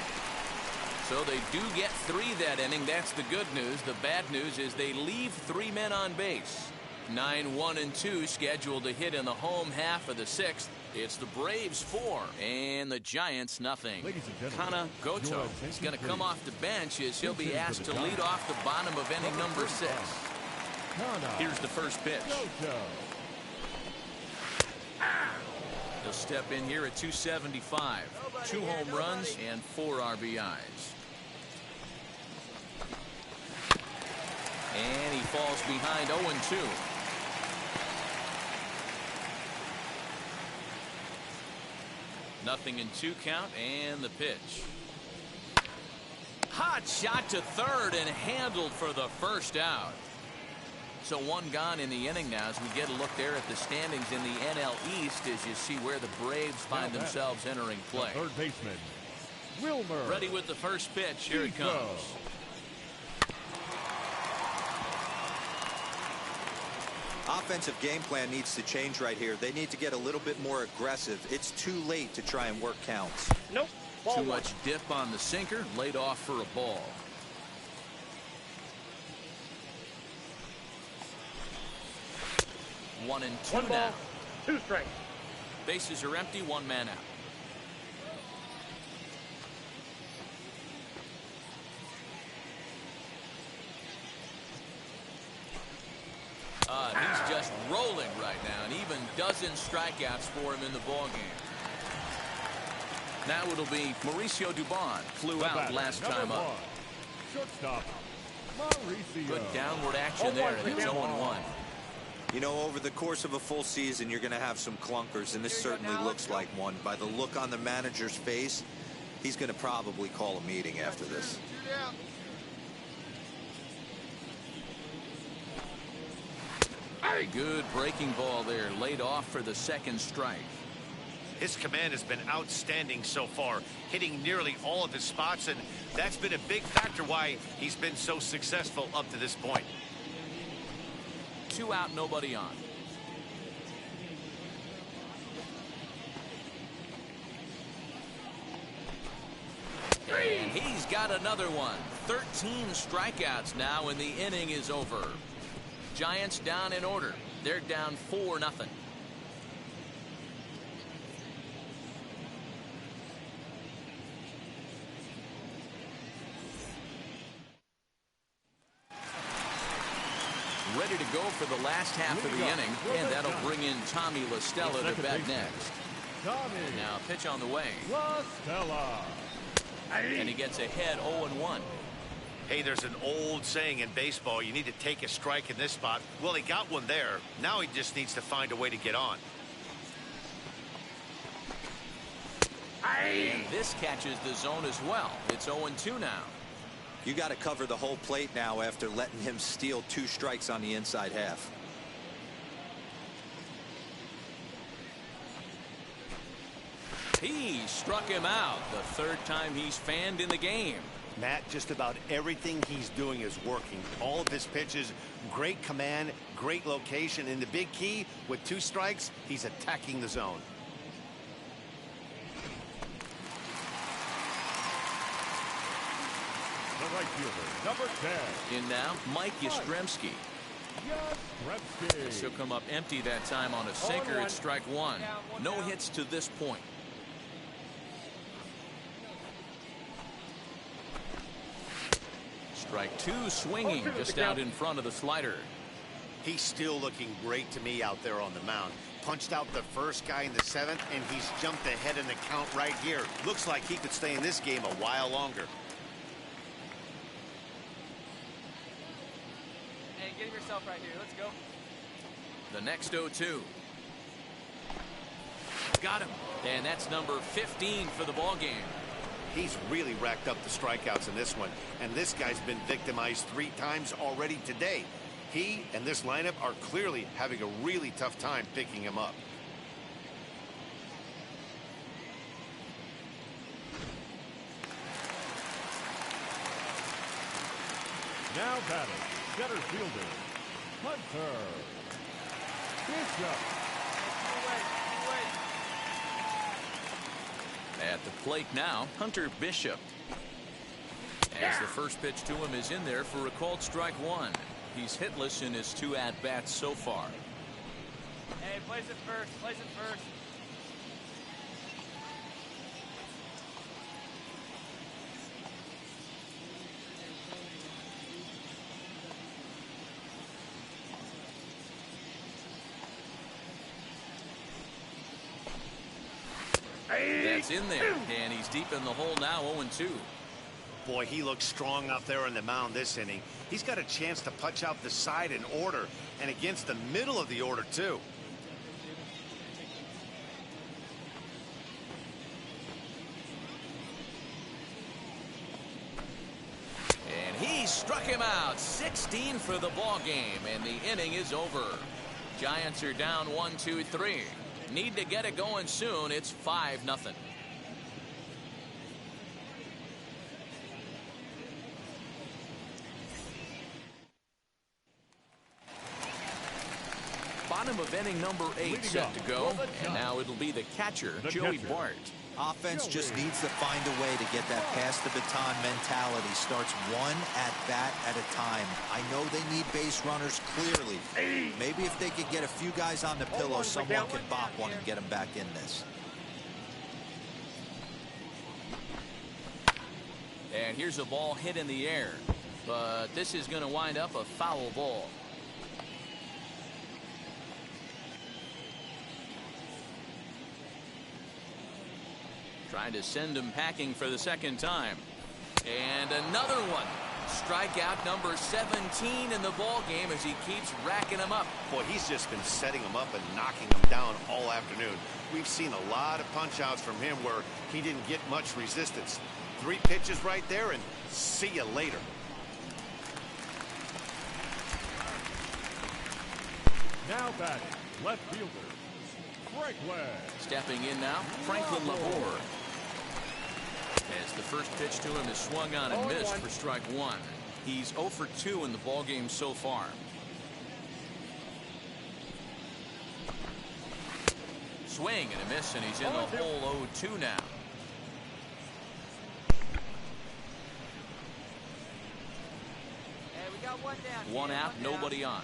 So they do get 3 that inning. That's the good news. The bad news is they leave 3 men on base. 9, 1, and 2 scheduled to hit in the home half of the 6th. It's the Braves 4 and the Giants nothing. Kana Goto is going to come off the bench as he'll be asked to lead off the bottom of inning number 6. Here's the first pitch. He'll step in here at 275. 2 home runs and 4 RBIs. And he falls behind 0-2. Nothing in 2 count and the pitch. Hot shot to third and handled for the first out. So 1 gone in the inning now as we get a look there at the standings in the NL East as you see where the Braves find themselves entering play. Third baseman, Wilmer. Ready with the first pitch. Here it comes. Offensive game plan needs to change right here. They need to get a little bit more aggressive. It's too late to try and work counts. Nope. Too much dip on the sinker, laid off for a ball. One and two One ball, now. 2 strikes. Bases are empty, 1 man out. He's just rolling right now, and even dozen strikeouts for him in the ballgame. Now it'll be Mauricio Dubon, flew out last time up. Shortstop, Mauricio. Good downward action there, and it's 0-1. You know, over the course of a full season, you're going to have some clunkers, and this certainly looks like one. By the look on the manager's face, he's going to probably call a meeting after this. Good breaking ball there, laid off for the second strike. His command has been outstanding so far, hitting nearly all of his spots, and that's been a big factor why he's been so successful up to this point. 2 out, nobody on. And he's got another one. 13 strikeouts now, and the inning is over. Giants down in order. They're down 4-0. Ready to go for the last half of the inning, and that'll bring in Tommy La Stella to bat next. Now pitch on the way. La Stella. And he gets ahead 0-1. Hey, there's an old saying in baseball, you need to take a strike in this spot. Well, he got one there. Now he just needs to find a way to get on. And this catches the zone as well. It's 0-2 now. You got to cover the whole plate now after letting him steal 2 strikes on the inside half. He struck him out, the 3rd time he's fanned in the game. Matt, just about everything he's doing is working. All of his pitches, great command, great location, and the big key, with 2 strikes, he's attacking the zone. The right fielder, number 10. In now, Mike Yastrzemski. This will come up empty that time on a sinker. It's strike 1. No hits to this point. Strike 2, swinging just out in front of the slider. He's still looking great to me out there on the mound. Punched out the first guy in the 7th, and he's jumped ahead in the count right here. Looks like he could stay in this game a while longer. Hey, get him yourself right here. Let's go. The next 0-2. Got him. And that's number 15 for the ball game. He's really racked up the strikeouts in this one, and this guy's been victimized 3 times already today. He and this lineup are clearly having a really tough time picking him up. Now batting, center fielder, Hunter Bishop. At the plate now, Hunter Bishop. As the first pitch to him is in there for a called strike 1. He's hitless in his 2 at-bats so far. Hey, place it first. Place it first. That's in there, and he's deep in the hole now, 0-2. Boy, he looks strong out there on the mound this inning. He's got a chance to punch out the side in order, and against the middle of the order, too. And he struck him out. 16 for the ball game, and the inning is over. Giants are down 1-2-3. Need to get it going soon. It's 5-0. Bottom of inning number 8 set to go. And now it'll be the catcher, Joey Bart. Offense just needs to find a way to get that pass the baton mentality. Starts one at bat at a time. I know they need base runners clearly. Maybe if they could get a few guys on the pillow, someone can bop one and get them back in this. And here's a ball hit in the air. But this is going to wind up a foul ball. Trying to send him packing for the second time. And another one. Strikeout number 17 in the ball game as he keeps racking them up. Boy, he's just been setting them up and knocking them down all afternoon. We've seen a lot of punch outs from him where he didn't get much resistance. 3 pitches right there, and see you later. Now batting, left fielder, Frank Webb. Stepping in now, Franklin Labor. As the first pitch to him is swung on and missed for strike 1. He's 0 for 2 in the ballgame so far. Swing and a miss, and he's in the hole 0-2 now. Hey, we got one down. One out, nobody on.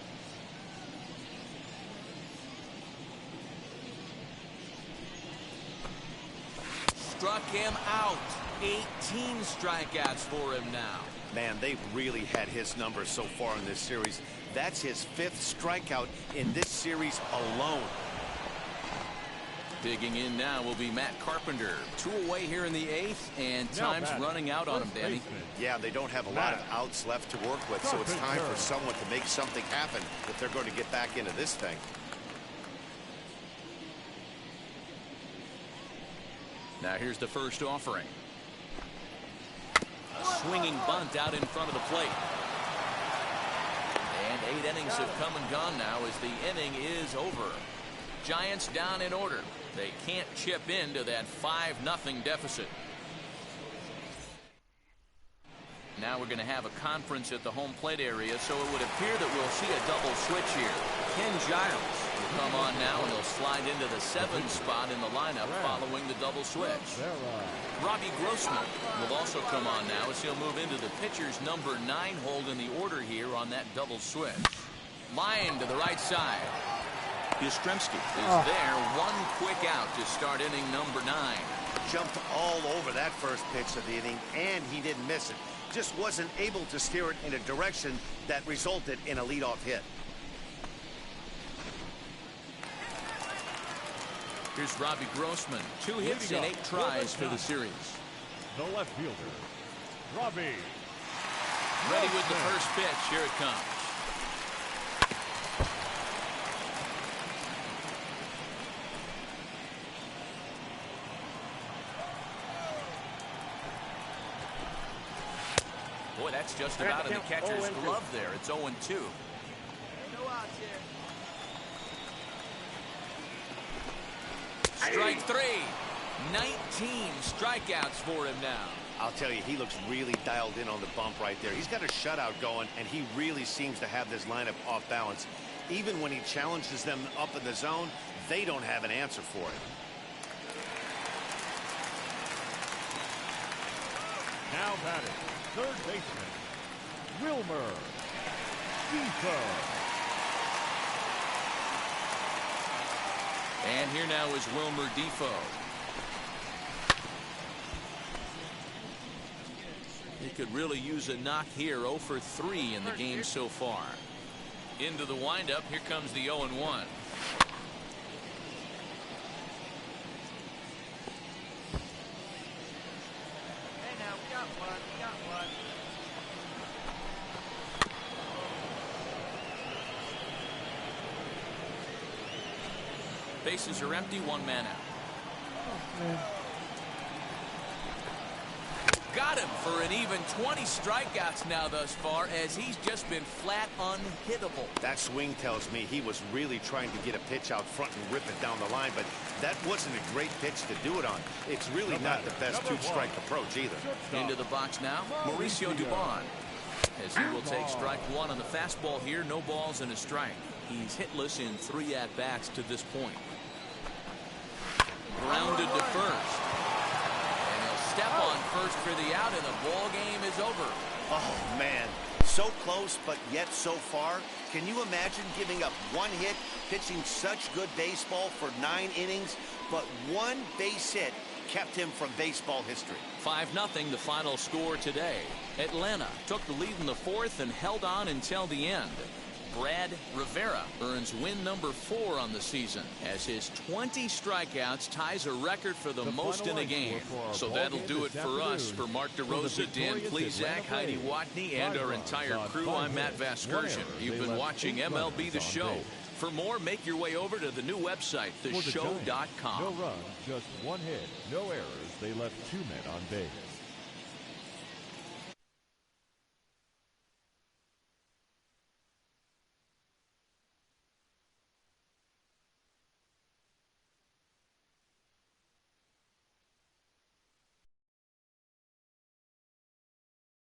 Struck him out. 18 strikeouts for him now. Man, they've really had his numbers so far in this series. That's his 5th strikeout in this series alone. Digging in now will be Matt Carpenter. 2 away here in the 8th, and time's running out on him, Danny. Yeah, they don't have a lot of outs left to work with, so it's time for someone to make something happen if they're going to get back into this thing. Now here's the first offering. A swinging bunt out in front of the plate. And 8 innings have come and gone now as the inning is over. Giants down in order. They can't chip into that 5-0 deficit. Now we're going to have a conference at the home plate area, so it would appear that we'll see a double switch here. Ken Giles will come on now, and he'll slide into the 7th spot in the lineup following the double switch. Robbie Grossman will also come on now as he'll move into the pitcher's number 9 hold in the order here on that double switch. Line to the right side. Yastrzemski is there. One quick out to start inning number 9. Jumped all over that first pitch of the inning, and he didn't miss it. Just wasn't able to steer it in a direction that resulted in a leadoff hit. Here's Robbie Grossman. 2 hits in 8 tries for the series. The left fielder, Robbie. Ready with the first pitch. Here it comes. Boy, that's just about in the catcher's glove there. It's 0-2. No outs here. Strike 3. 19 strikeouts for him now. I'll tell you, he looks really dialed in on the bump right there. He's got a shutout going, and he really seems to have this lineup off balance. Even when he challenges them up in the zone, they don't have an answer for it. Now batting, third baseman, Wilmer Defoe. And here now is Wilmer Defoe. He could really use a knock here. 0 for 3 in the game so far. Into the windup. Here comes the 0-1. Hey, now we got one. We got one. Bases are empty. 1 man out. Got him for an even 20 strikeouts now thus far, as he's just been flat unhittable. That swing tells me he was really trying to get a pitch out front and rip it down the line, but that wasn't a great pitch to do it on. It's really not the best 2-strike approach either. Into the box now, Mauricio Dubon, as he will take strike 1 on the fastball here. No balls and a strike. He's hitless in 3 at-bats to this point. Grounded to first. And he'll step on first for the out, and the ball game is over. Oh, man. So close, but yet so far. Can you imagine giving up 1 hit, pitching such good baseball for 9 innings, but 1 base hit kept him from baseball history? 5-0 the final score today. Atlanta took the lead in the 4th and held on until the end. Rivera earns win number 4 on the season as his 20 strikeouts ties a record for the most in a game. So that'll do it for us. For Mark DeRosa, Dan Plezak, Heidi Watney, and our entire crew, I'm Matt Vasgersian. You've been watching MLB The Show. For more, make your way over to the new website, theshow.com. No runs, just 1 hit, no errors. They left 2 men on base.